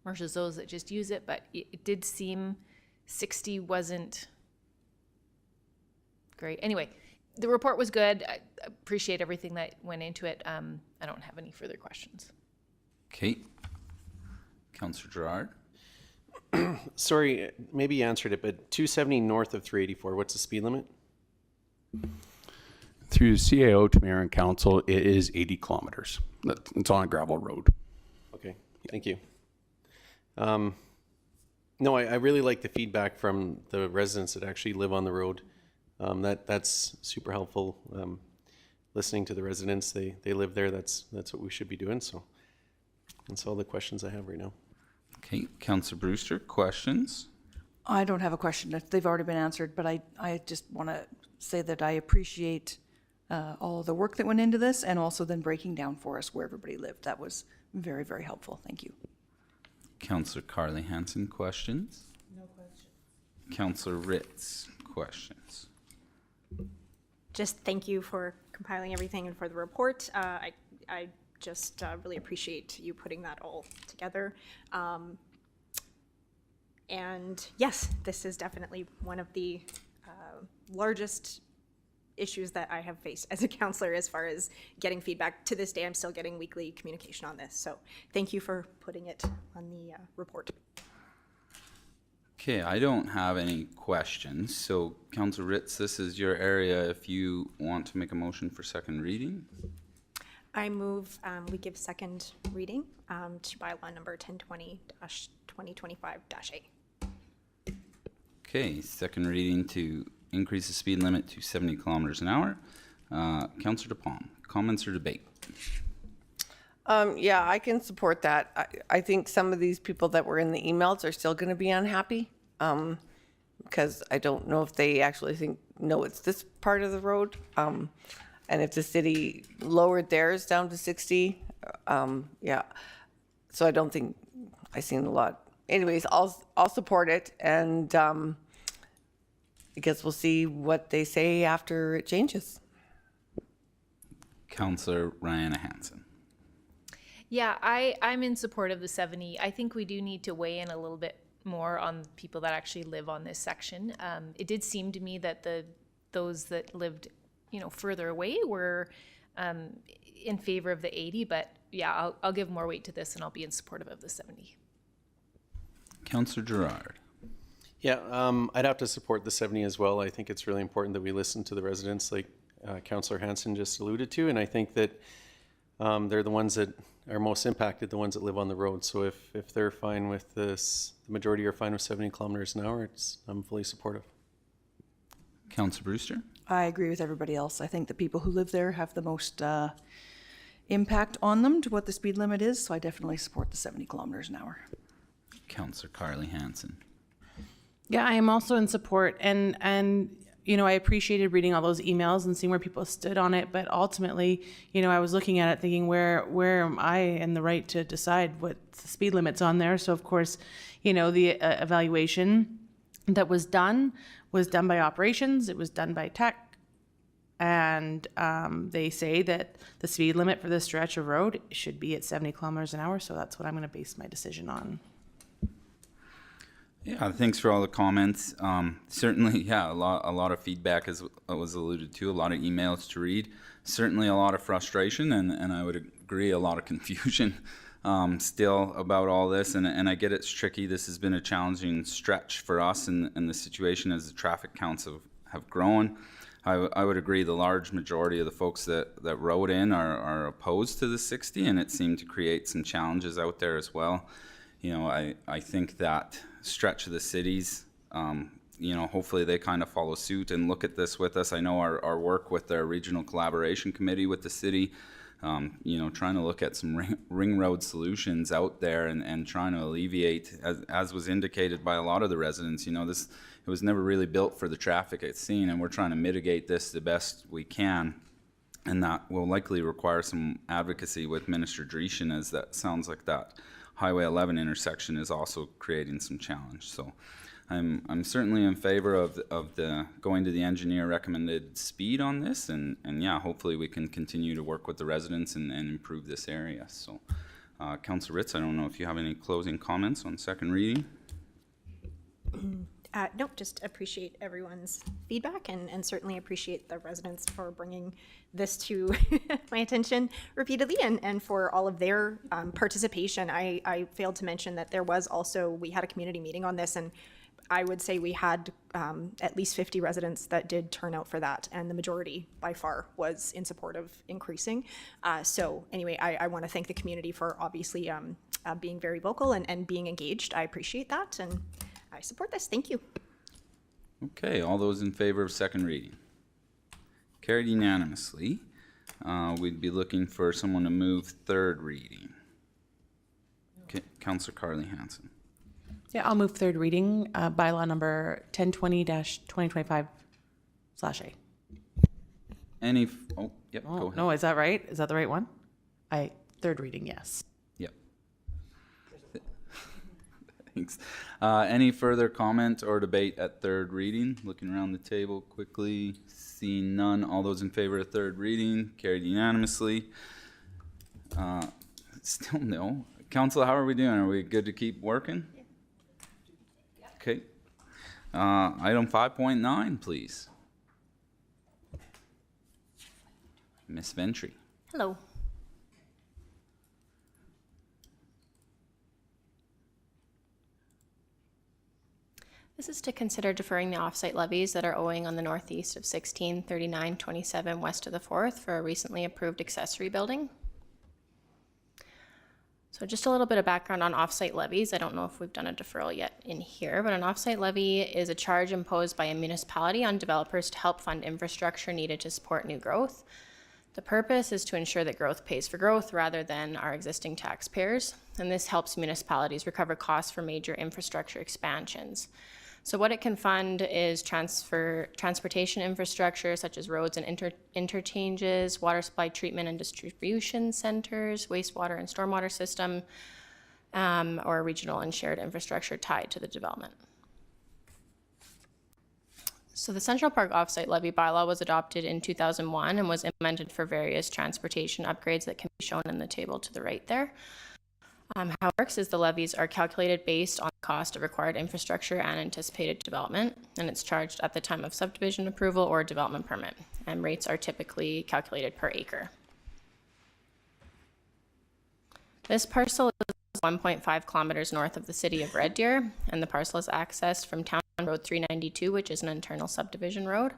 versus those that just use it, but it did seem 60 wasn't great. Anyway, the report was good. I appreciate everything that went into it. I don't have any further questions. Okay. Councillor Gerard. Sorry, maybe you answered it, but 270 north of 384, what's the speed limit? Through CAO to mayor and council, it is 80 kilometers. It's on a gravel road. Okay, thank you. No, I really like the feedback from the residents that actually live on the road. That's super helpful. Listening to the residents, they live there. That's what we should be doing. So that's all the questions I have right now. Okay, Councillor Brewster, questions? I don't have a question. They've already been answered, but I just want to say that I appreciate all of the work that went into this and also then breaking down for us where everybody lived. That was very, very helpful. Thank you. Councillor Carly Hansen, questions? No questions. Councillor Ritz, questions? Just thank you for compiling everything and for the report. I just really appreciate you putting that all together. And yes, this is definitely one of the largest issues that I have faced as a counselor as far as getting feedback. To this day, I'm still getting weekly communication on this. So thank you for putting it on the report. Okay, I don't have any questions. So, Councillor Ritz, this is your area if you want to make a motion for second reading. I move we give second reading to bylaw number 1020-2025-A. Okay, second reading to increase the speed limit to 70 kilometers an hour. Councillor DePalm, comments or debate? Yeah, I can support that. I think some of these people that were in the emails are still going to be unhappy because I don't know if they actually think, no, it's this part of the road. And if the city lowered theirs down to 60, yeah. So I don't think I've seen a lot. Anyways, I'll support it, and I guess we'll see what they say after it changes. Councillor Ryan Hansen. Yeah, I'm in support of the 70. I think we do need to weigh in a little bit more on people that actually live on this section. It did seem to me that those that lived, further away were in favor of the 80, but yeah, I'll give more weight to this and I'll be in support of the 70. Councillor Gerard. Yeah, I'd have to support the 70 as well. I think it's really important that we listen to the residents, like Councillor Hansen just alluded to, and I think that they're the ones that are most impacted, the ones that live on the road. So if they're fine with this, the majority are fine with 70 kilometers an hour, I'm fully supportive. Councillor Brewster. I agree with everybody else. I think the people who live there have the most impact on them to what the speed limit is, so I definitely support the 70 kilometers an hour. Councillor Carly Hansen. Yeah, I am also in support, and I appreciated reading all those emails and seeing where people stood on it. But ultimately, I was looking at it thinking, where am I in the right to decide what the speed limit's on there? So of course, the evaluation that was done by operations. It was done by And they say that the speed limit for this stretch of road should be at 70 kilometers an hour. So that's what I'm going to base my decision on. Yeah, thanks for all the comments. Certainly, yeah, a lot of feedback, as was alluded to, a lot of emails to read. Certainly a lot of frustration, and I would agree, a lot of confusion still about all this. And I get it's tricky. This has been a challenging stretch for us in the situation as the traffic counts have grown. I would agree the large majority of the folks that wrote in are opposed to the 60, and it seemed to create some challenges out there as well. You know, I think that stretch of the cities, you know, hopefully they kind of follow suit and look at this with us. I know our work with our regional collaboration committee with the city, you know, trying to look at some ring road solutions out there and trying to alleviate, as was indicated by a lot of the residents, you know, it was never really built for the traffic it's seen, and we're trying to mitigate this the best we can. And that will likely require some advocacy with Minister Dreeshen, as that sounds like that Highway 11 intersection is also creating some challenge. So I'm certainly in favor of the going to the engineer recommended speed on this, and yeah, hopefully we can continue to work with the residents and improve this area. So Councillor Ritz, I don't know if you have any closing comments on second reading. No, just appreciate everyone's feedback and certainly appreciate the residents for bringing this to my attention repeatedly and for all of their participation. I failed to mention that we had a community meeting on this, and I would say we had at least 50 residents that did turn out for that, and the majority by far was in support of increasing. So anyway, I want to thank the community for obviously being very vocal and being engaged. I appreciate that, and I support this. Thank you. Okay, all those in favor of second reading? Carried unanimously. We'd be looking for someone to move third reading. Okay, Councillor Carly Hansen. Yeah, I'll move third reading, bylaw number 1020-2025/A. Oh, yep, go ahead. No, is that right? Is that the right one? Third reading, yes. Yep. Thanks. Any further comment or debate at third reading? Looking around the table quickly, seeing none. All those in favor of third reading, carried unanimously. Still no. Council, how are we doing? Are we good to keep working? Okay. Item 5.9, please. Ms. Ventry. Hello. This is to consider deferring the offsite levies that are owing on the northeast of 163927 west of the 4th for a recently approved accessory building. So just a little bit of background on offsite levies. I don't know if we've done a deferral yet in here, but an offsite levy is a charge imposed by a municipality on developers to help fund infrastructure needed to support new growth. The purpose is to ensure that growth pays for growth rather than our existing taxpayers, and this helps municipalities recover costs for major infrastructure expansions. So what it can fund is transportation infrastructure such as roads and interchanges, water supply treatment and distribution centers, wastewater and stormwater system, or regional and shared infrastructure tied to the development. So the Central Park Offsite Levy bylaw was adopted in 2001 and was implemented for various transportation upgrades that can be shown in the table to the right there. How it works is the levies are calculated based on the cost of required infrastructure and anticipated development, and it's charged at the time of subdivision approval or development permit, and rates are typically calculated per acre. This parcel is 1.5 kilometers north of the city of Red Deer, and the parcel is accessed from Town Road 392, which is an internal subdivision road.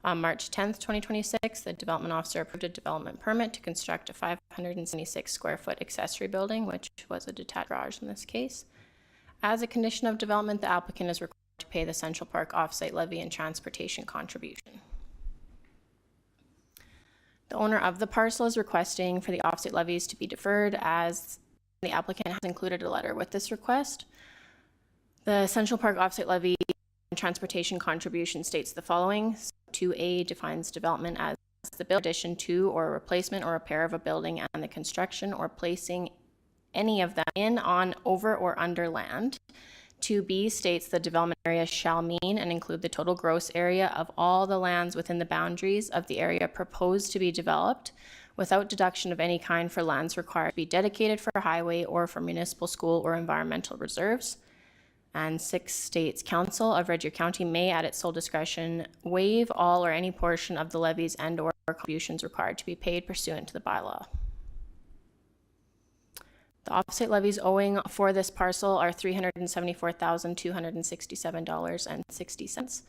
On March 10th, 2026, the development officer approved a development permit to construct a 576 square foot accessory building, which was a detached garage in this case. As a condition of development, the applicant is required to pay the Central Park offsite levy and transportation contribution. The owner of the parcel is requesting for the offsite levies to be deferred, as the applicant has included a letter with this request. The Central Park offsite levy and transportation contribution states the following. 2A defines development as the addition to or replacement or repair of a building and the construction or placing any of them in, on, over, or under land 2B states the development area shall mean and include the total gross area of all the lands within the boundaries of the area proposed to be developed, without deduction of any kind for lands required to be dedicated for highway or for municipal, school, or environmental reserves. And 6 states, Council of Red Deer County may, at its sole discretion, waive all or any portion of the levies and or contributions required to be paid pursuant to the bylaw. The offsite levies owing for this parcel are $374,267.60.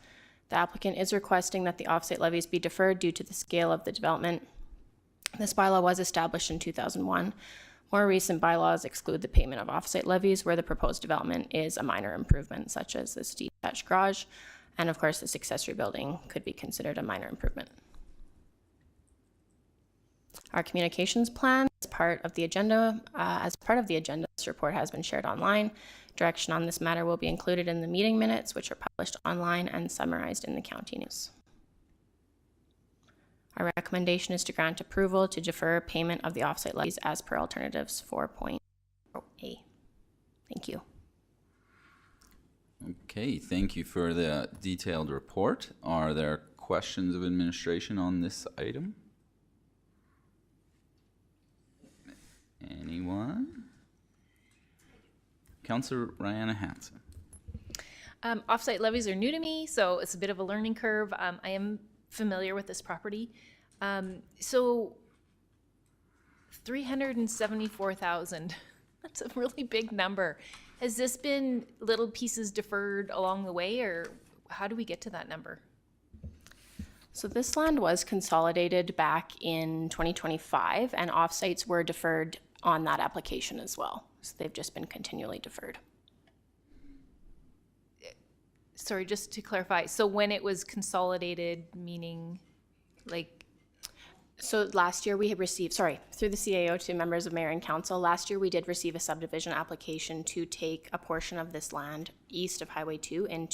The applicant is requesting that the offsite levies be deferred due to the scale of the development. This bylaw was established in 2001. More recent bylaws exclude the payment of offsite levies where the proposed development is a minor improvement, such as this detached garage, and of course this accessory building could be considered a minor improvement. Our communications plan as part of the agenda, this report has been shared online. Direction on this matter will be included in the meeting minutes, which are published online and summarized in the county news. Our recommendation is to grant approval to defer payment of the offsite levies as per alternatives 4.0A. Thank you. Okay, thank you for the detailed report. Are there questions of administration on this item? Anyone? Councillor Rihanna Hansen. Offsite levies are new to me, so it's a bit of a learning curve. I am familiar with this property. So 374,000, that's a really big number. Has this been little pieces deferred along the way, or how do we get to that number? So this land was consolidated back in 2025 and offsites were deferred on that application as well. So they've just been continually deferred. Sorry, just to clarify. So when it was consolidated, meaning like? So last year we had received, through the CAO to members of mayor and council, last year we did receive a subdivision application to take a portion of this land east of Highway 2 and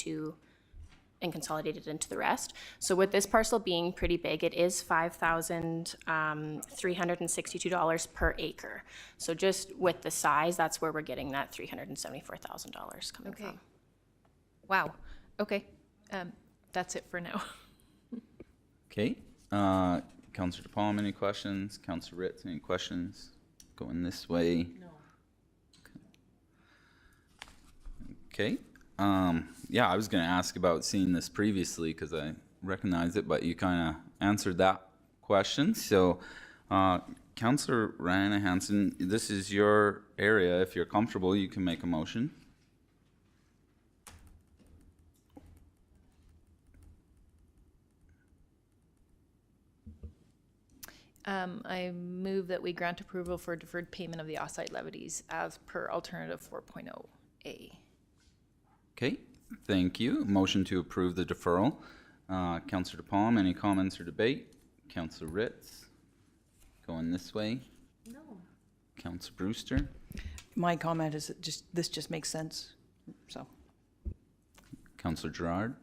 consolidate it into the rest. So with this parcel being pretty big, it is $5,362 per acre. So just with the size, that's where we're getting that $374,000 coming from. Wow. Okay. That's it for now. Okay. Councillor DePalm, any questions? Councillor Ritz, any questions? Going this way? No. Okay. Yeah, I was going to ask about seeing this previously because I recognized it, but you kind of answered that question. So, Councillor Rihanna Hansen, this is your area. If you're comfortable, you can make a motion. I move that we grant approval for deferred payment of the offsite levies as per alternative 4.0A. Okay, thank you. Motion to approve the deferral. Councillor DePalm, any comments or debate? Councillor Ritz, going this way. No. Councillor Brewster. My comment is that this just makes sense, so. Councillor Gerard.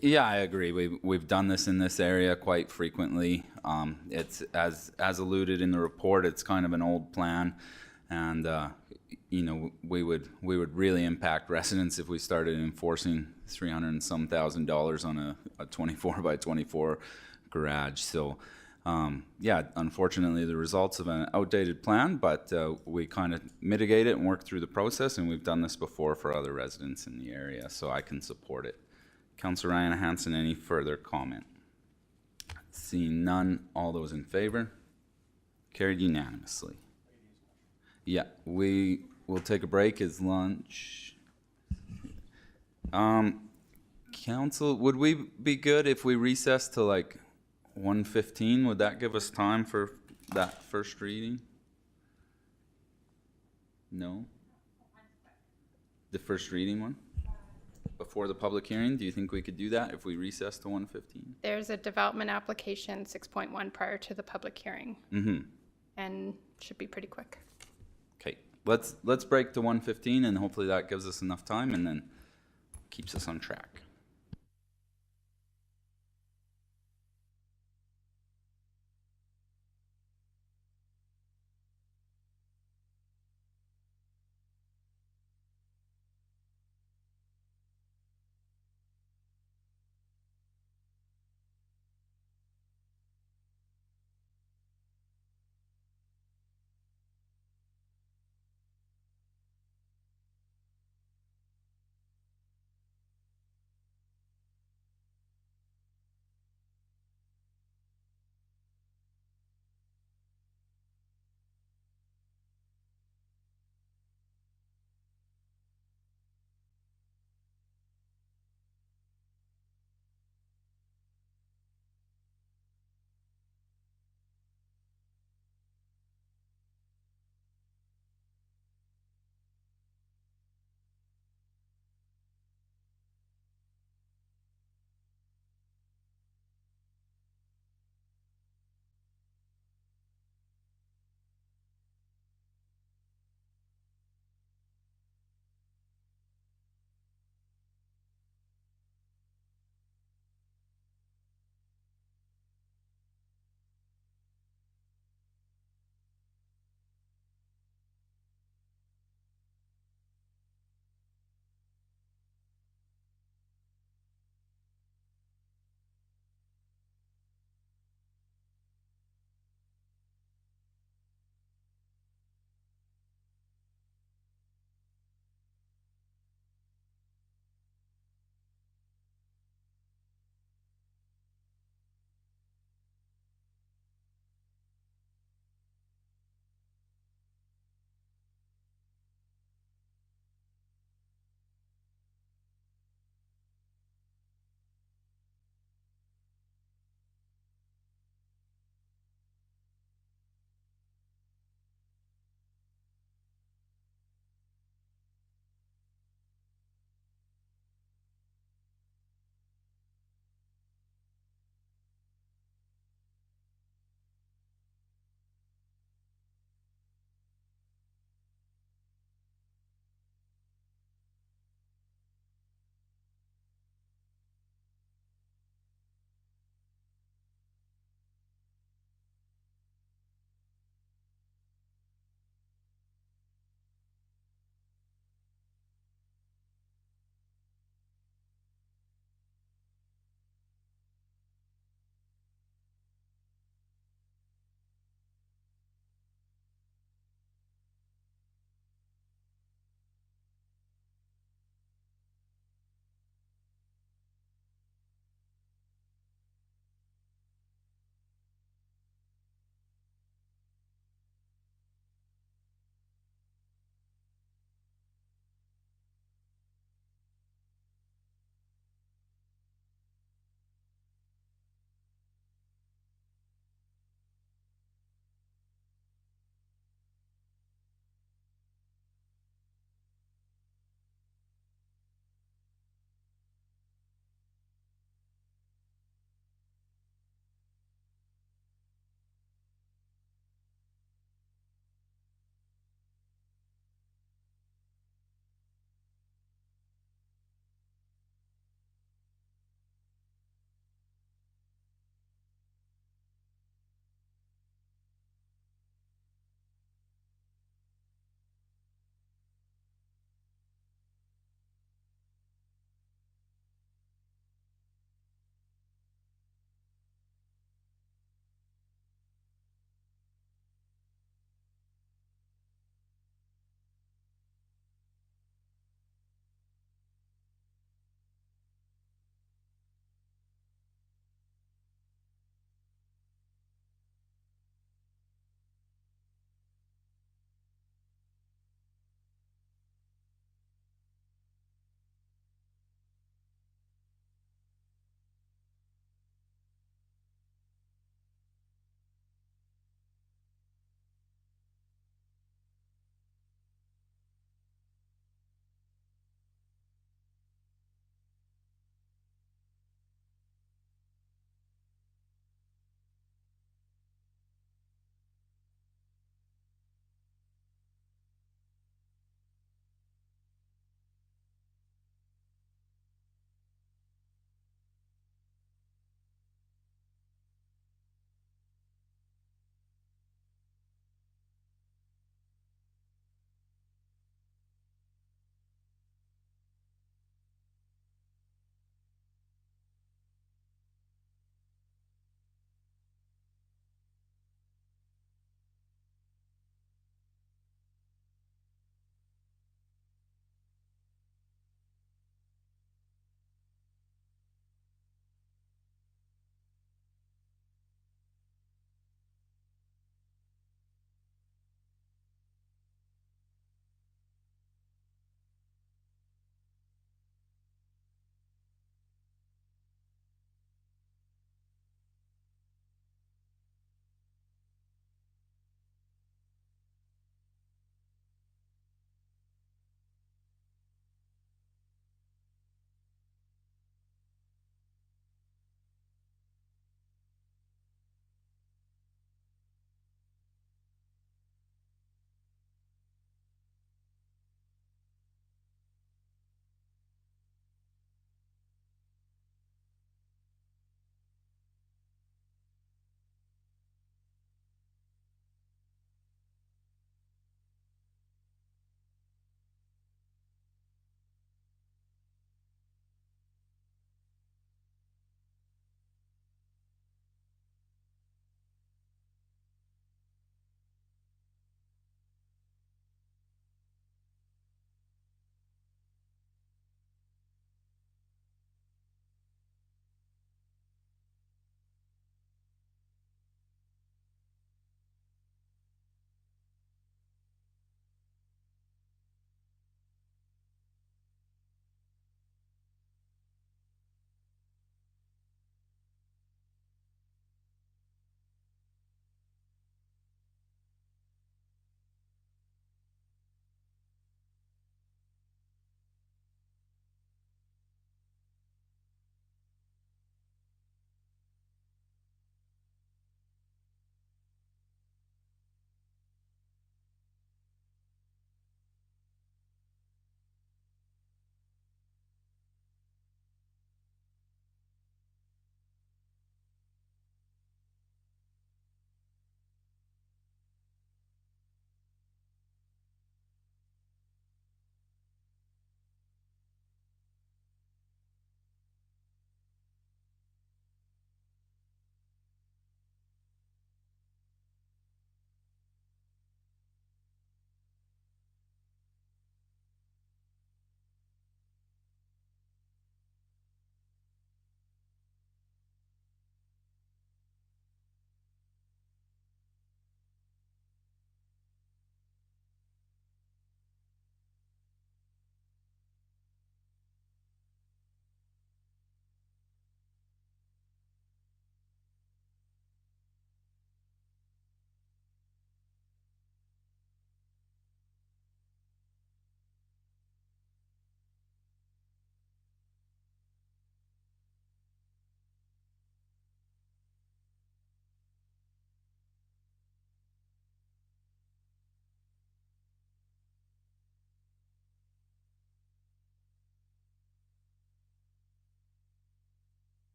Yeah, I agree. We've done this in this area quite frequently. It's as alluded in the report. It's kind of an old plan, and you know, we would really impact residents if we started enforcing $300,000 and some on a 24 by 24 garage. So yeah, unfortunately, the results of an outdated plan, but we kind of mitigate it and work through the process, and we've done this before for other residents in the area, so I can support it. Councillor Rihanna Hansen, any further comment? Seeing none, all those in favor? Carried unanimously. Yeah, we will take a break as lunch. Council, would we be good if we recess to like 1:15? Would that give us time for that first reading? No? The first reading one? Before the public hearing, do you think we could do that if we recess to 1:15? There's a development application 6.1 prior to the public hearing. Mm-hmm. And should be pretty quick. Okay, let's break to 1:15 and hopefully that gives us enough time and then keeps us on track.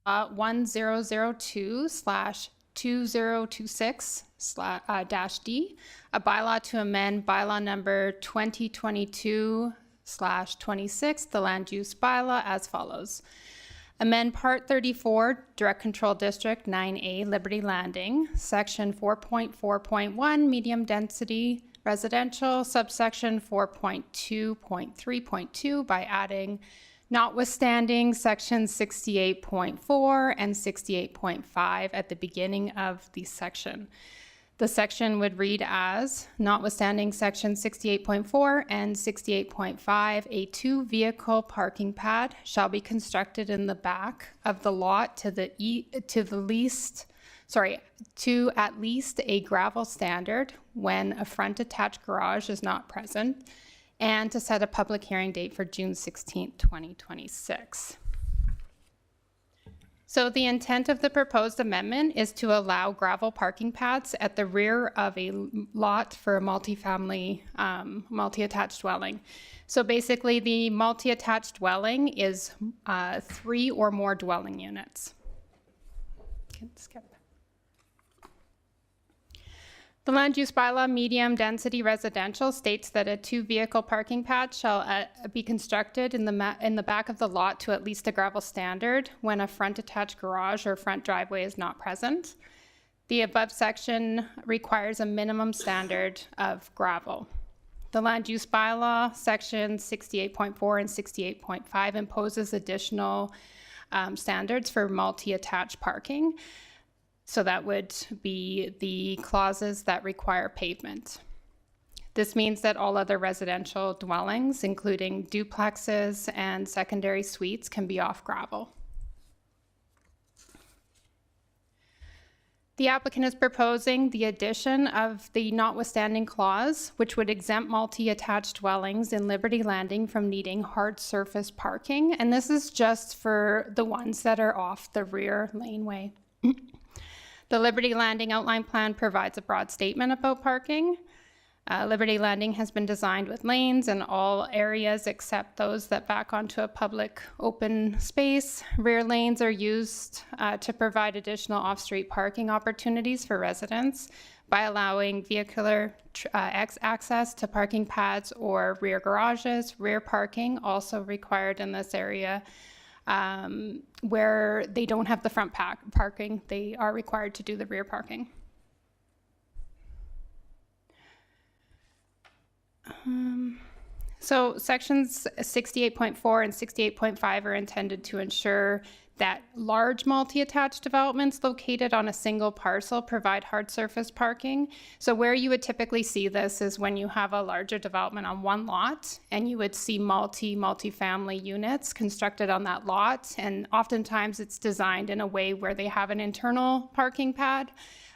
1002/2026/-D, a bylaw to amend bylaw number 2022/26, the land use bylaw, as follows. Amend Part 34, Direct Control District 9A, Liberty Landing, Section 4.4.1, Medium Density Residential, subsection 4.2.3.2 by adding notwithstanding Section 68.4 and 68.5 at the beginning of the section. The section would read as, notwithstanding Section 68.4 and 68.5, a two-vehicle parking pad shall be constructed in the back of the lot to at least a gravel standard when a front attached garage is not present, and to set a public hearing date for June 16th, 2026. So the intent of the proposed amendment is to allow gravel parking pads at the rear of a lot for a multifamily, multi-attached dwelling. So basically the multi-attached dwelling is 3 or more dwelling units. Okay, skip. The land use bylaw medium density residential states that a two-vehicle parking pad shall be constructed in the back of the lot to at least a gravel standard when a front attached garage or front driveway is not present. The above section requires a minimum standard of gravel. The land use bylaw section 68.4 and 68.5 imposes additional standards for multi-attached parking. So that would be the clauses that require pavement. This means that all other residential dwellings, including duplexes and secondary suites, can be off gravel. The applicant is proposing the addition of the notwithstanding clause, which would exempt multi-attached dwellings in Liberty Landing from needing hard surface parking. And this is just for the ones that are off the rear laneway. The Liberty Landing Outline Plan provides a broad statement about parking. Liberty Landing has been designed with lanes in all areas except those that back onto a public open space. Rear lanes are used to provide additional off-street parking opportunities for residents by allowing vehicular access to parking pads or rear garages. Rear parking also required in this area. Where they don't have the front parking, they are required to do the rear parking. So sections 68.4 and 68.5 are intended to ensure that large multi-attached developments located on a single parcel provide hard surface parking. So where you would typically see this is when you have a larger development on one lot and you would see multi-family units constructed on that lot. And oftentimes it's designed in a way where they have an internal parking pad,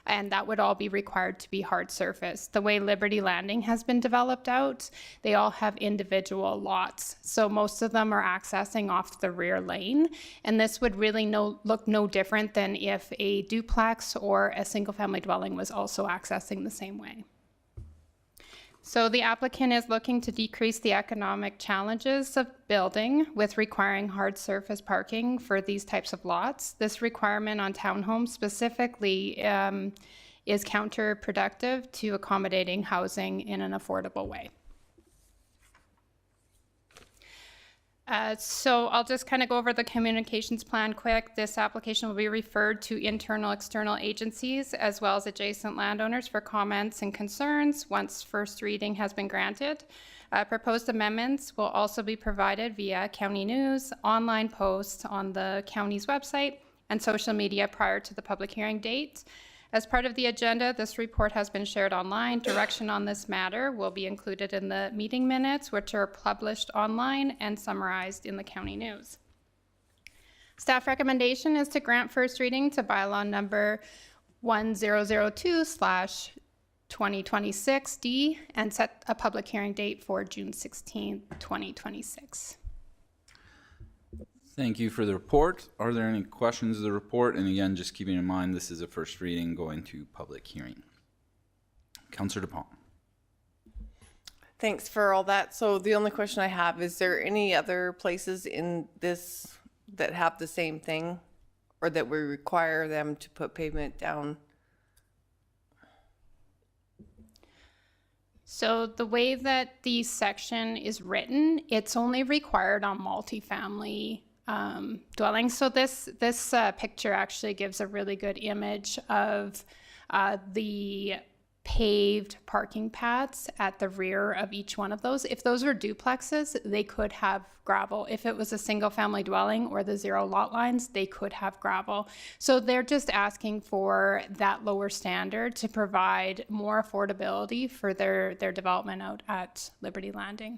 and that would all be required to be hard surface. The way Liberty Landing has been developed out, they all have individual lots. So most of them are accessing off the rear lane. And this would really look no different than if a duplex or a single family dwelling was also accessing the same way. So the applicant is looking to decrease the economic challenges of building with requiring hard surface parking for these types of lots. This requirement on townhomes specifically is counterproductive to accommodating housing in an affordable way. So I'll just kind of go over the communications plan quick. This application will be referred to internal, external agencies as well as adjacent landowners for comments and concerns once first reading has been granted. Proposed amendments will also be provided via county news, online posts on the county's website, and social media prior to the public hearing date. As part of the agenda, this report has been shared online. Direction on this matter will be included in the meeting minutes, which are published online and summarized in the county news. Staff recommendation is to grant first reading to bylaw number 1002/2026D and set a public hearing date for June 16, 2026. Thank you for the report. Are there any questions of the report? And again, just keeping in mind, this is a first reading going to public hearing. Councillor DePalm. Thanks for all that. So the only question I have, is there any other places in this that have the same thing? or that we require them to put pavement down? So the way that the section is written, it's only required on multifamily dwellings. So this picture actually gives a really good image of the paved parking paths at the rear of each one of those. If those were duplexes, they could have gravel. If it was a single family dwelling or the zero lot lines, they could have gravel. So they're just asking for that lower standard to provide more affordability for their development out at Liberty Landing.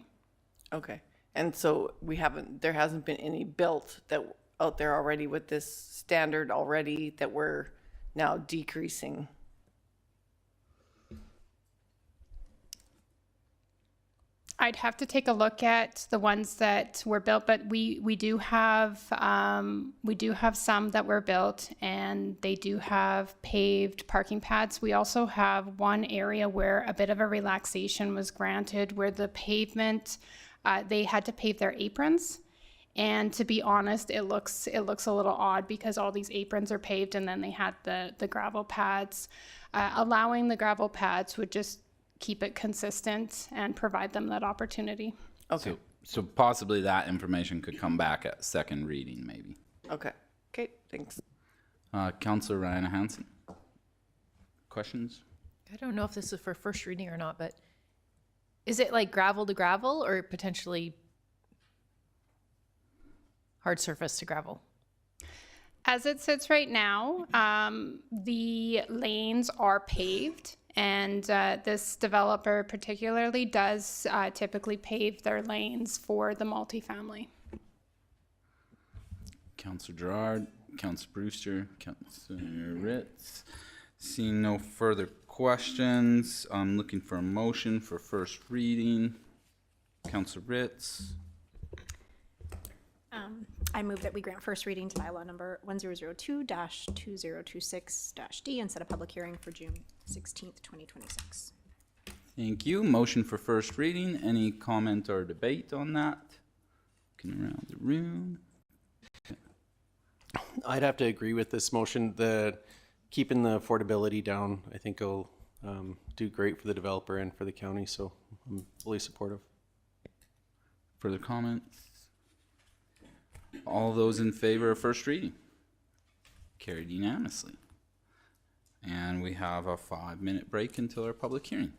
Okay. And so there hasn't been any built that out there already with this standard already that we're now decreasing. I'd have to take a look at the ones that were built, but we do have some that were built, and they do have paved parking pads. We also have one area where a bit of a relaxation was granted, where the pavement they had to pave their aprons. And to be honest, it looks a little odd because all these aprons are paved, and then they had the gravel pads. Allowing the gravel pads would just keep it consistent and provide them that opportunity. Okay. So possibly that information could come back at second reading, maybe. Okay. Okay, thanks. Councillor Ryan Hansen. Questions? I don't know if this is for first reading or not, but is it like gravel to gravel or potentially hard surface to gravel? As it sits right now, the lanes are paved, and this developer particularly does typically pave their lanes for the multifamily. Councillor Gerard, Councillor Brewster, Councillor Ritz. Seeing no further questions, I'm looking for a motion for first reading. Councillor Ritz. I move that we grant first reading to bylaw number 1002-2026-D and set a public hearing for June 16th, 2026. Thank you. Motion for first reading. Any comment or debate on that? Looking around the room. I'd have to agree with this motion. Keeping the affordability down, I think will do great for the developer and for the county, so I'm fully supportive. Further comments? All those in favor of first reading? Carried unanimously. And we have a 5-minute break until our public hearing.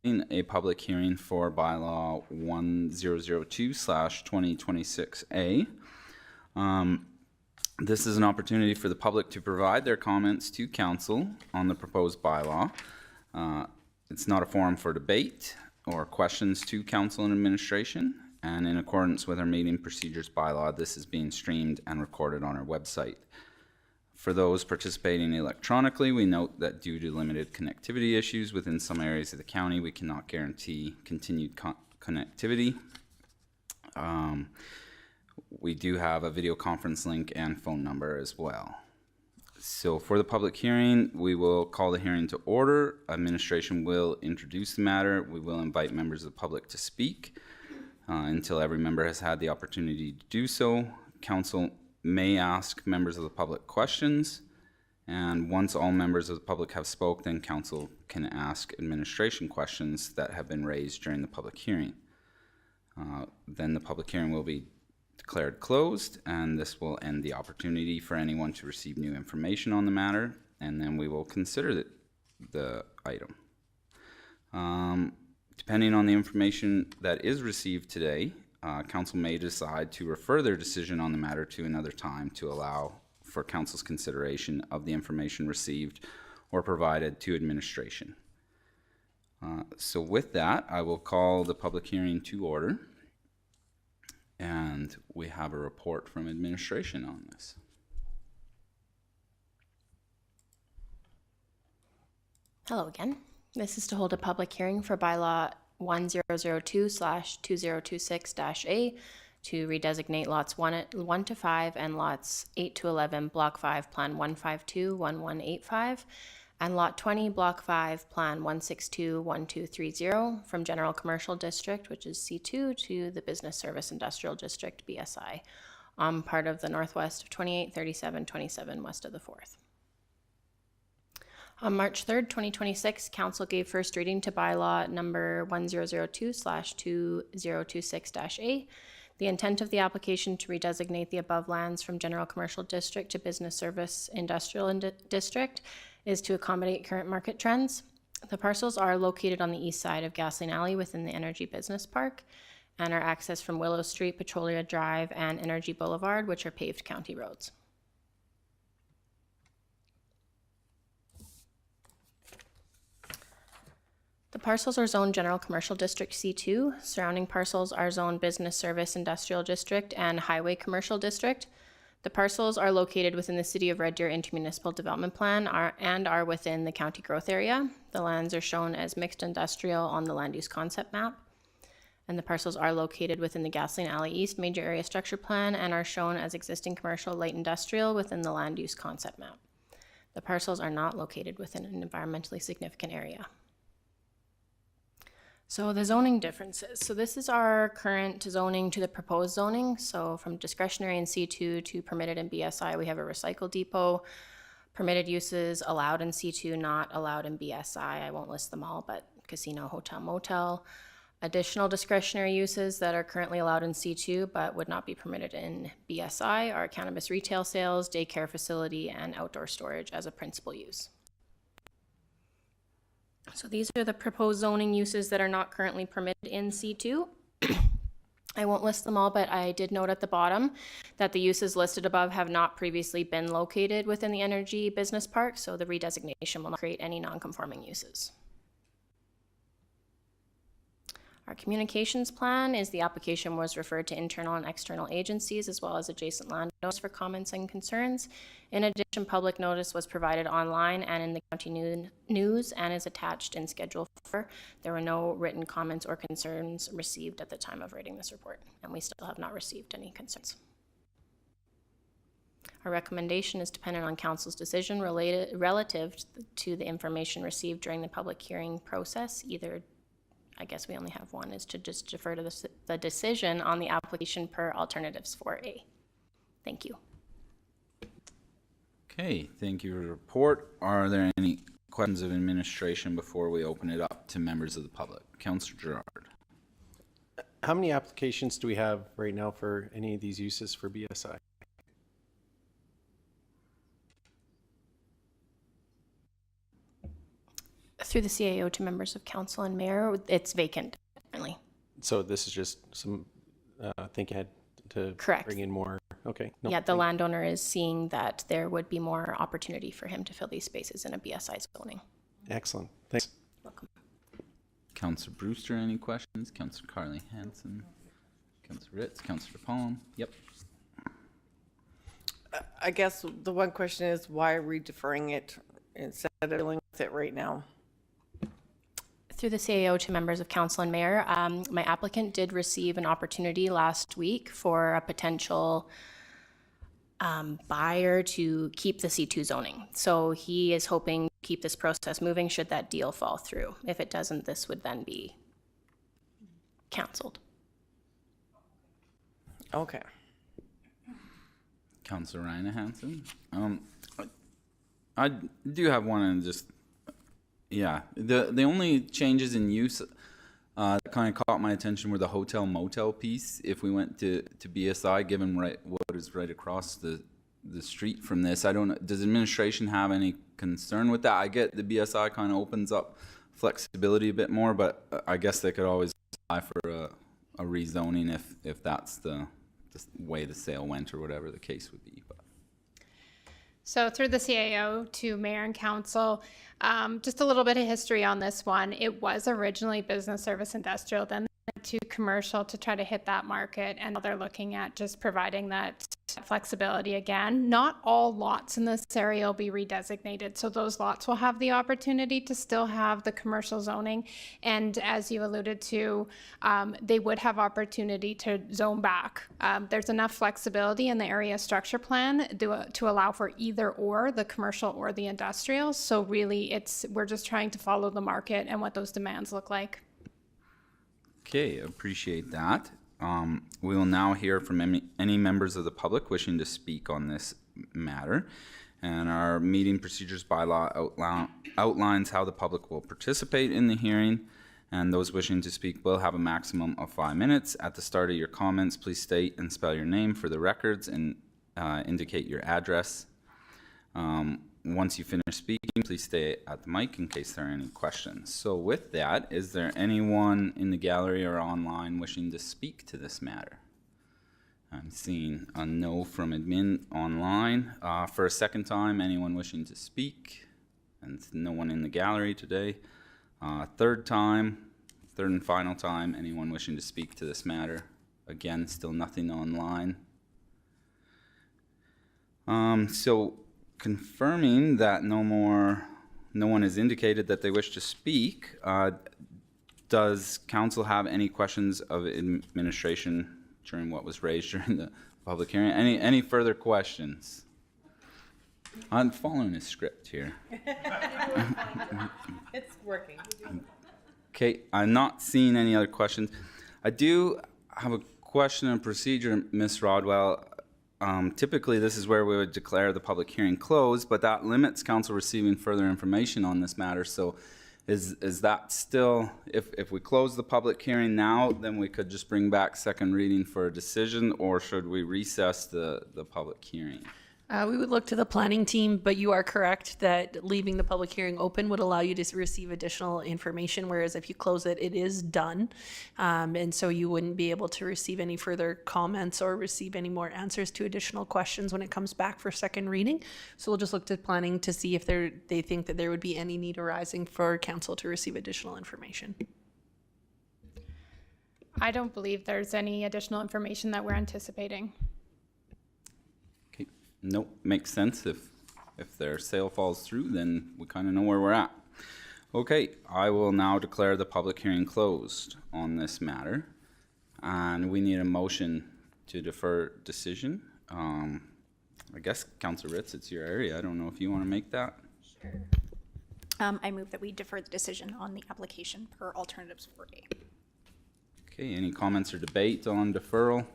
a public hearing for bylaw 1002/2026A. This is an opportunity for the public to provide their comments to council on the proposed bylaw. It's not a forum for debate or questions to council and administration, and in accordance with our meeting procedures bylaw, this is being streamed and recorded on our website. For those participating electronically, we note that due to limited connectivity issues within some areas of the county, we cannot guarantee continued connectivity. We do have a video conference link and phone number as well. So for the public hearing, we will call the hearing to order. Administration will introduce the matter. We will invite members of the public to speak until every member has had the opportunity to do so. Council may ask members of the public questions, and once all members of the public have spoke, then council can ask administration questions that have been raised during the public hearing. Then the public hearing will be declared closed, and this will end the opportunity for anyone to receive new information on the matter, and then we will consider the item. Depending on the information that is received today, council may decide to refer their decision on the matter to another time to allow for council's consideration of the information received or provided to administration. So with that, I will call the public hearing to order. And we have a report from administration on this. Hello again. This is to hold a public hearing for bylaw 1002/2026-A to redesignate lots 1 to 5 and lots 8 to 11, block 5, plan 152-1185, and lot 20, block 5, plan 162-1230 from general commercial district, which is C2, to the business service industrial district, BSI, on part of the northwest of 283727 west of the 4th. On March 3rd, 2026, council gave first reading to bylaw number 1002/2026-A. The intent of the application to redesignate the above lands from general commercial district to business service industrial district is to accommodate current market trends. The parcels are located on the east side of Gasoline Alley within the Energy Business Park and are accessed from Willow Street, Petrolia Drive, and Energy Boulevard, which are paved county roads. The parcels are zoned General Commercial District C2. Surrounding parcels are zoned Business Service Industrial District and Highway Commercial District. The parcels are located within the City of Red Deer Intermunicipal Development Plan and are within the county growth area. The lands are shown as mixed industrial on the land use concept map. And the parcels are located within the Gasoline Alley East Major Area Structure Plan and are shown as existing commercial light industrial within the land use concept map. The parcels are not located within an environmentally significant area. So the zoning differences. So this is our current zoning to the proposed zoning. So from discretionary in C2 to permitted in BSI, we have a recycle depot. Permitted uses allowed in C2, not allowed in BSI. I won't list them all, but casino, hotel, motel. Additional discretionary uses that are currently allowed in C2 but would not be permitted in BSI are cannabis retail sales, daycare facility, and outdoor storage as a principal use. So these are the proposed zoning uses that are not currently permitted in C2. I won't list them all, but I did note at the bottom that the uses listed above have not previously been located within the Energy Business Park, so the redesignation will not create any non-conforming uses. Our communications plan is the application was referred to internal and external agencies as well as adjacent landowners for comments and concerns. In addition, public notice was provided online and in the county news and is attached in Schedule 4. There were no written comments or concerns received at the time of writing this report, and we still have not received any concerns. Our recommendation is dependent on council's decision relative to the information received during the public hearing process. Either, I guess we only have one, is to just defer to the decision on the application per alternatives 4A. Thank you. Okay, thank you for the report. Are there any questions of administration before we open it up to members of the public? Councillor Gerard. How many applications do we have right now for any of these uses for BSI? Through the CAO to members of council and mayor, it's vacant currently. So this is just some think ahead to Correct. bring in more. Okay. No, Yeah, the landowner is seeing that there would be more opportunity for him to fill these spaces in a BSI zoning. excellent. Thanks. Welcome. Councillor Brewster, any questions? Councillor Carly Hansen, Councillor Ritz, Councillor Palm. Yep. I guess the one question is, why are we deferring it instead of dealing with it right now? Through the CAO to members of council and mayor, my applicant did receive an opportunity last week for a potential buyer to keep the C2 zoning. So he is hoping to keep this process moving should that deal fall through. If it doesn't, this would then be canceled. Okay. Councillor Raina Hansen. I do have one and just, yeah. The only changes in use that kind of caught my attention were the hotel motel piece. If we went to BSI, given what is right across the street from this, I don't know, does administration have any concern with that? I get the BSI kind of opens up flexibility a bit more, but I guess they could always apply for a rezoning if that's the way the sale went or whatever the case would be. But. So through the CAO to mayor and council, just a little bit of history on this one. It was originally business, service, industrial, then to commercial to try to hit that market, and now they're looking at just providing that flexibility again. Not all lots in this area will be redesignated, so those lots will have the opportunity to still have the commercial zoning, and as you alluded to, they would have opportunity to zone back. There's enough flexibility in the area structure plan to allow for either or, the commercial or the industrial, so really we're just trying to follow the market and what those demands look like. Okay, appreciate that. We will now hear from any members of the public wishing to speak on this matter. And our meeting procedures bylaw outlines how the public will participate in the hearing. And those wishing to speak will have a maximum of 5 minutes. At the start of your comments, please state and spell your name for the records and indicate your address. Once you finish speaking, please stay at the mic in case there are any questions. So with that, is there anyone in the gallery or online wishing to speak to this matter? I'm seeing a no from admin online. For a second time, anyone wishing to speak? And no one in the gallery today. Third and final time, anyone wishing to speak to this matter? Again, still nothing online. So confirming that no one has indicated that they wish to speak, does council have any questions of administration during what was raised during the public hearing? Any further questions? I'm following a script here. It's working. Okay, I'm not seeing any other questions. I do have a question on procedure, Ms. Rodwell. Typically, this is where we would declare the public hearing closed, but that limits council receiving further information on this matter. So is that still, if we close the public hearing now, then we could just bring back second reading for a decision, or should we recess the public hearing? We would look to the planning team, but you are correct that leaving the public hearing open would allow you to receive additional information, whereas if you close it, it is done. And so you wouldn't be able to receive any further comments or receive any more answers to additional questions when it comes back for second reading. So we'll just look to planning to see if they think that there would be any need arising for council to receive additional information. I don't believe there's any additional information that we're anticipating. Nope, makes sense. If their sale falls through, then we kind of know where we're at. Okay, I will now declare the public hearing closed on this matter. And we need a motion to defer decision. I guess, Councillor Ritz, it's your area. I don't know if you want to make that. Sure. I move that we defer the decision on the application per alternatives 4A. Okay, any comments or debate on deferral?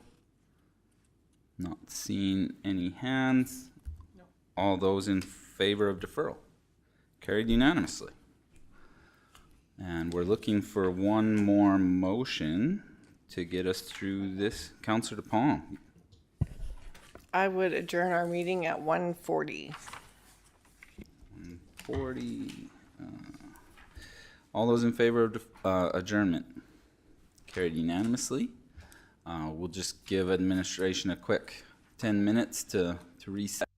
Not seeing any hands. No. All those in favor of deferral? Carried unanimously. And we're looking for one more motion to get us through this. Councillor DePalm. I would adjourn our meeting at 1:40. 1:40. All those in favor of adjournment? Carried unanimously. We'll just give administration a quick 10 minutes to reset.